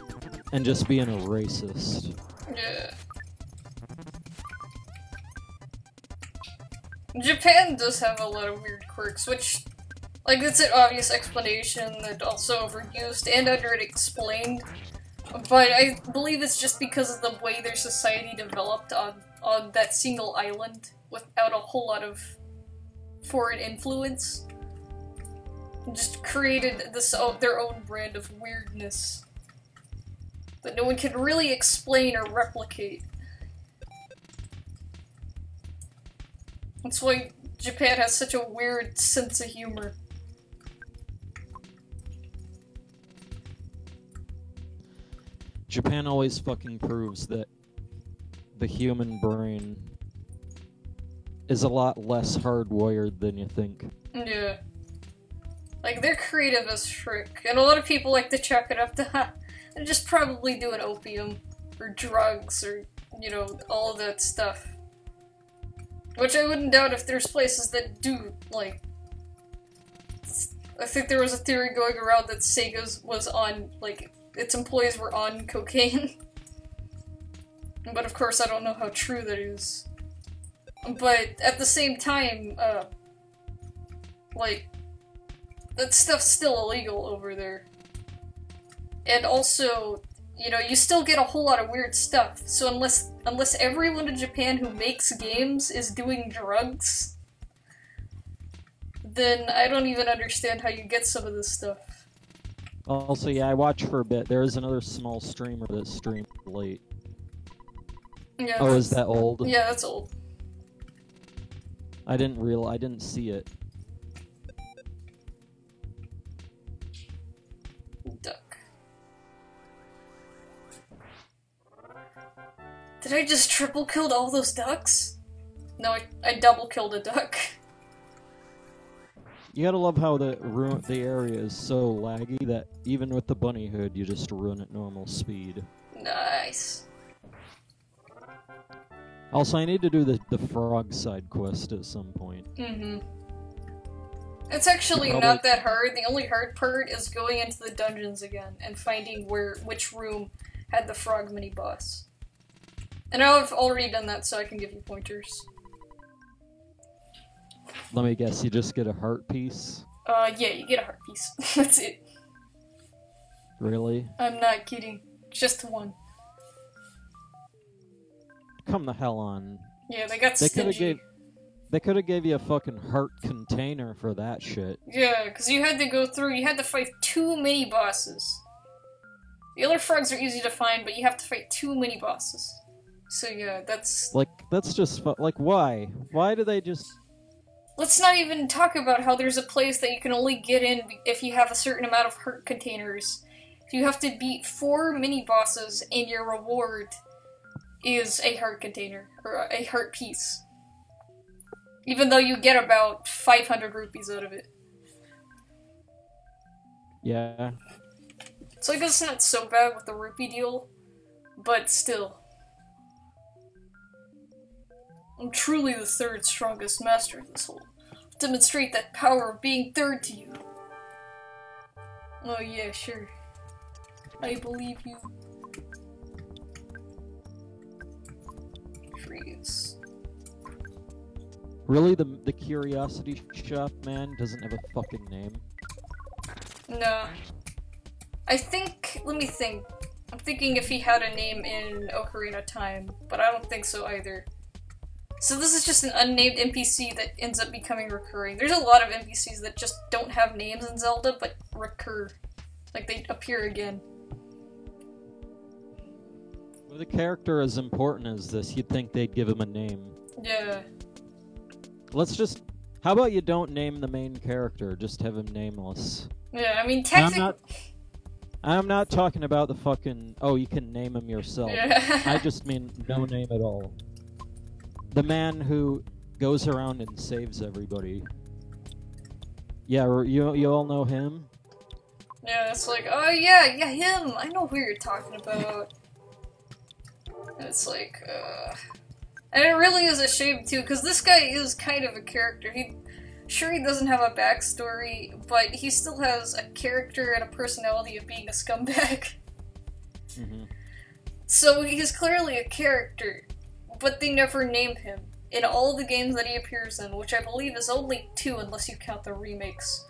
and just being a racist. Yeah. Japan does have a lot of weird quirks, which, like, it's an obvious explanation that also overused and underexplained, but I believe it's just because of the way their society developed on that single island without a whole lot of foreign influence. Just created this their own brand of weirdness that no one can really explain or replicate. That's why Japan has such a weird sense of humor. Japan always fucking proves that the human brain is a lot less hardwired than you think. Yeah. Like, they're creative as frick, and a lot of people like to chalk it up to, they're just probably doing opium, or drugs, or, you know, all of that stuff. Which I wouldn't doubt if there's places that do, like... I think there was a theory going around that Sega's was on, like, its employees were on cocaine. But of course I don't know how true that is. But at the same time, like, that stuff's still illegal over there. And also, you know, you still get a whole lot of weird stuff. So unless everyone in Japan who makes games is doing drugs, then I don't even understand how you get some of this stuff. Also, yeah, I watched for a bit. There is another small streamer that streamed late. Yeah, oh, is that old? Yeah, that's old. I didn't see it. Did I just triple killed all those ducks? No, I double killed a duck. You gotta love how the area is so laggy that even with the bunny hood, you just run at normal speed. Nice. Also, I need to do the frog side quest at some point. Mm-hmm. It's actually not that hard. The only hard part is going into the dungeons again and finding which room had the frog mini-boss. And I've already done that, so I can give you pointers. Let me guess, you just get a heart piece? Yeah, you get a heart piece. That's it. Really? I'm not kidding. Just one. Come the hell on. Yeah, they got stingy. They could have gave you a fucking heart container for that shit. Yeah, because you had to go through, you had to fight 2 mini-bosses. The other frogs are easy to find, but you have to fight 2 mini-bosses. So yeah, that's... Like, that's just like, why? Why do they just... Let's not even talk about how there's a place that you can only get in if you have a certain amount of heart containers. You have to beat 4 mini-bosses, and your reward is a heart container, or a heart piece. Even though you get about 500 rupees out of it. Yeah. So I guess it's not so bad with the rupee deal, but still. I'm truly the 3rd strongest master of this whole. Demonstrate that power of being 3rd to you. Oh yeah, sure. I believe you. Freeze. Really, the Curiosity Shop man doesn't have a fucking name? No. I think, let me think. I'm thinking if he had a name in Ocarina of Time, but I don't think so either. So this is just an unnamed NPC that ends up becoming recurring. There's a lot of NPCs that just don't have names in Zelda, but recur. Like, they appear again. With a character as important as this, you'd think they'd give him a name. Yeah. Let's just... How about you don't name the main character, just have him nameless? Yeah, I mean, technically... I'm not talking about the fucking... Oh, you can name him yourself. Yeah. I just mean no name at all. The man who goes around and saves everybody. Yeah, you all know him? Yeah, it's like, oh yeah, him! I know who you're talking about. And it's like, And it really is a shame, too, because this guy is kind of a character. Sure, he doesn't have a backstory, but he still has a character and a personality of being a scumbag. Mm-hmm. So he's clearly a character, but they never name him. In all the games that he appears in, which I believe is only 2 unless you count the remakes,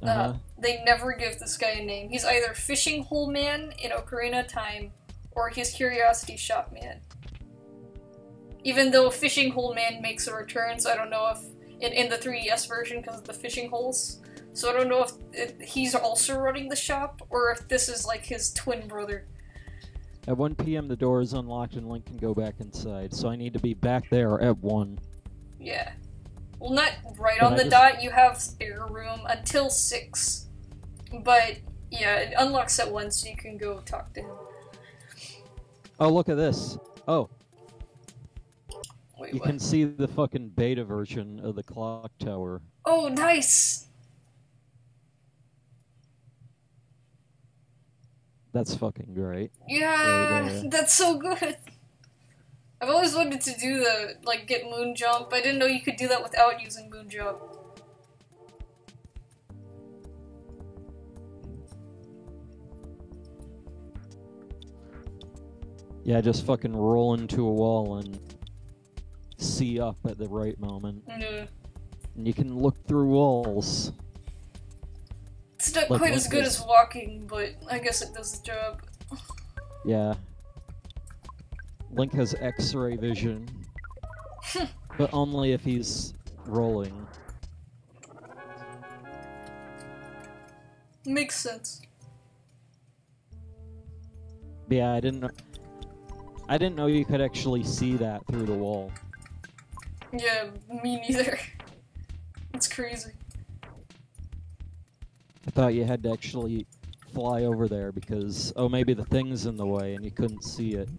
they never give this guy a name. He's either Fishing Hole Man in Ocarina of Time, or he's Curiosity Shop Man. Even though Fishing Hole Man makes a return, so I don't know if in the 3DS version because of the fishing holes. So I don't know if he's also running the shop, or if this is like his twin brother. At 1 p.m. the door is unlocked and Link can go back inside, so I need to be back there at 1. Yeah. Well, not right on the dot, you have spare room until 6. But, yeah, it unlocks at 1 so you can go talk to him. Oh, look at this. Oh. Wait, you can see the fucking beta version of the clock tower. Oh, nice! That's fucking great. Yeah, that's so good. I've always wanted to do get moon jump. I didn't know you could do that without using moon jump. Yeah, just fucking roll into a wall and see up at the right moment. Yeah. And you can look through walls. It's not quite as good as walking, but I guess it does the job. Yeah. Link has X-ray vision. But only if he's rolling. Makes sense. Yeah, I didn't know you could actually see that through the wall. Yeah, me neither. It's crazy. I thought you had to actually fly over there because, oh, maybe the thing's in the way and you couldn't see it.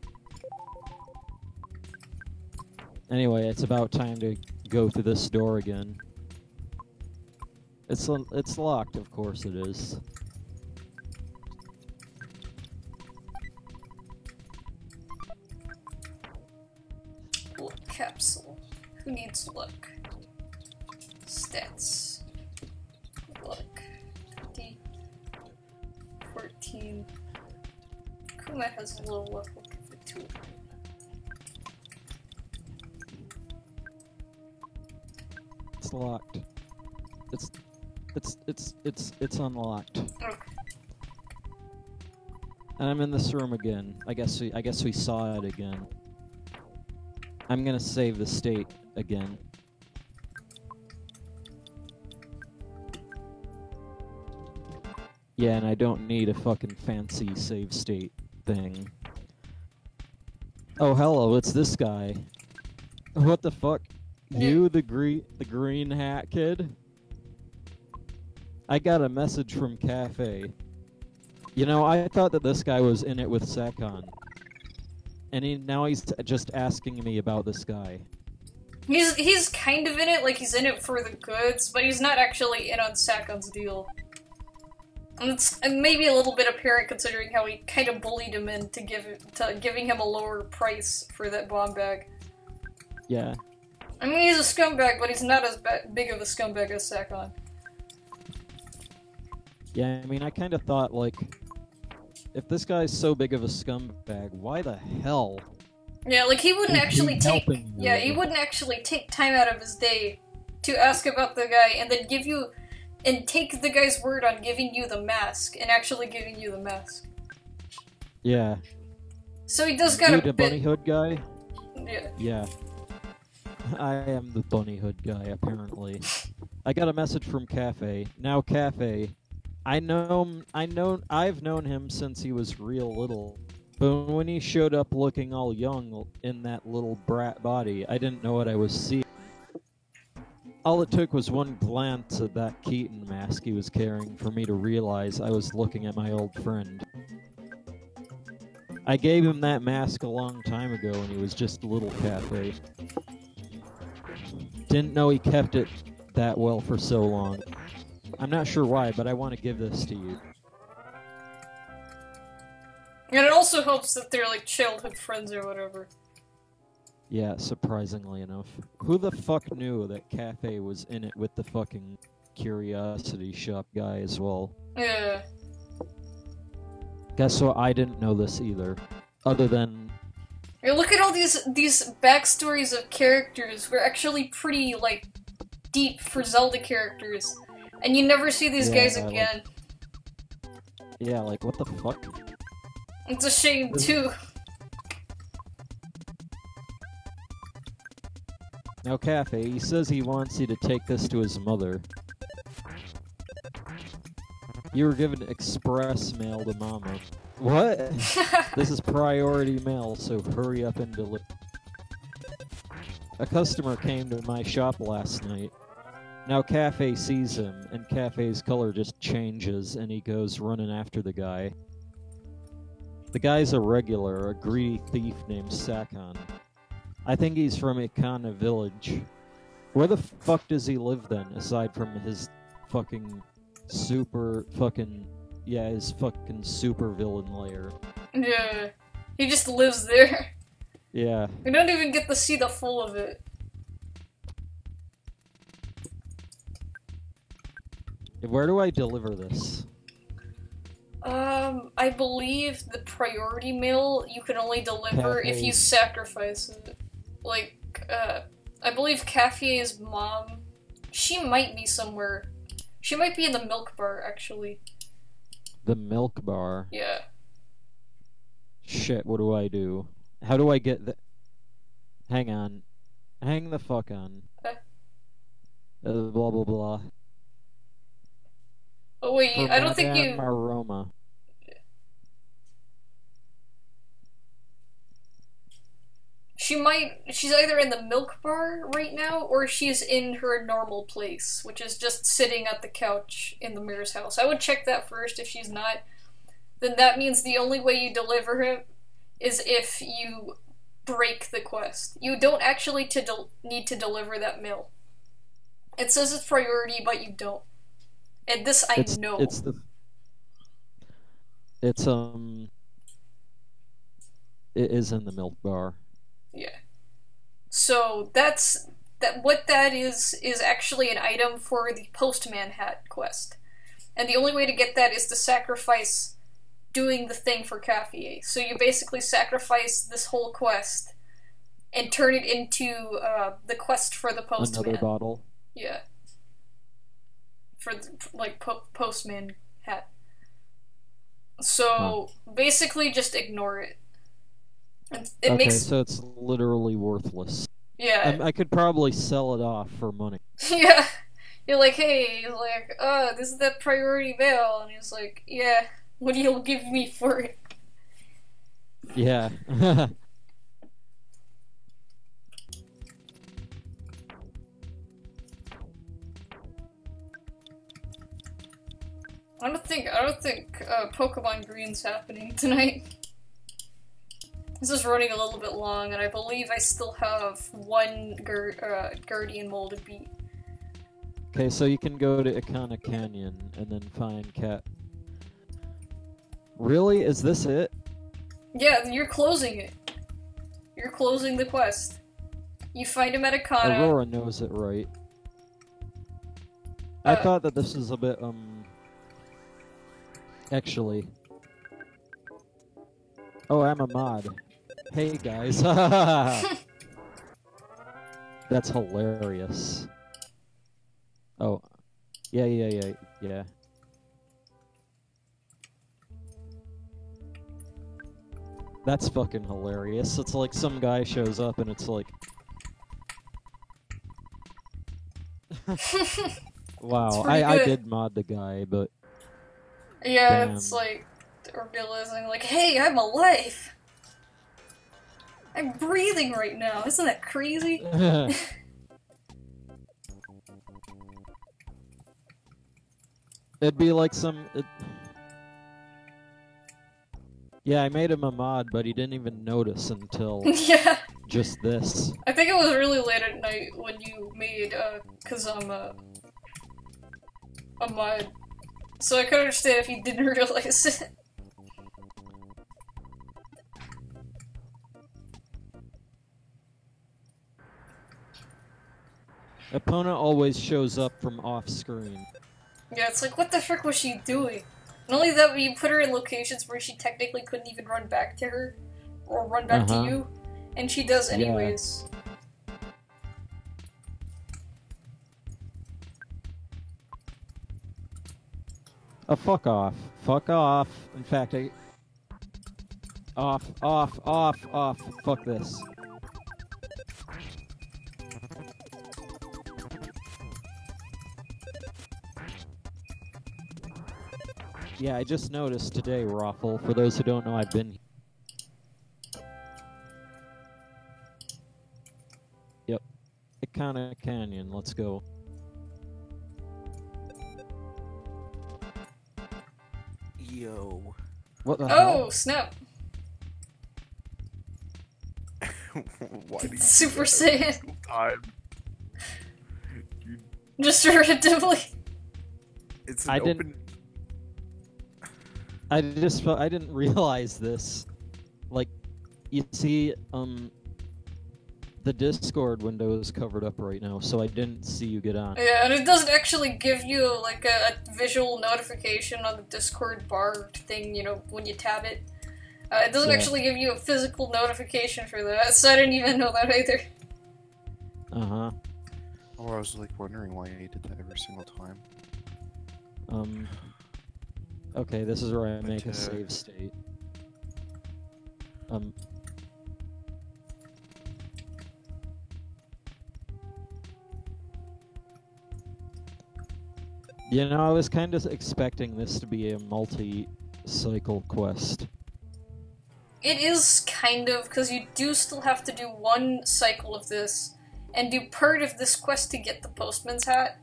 Anyway, it's about time to go through this door again. It's locked, of course it is. Luck capsule. Who needs luck? Stats. Luck. 50. 14. Kuma has low luck. We'll give it 2. It's locked. It's unlocked. Okay. And I'm in this room again. I guess we saw it again. I'm gonna save the state again. Yeah, and I don't need a fucking fancy save state thing. Oh, hello, it's this guy. What the fuck? You, the green hat kid? I got a message from Cafe. You know, I thought that this guy was in it with Sakon. And now he's just asking me about this guy. He's kind of in it, like he's in it for the goods, but he's not actually in on Sakon's deal. And it's maybe a little bit apparent considering how he kind of bullied him into giving him a lower price for that bomb bag. Yeah. I mean, he's a scumbag, but he's not as big of a scumbag as Sakon. Yeah, I mean, I kind of thought, like, if this guy's so big of a scumbag, why the hell? Yeah, like he wouldn't actually take. Yeah, he wouldn't actually take time out of his day to ask about the guy and then give you, and take the guy's word on giving you the mask and actually giving you the mask. Yeah. So he does kind of. The bunny hood guy. Yeah. Yeah. I am the bunny hood guy, apparently. I got a message from Cafe. Now, Cafe, I've known him since he was real little. But when he showed up looking all young in that little brat body, I didn't know what I was seeing. All it took was one glance at that Keaton mask he was carrying for me to realize I was looking at my old friend. I gave him that mask a long time ago when he was just a little Cafe. Didn't know he kept it that well for so long. I'm not sure why, but I want to give this to you. And it also helps that they're like childhood friends or whatever. Yeah, surprisingly enough. Who the fuck knew that Cafe was in it with the fucking Curiosity Shop guy as well? Yeah. Guess what? I didn't know this either. Other than... Yeah, look at all these backstories of characters. We're actually pretty, like, deep for Zelda characters. And you never see these guys again. Yeah, like, what the fuck? It's a shame, too. Now, Cafe, he says he wants you to take this to his mother. You were given express mail to Mama. What? This is priority mail, so hurry up and deliver. A customer came to my shop last night. Now Cafe sees him, and Cafe's color just changes, and he goes running after the guy. The guy's a regular, a greedy thief named Sakon. I think he's from Ikana village. Where the fuck does he live then, aside from his fucking super fucking... Yeah, his fucking super villain lair. Yeah. He just lives there. Yeah. We don't even get to see the full of it. Where do I deliver this? I believe the priority mail you can only deliver if you sacrifice it. Like, I believe Cafe's mom, she might be somewhere. She might be in the milk bar, actually. The milk bar? Yeah. Shit, what do I do? How do I get the... Hang on. Hang the fuck on. Blah blah blah. Oh wait, For I don't think you... Aroma. She's either in the milk bar right now, or she's in her normal place, which is just sitting at the couch in the mayor's house. I would check that first. If she's not, then that means the only way you deliver him is if you break the quest. You don't actually need to deliver that mail. It says it's priority, but you don't. And this I know. It is in the milk bar. Yeah. So what that is actually an item for the postman hat quest. And the only way to get that is to sacrifice doing the thing for Cafe. So you basically sacrifice this whole quest and turn it into the quest for the postman. Another bottle. Yeah. For the, like postman hat. So basically just ignore it. It makes so it's literally worthless. Yeah. I could probably sell it off for money. Yeah. You're like, hey, he's like, oh, this is that priority mail, and he's like, yeah, what do you give me for it? Yeah. I don't think Pokemon Green's happening tonight. This is running a little bit long, and I believe I still have one Guardian mole to beat. Okay, so you can go to Ikana Canyon and then find Cat. Really? Is this it? Yeah, you're closing it. You're closing the quest. You find him at Ikana. Aurora knows it, right? I thought that this was a bit, Actually. Oh, I'm a mod. Hey, guys. That's hilarious. Oh. Yeah. That's fucking hilarious. It's like some guy shows up and it's like... Wow, I did mod the guy, but... Yeah, damn. It's like, realizing like, hey, I'm alive! I'm breathing right now, isn't that crazy? It'd be like some... Yeah, I made him a mod, but he didn't even notice until Yeah. just this. I think it was really late at night when you made, Kazama a mod. So I could understand if you didn't realize it. Epona always shows up from off-screen. Yeah, it's like, what the frick was she doing? Not only that, but you put her in locations where she technically couldn't even run back to her, or run back to you, and she does anyways. Oh, fuck off. Fuck off. In fact, Off. Fuck this. Yeah, I just noticed today, Raffle. For those who don't know, I've been... Yep. Ikana Canyon, let's go. Yo. What the hell? Oh, snap! Why do you Super Saiyan! Just randomly. It's an open... I didn't realize this. Like, you see, the Discord window is covered up right now, so I didn't see you get on. Yeah, and it doesn't actually give you, like, a visual notification on the Discord bar thing, you know, when you tab it. It doesn't actually give you a physical notification for that, so I didn't even know that either. Uh-huh. Oh, I was, like, wondering why I did that every single time. Okay, this is where I make a save state. You know, I was kind of expecting this to be a multi-cycle quest. It is kind of, because you do still have to do one cycle of this, and do part of this quest to get the postman's hat.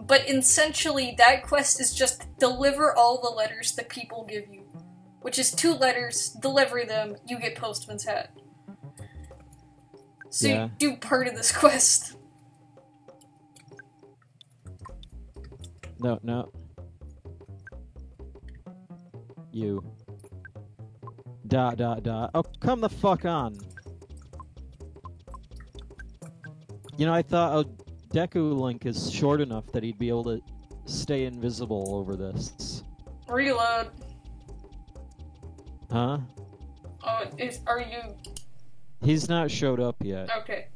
But essentially, that quest is just deliver all the letters that people give you. Which is 2 letters, deliver them, you get postman's hat. So Yeah. you do part of this quest. No, no. You. Dot, dot, dot. Oh, come the fuck on. You know, I thought Deku Link is short enough that he'd be able to stay invisible over this. Reload. Huh? Oh, are you... He's not showed up yet. Okay.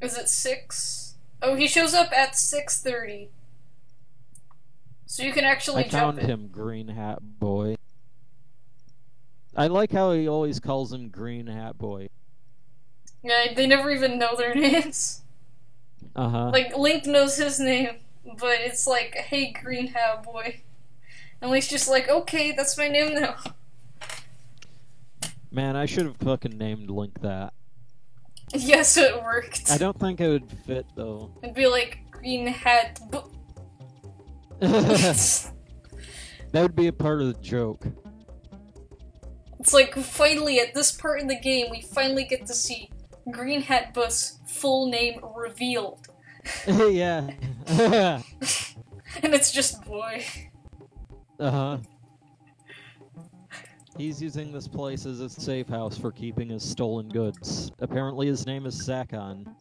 Is it 6? Oh, he shows up at 6:30. So you can actually I jump found in. him, Green Hat Boy. I like how he always calls him Green Hat Boy. Yeah, they never even know their names. Uh-huh. Like, Link knows his name, but it's like, hey, Green Hat Boy. And Link's just like, okay, that's my name now. Man, I should have fucking named Link that. Yes, it worked. I don't think it would fit, though. It'd be like, Green Hat... That would be a part of the joke. It's like, finally, at this part in the game, we finally get to see Green Hat Bus' full name revealed. Yeah. And it's just boy. Uh-huh. He's using this place as a safe house for keeping his stolen goods. Apparently his name is Sakon.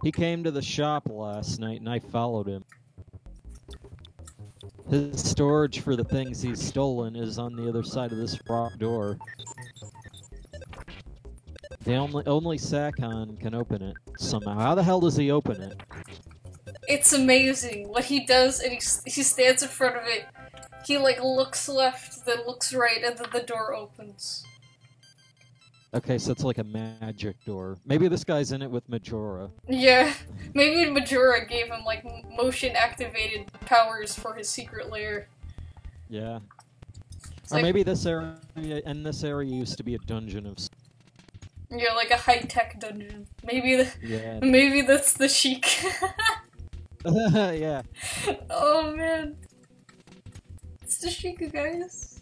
He came to the shop last night and I followed him. His storage for the things he's stolen is on the other side of this rock door. The only Sakon can open it somehow. How the hell does he open it? It's amazing what he does, and he stands in front of it. He, like, looks left, then looks right, and then the door opens. Okay, so it's like a magic door. Maybe this guy's in it with Majora. Yeah, maybe Majora gave him, like, motion-activated powers for his secret lair. Yeah. It's Or like, maybe this area used to be a dungeon of... yeah, like a high-tech dungeon. Maybe Yeah. maybe that's the Sheik. Yeah. Oh, man. It's the Sheik, guys.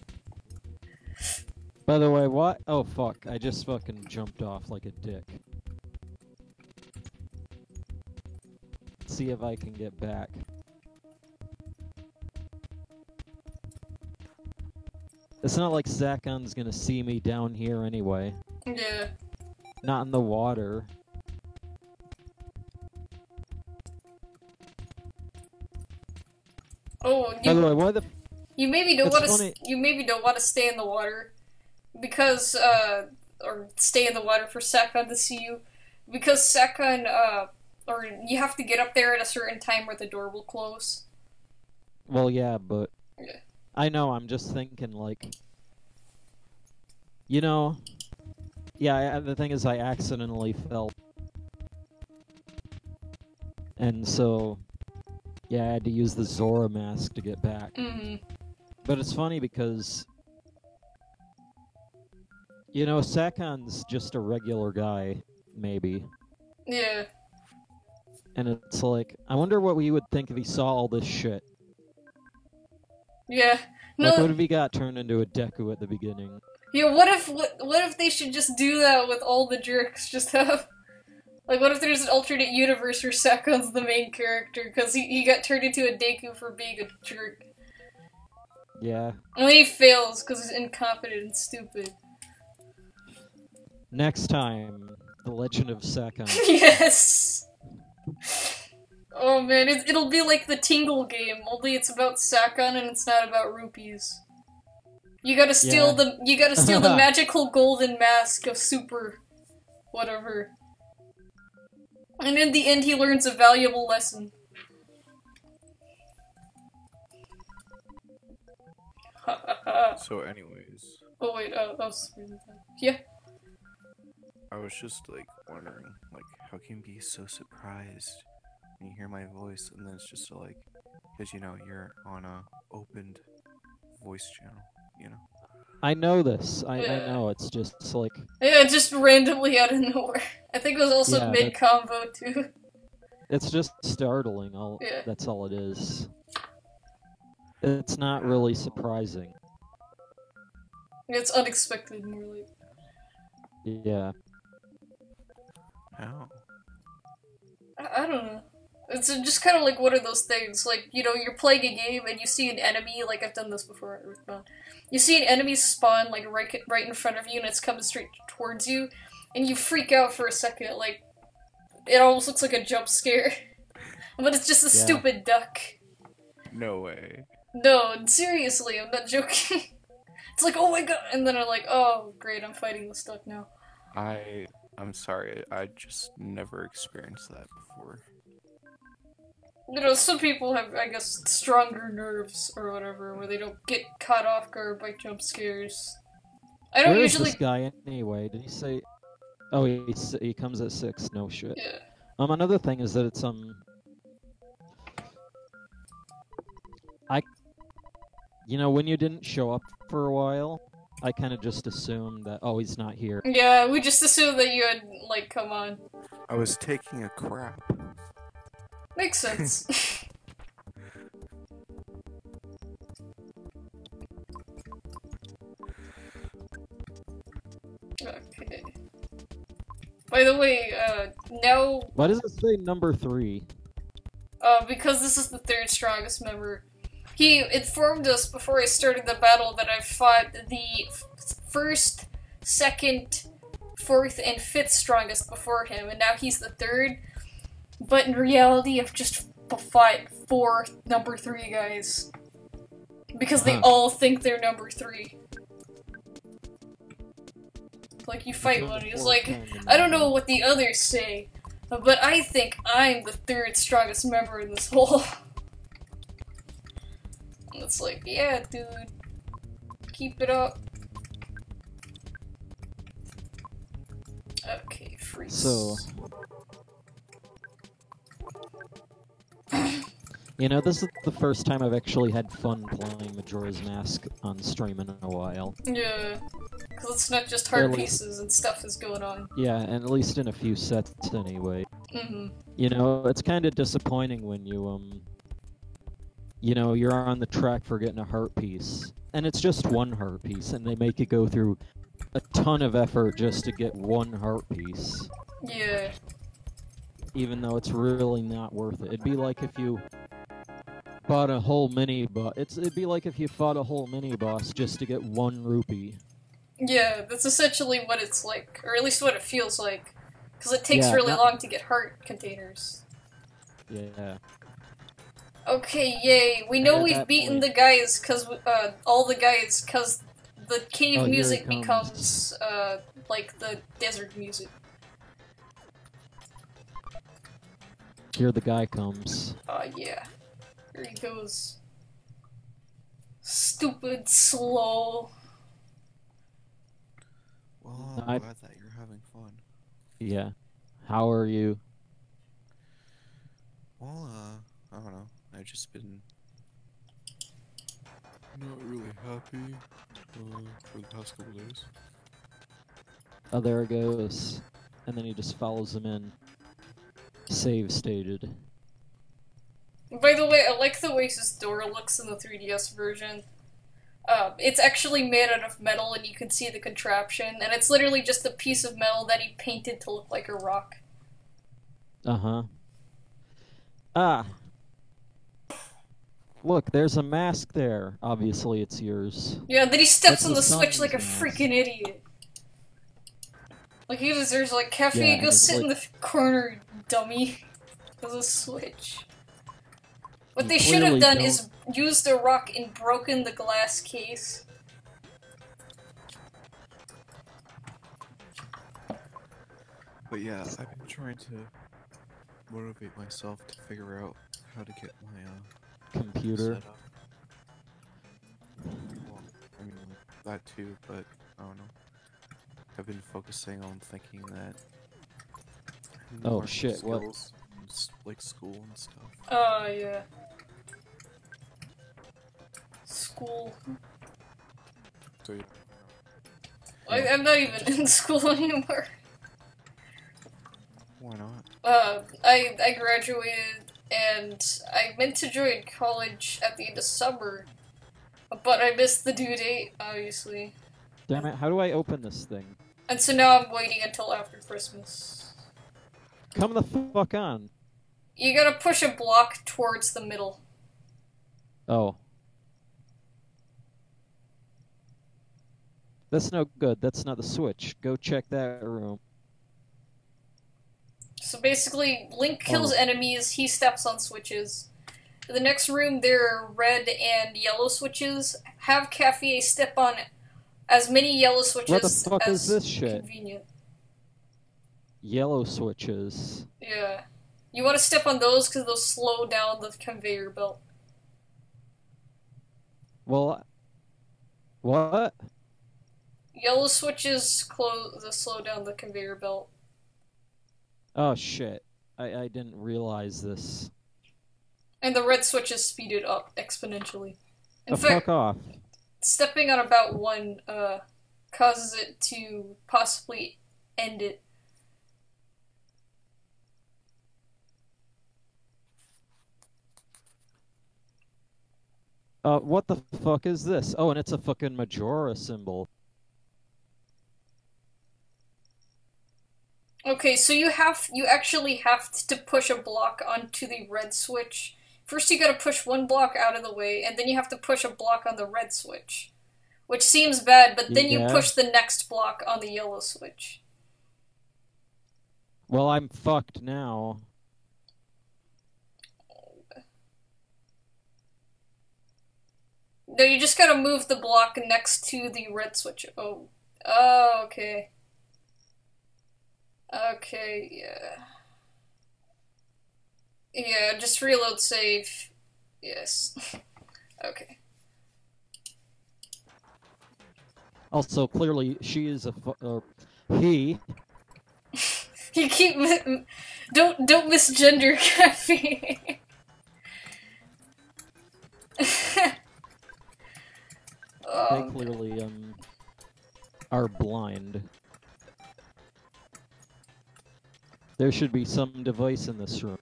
By the way, what? Oh, fuck. I just fucking jumped off like a dick. See if I can get back. It's not like Sakon's gonna see me down here anyway. Yeah. Not in the water. Oh, By the way, why the... you maybe don't It's want to. funny- You maybe don't want to stay in the water, because or stay in the water for Sakon to see you, because Sakon or you have to get up there at a certain time or the door will close. Well, yeah, but... Yeah. I know, I'm just thinking, like... You know... Yeah, the thing is I accidentally fell. And so... Yeah, I had to use the Zora mask to get back. Mm-hmm. But it's funny because... You know, Sakon's just a regular guy, maybe. Yeah. And it's like, I wonder what we would think if he saw all this shit. Yeah. Like, No. what if he got turned into a Deku at the beginning? Yeah. What if they should just do that with all the jerks? Just have. Like, what if there's an alternate universe where Sakon's the main character because he got turned into a Deku for being a jerk? Yeah. And then he fails because he's incompetent and stupid. Next time, The Legend of Sakon. Yes! Oh man, it'll be like the Tingle game, only it's about Sakon and it's not about rupees. You gotta steal the magical golden mask of Super whatever. And in the end he learns a valuable lesson. So anyways, Oh wait, yeah. I was just like wondering, like, how can you be so surprised when you hear my voice and then it's just like, because you know, you're on a opened voice channel, you know? I know this. I Yeah. know. It's just like... Yeah, just randomly out of nowhere. I think it was also Yeah, mid-combo too. It's just startling. Yeah. That's all it is. It's not really surprising. It's unexpected, more like. Yeah. How? I don't know. It's just kind of like one of those things, like, you know, you're playing a game and you see an enemy, like I've done this before at EarthBound. You see an enemy spawn, like, right in front of you and it's coming straight towards you, and you freak out for a second, like, it almost looks like a jump scare. But it's just a stupid duck. No way. No, seriously, I'm not joking. It's like, oh my god, and then I'm like, oh, great, I'm fighting this duck now. I'm sorry, I just never experienced that before. You know, some people have, I guess, stronger nerves or whatever, where they don't get caught off guard by jump scares. I don't Where usually. is this guy anyway? Did he say? Oh, he comes at 6. No shit. Yeah. Another thing is that it's you know, when you didn't show up for a while, I kind of just assumed that he's not here. Yeah, we just assumed that you had, like, come on. I was taking a crap. Makes sense. Okay. By the way, now... Why does it say number 3? Because this is the third strongest member. He informed us before I started the battle that I fought the first, second, fourth, and fifth strongest before him, and now he's the third. But in reality, I've just fought 4 number 3 guys. Because they all think they're number 3. Like, you fight one, he's like, I don't know what the others say, but I think I'm the third strongest member in this whole... It's like, yeah, dude. Keep it up. Okay, freeze. So... You know, this is the first time I've actually had fun playing Majora's Mask on stream in a while. Yeah, because it's not just hard pieces and stuff is going on. Yeah, and at least in a few sets anyway. Mm-hmm. You know, it's kind of disappointing when you know, you're on the track for getting a heart piece, and it's just one heart piece, and they make you go through a ton of effort just to get one heart piece. Yeah. Even though it's really not worth it. It'd be like if you fought a whole mini-boss. It'd be like if you fought a whole mini-boss just to get 1 rupee. Yeah, that's essentially what it's like, or at least what it feels like. Because it takes really long to get heart containers. Yeah. Okay, yay. We know we've beaten the guys, because, all the guys, because the cave music becomes, like the desert music. Here the guy comes. Yeah. Here he goes. Stupid, slow. Well, I'm glad that you're having fun. Yeah. How are you? Well, I don't know. I've just been not really happy for the past couple days. Oh, there it goes. And then he just follows him in. Save stated. By the way, I like the way his door looks in the 3DS version. It's actually made out of metal and you can see the contraption, and it's literally just a piece of metal that he painted to look like a rock. Uh-huh. Ah! Look, there's a mask there. Obviously, it's yours. Yeah, then he steps on the switch like a freaking idiot. Like, he deserves, like, caffeine, go sit in the corner, dummy. There's a switch. What they should have done is used a rock and broken the glass case. But yeah, I've been trying to motivate myself to figure out how to get my computer. set up. Well, I mean that too, but I don't know. I've been focusing on thinking that. Oh shit! What? Like school and stuff. Oh yeah. School. So yeah. I'm not even in school anymore. Why not? I graduated and I meant to join college at the end of summer, but I missed the due date, obviously. Damn it! How do I open this thing? And so now I'm waiting until after Christmas. Come the fuck on. You gotta push a block towards the middle. Oh. That's no good. That's not the switch. Go check that room. So basically, Link kills enemies, he steps on switches. In the next room, there are red and yellow switches. Have Cafe step on as many yellow switches What the fuck as is this shit? convenient. Yellow switches. Yeah. You want to step on those because they'll slow down the conveyor belt. Well, what? Yellow switches slow down the conveyor belt. Oh shit. I didn't realize this. And the red switches speed it up exponentially. In Fuck fact, off. stepping on about one causes it to possibly end it. What the fuck is this? Oh, and it's a fucking Majora symbol. Okay, so you actually have to push a block onto the red switch. First you gotta push one block out of the way, and then you have to push a block on the red switch. Which seems bad, but then you push the next block on the yellow switch. Well, I'm fucked now. No, you just gotta move the block next to the red switch. Oh. Oh, okay. Okay, yeah. Yeah, just reload save. Yes. Okay. Also, clearly, she is he. You keep don't misgender Cafe. They clearly are blind. There should be some device in this room.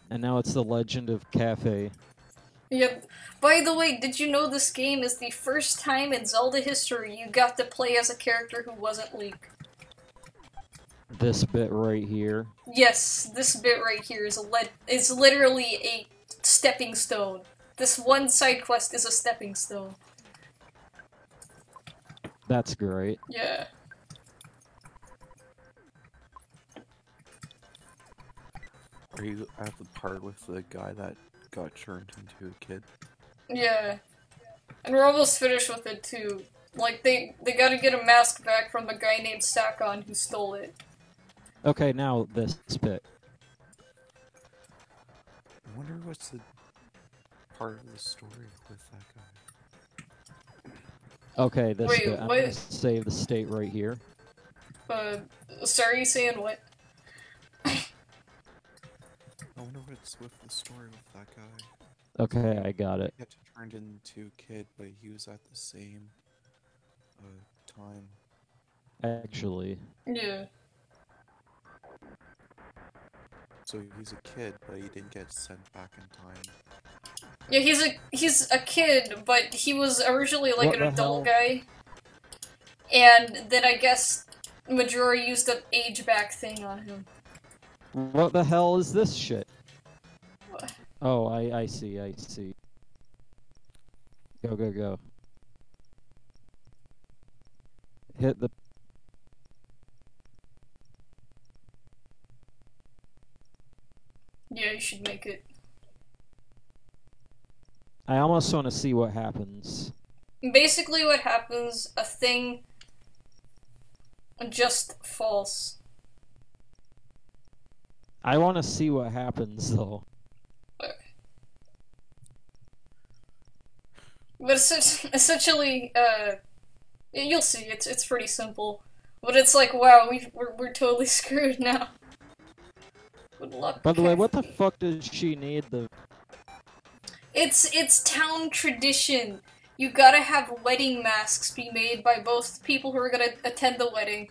And now it's the Legend of Cafe. Yeah. By the way, did you know this game is the first time in Zelda history you got to play as a character who wasn't Link? This bit right here. Yes, this bit right here is literally a stepping stone. This one side quest is a stepping stone. That's great. Yeah. Are you at the part with the guy that got turned into a kid? Yeah. And we're almost finished with it too. Like, they gotta get a mask back from a guy named Sakon who stole it. Okay, now this bit. I wonder what's the part of the story with that guy. Okay, this Wait, bit. I'm what? gonna save the state right here. Sorry, you saying what? I wonder what's with the story with that guy. Okay, I got it. He got turned into a kid, but he was at the same time. Actually. Yeah. So he's a kid, but he didn't get sent back in time. Yeah, he's a kid, but he was originally like What an the adult hell? guy. And then I guess Majora used the age back thing on him. What the hell is this shit? What? Oh, I see, I see. Go, go, go. Hit the... Yeah, you should make it. I almost want to see what happens. Basically what happens, a thing just falls. I want to see what happens, though. But essentially, you'll see, it's pretty simple. But it's like, wow, we're totally screwed now. Good luck. By the way, what the fuck does she need the... It's town tradition. You gotta have wedding masks be made by both people who are gonna attend the wedding.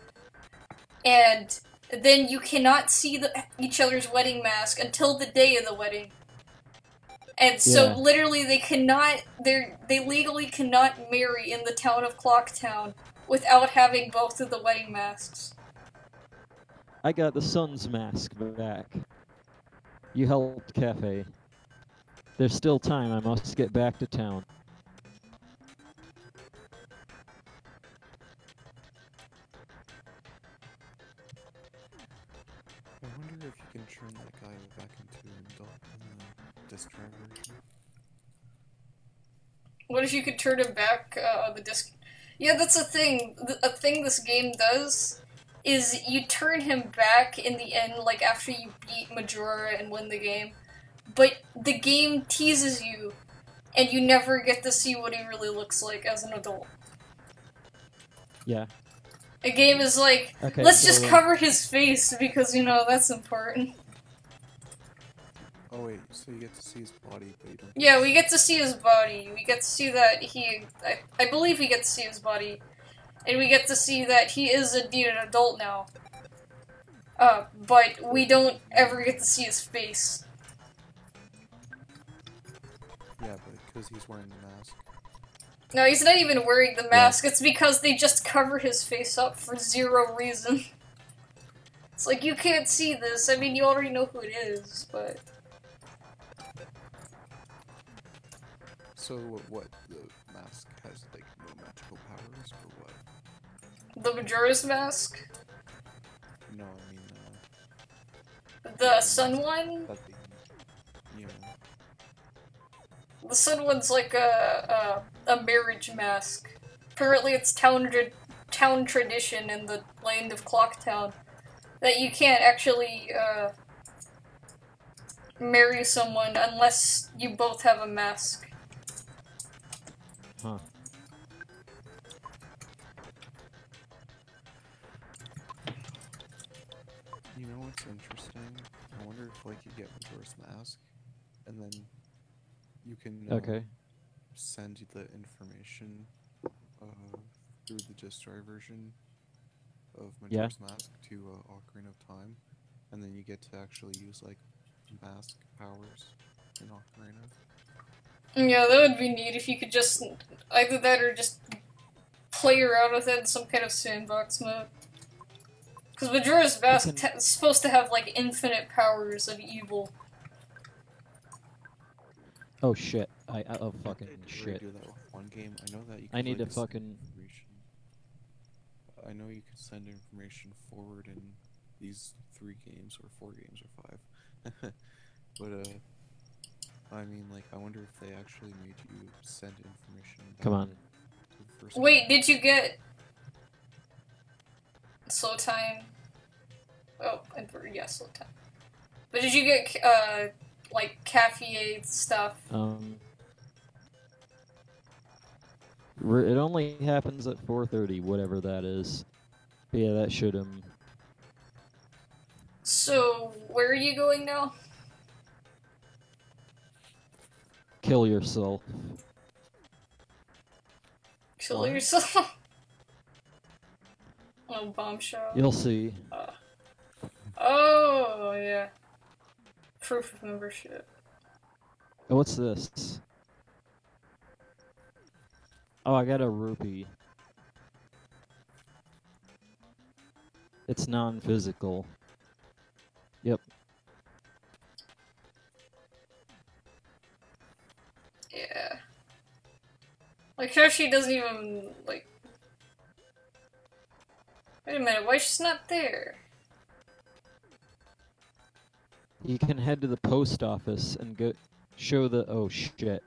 And then you cannot see each other's wedding mask until the day of the wedding. And so Yeah. literally they legally cannot marry in the town of Clocktown without having both of the wedding masks. I got the sun's mask back. You helped Cafe. There's still time. I must get back to town. I wonder if you can turn that guy back into an adult in the disc drive version. What if you could turn him back on the disc? Yeah, that's a thing. A thing this game does is you turn him back in the end, like after you beat Majora and win the game. But the game teases you, and you never get to see what he really looks like as an adult. Yeah. A game is like, Okay, let's so just cover his face because, you know, that's important. Oh wait, so you get to see his body, but you don't. Yeah, we get to see his body. We get to see that I believe we get to see his body. And we get to see that he is indeed an adult now. But we don't ever get to see his face. Yeah, but because he's wearing the mask. No, he's not even wearing the mask. It's because they just cover his face up for zero reason. It's like, you can't see this. I mean, you already know who it is, but... So what? The mask has like no magical powers, or what? The Majoras Mask? No, I mean The sun one? that they, you know. The sun one's like a marriage mask. Apparently it's town tradition in the land of Clocktown that you can't actually, marry someone unless you both have a mask. Huh. You know what's interesting? I wonder if like you get Majora's Mask, and then you can send the information through the disc drive version of Majora's Mask to Ocarina of Time, and then you get to actually use like mask powers in Ocarina. Yeah, that would be neat if you could just either that or just play around with it in some kind of sandbox mode. Because Majora's Mask is supposed to have like infinite powers of evil. Oh shit! Oh fucking shit! Do that with one game. I know that you. I need to like, send fucking. I know you could send information forward in these 3 games or 4 games or 5, but I mean, like, I wonder if they actually made you send information. Come on. To the first Wait, game. did you get slow time? Oh, yeah, slow time. But did you get like cafe stuff? It only happens at 4:30, whatever that is. But yeah, that should So, where are you going now? kill yourself. Kill What? yourself? Oh, bombshell. You'll see. Oh, yeah. Proof of membership. Oh, what's this? Oh, I got a rupee. It's non-physical. Yep. Yeah. Like, how she doesn't even, like... Wait a minute, why she's not there? You can head to the post office and go show the. Oh shit.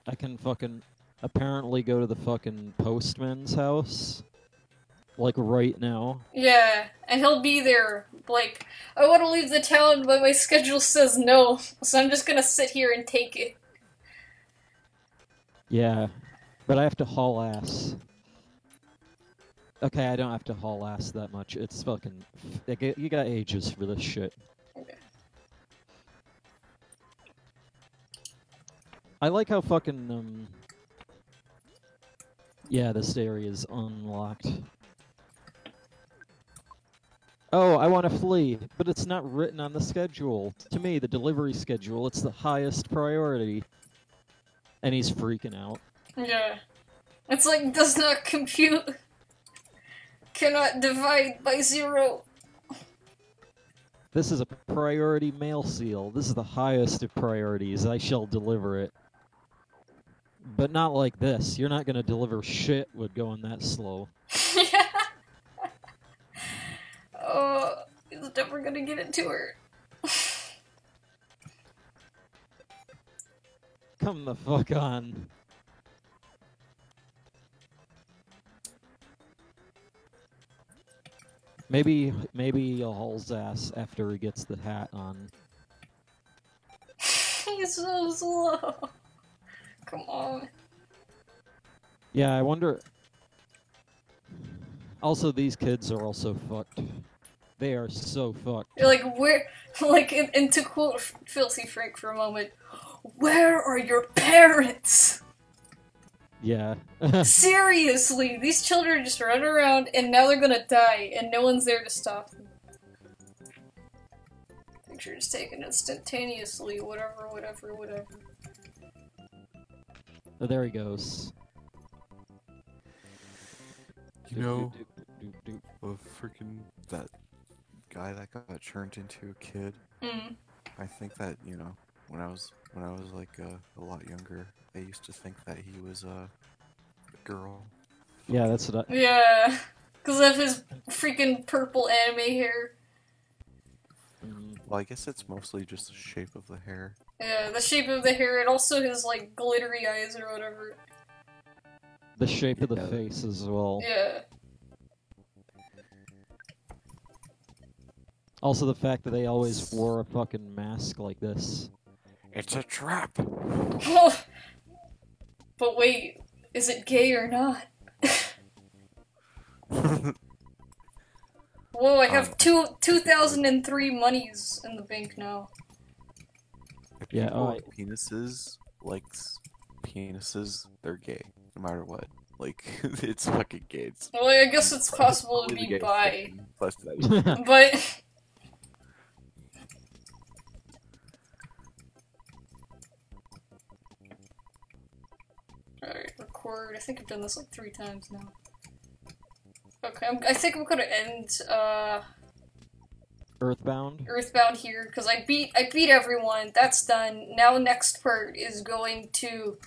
I can fucking apparently go to the fucking postman's house. Like right now. Yeah, and he'll be there, like, I want to leave the town, but my schedule says no, so I'm just gonna sit here and take it. Yeah. But I have to haul ass. Okay, I don't have to haul ass that much. It's fucking... You got ages for this shit. Okay. I like how fucking, yeah, this area is unlocked. oh, I want to flee, but it's not written on the schedule. To me, the delivery schedule, it's the highest priority. And he's freaking out. Yeah. It's like, does not compute. Cannot divide by 0. This is a priority mail seal. This is the highest of priorities. I shall deliver it. But not like this. You're not going to deliver shit with going that slow. Oh, he's never gonna get it to her. Come the fuck on. Maybe he'll haul his ass after he gets the hat on. He's so slow. Come on. Yeah, I wonder... Also, these kids are also fucked. They are so fucked. Like, where... Like, and to quote Filthy Frank for a moment, where are your parents? Yeah. Seriously, these children just run around and now they're gonna die and no one's there to stop them. Pictures taken instantaneously, whatever. Oh, there he goes. You know, freaking that guy that got turned into a kid. I think that, you know, when I was like a lot younger, I used to think that he was a girl. Yeah, that's what I... Yeah, because of his freaking purple anime hair. Well, I guess it's mostly just the shape of the hair. Yeah, the shape of the hair and also his, like, glittery eyes or whatever. The shape of the face as well. Yeah. Also the fact that they always wore a fucking mask like this. It's a trap! But wait, is it gay or not? Whoa, I have 2003 monies in the bank now. If Yeah, people with penises, penises, they're gay, no matter what. Like, it's fucking gay. It's Well, I guess it's possible to really be gay bi. thing. Plus that. But... Alright, record. I think I've done this like 3 times now. Okay, I think I'm gonna end, Earthbound here, because I beat everyone, that's done. Now next part is going to,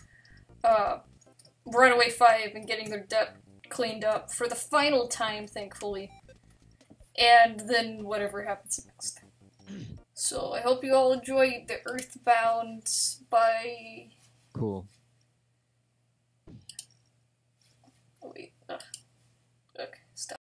Runaway 5 and getting their debt cleaned up for the final time, thankfully. And then whatever happens next. So I hope you all enjoyed the EarthBound by... Cool. Wait, okay, stop.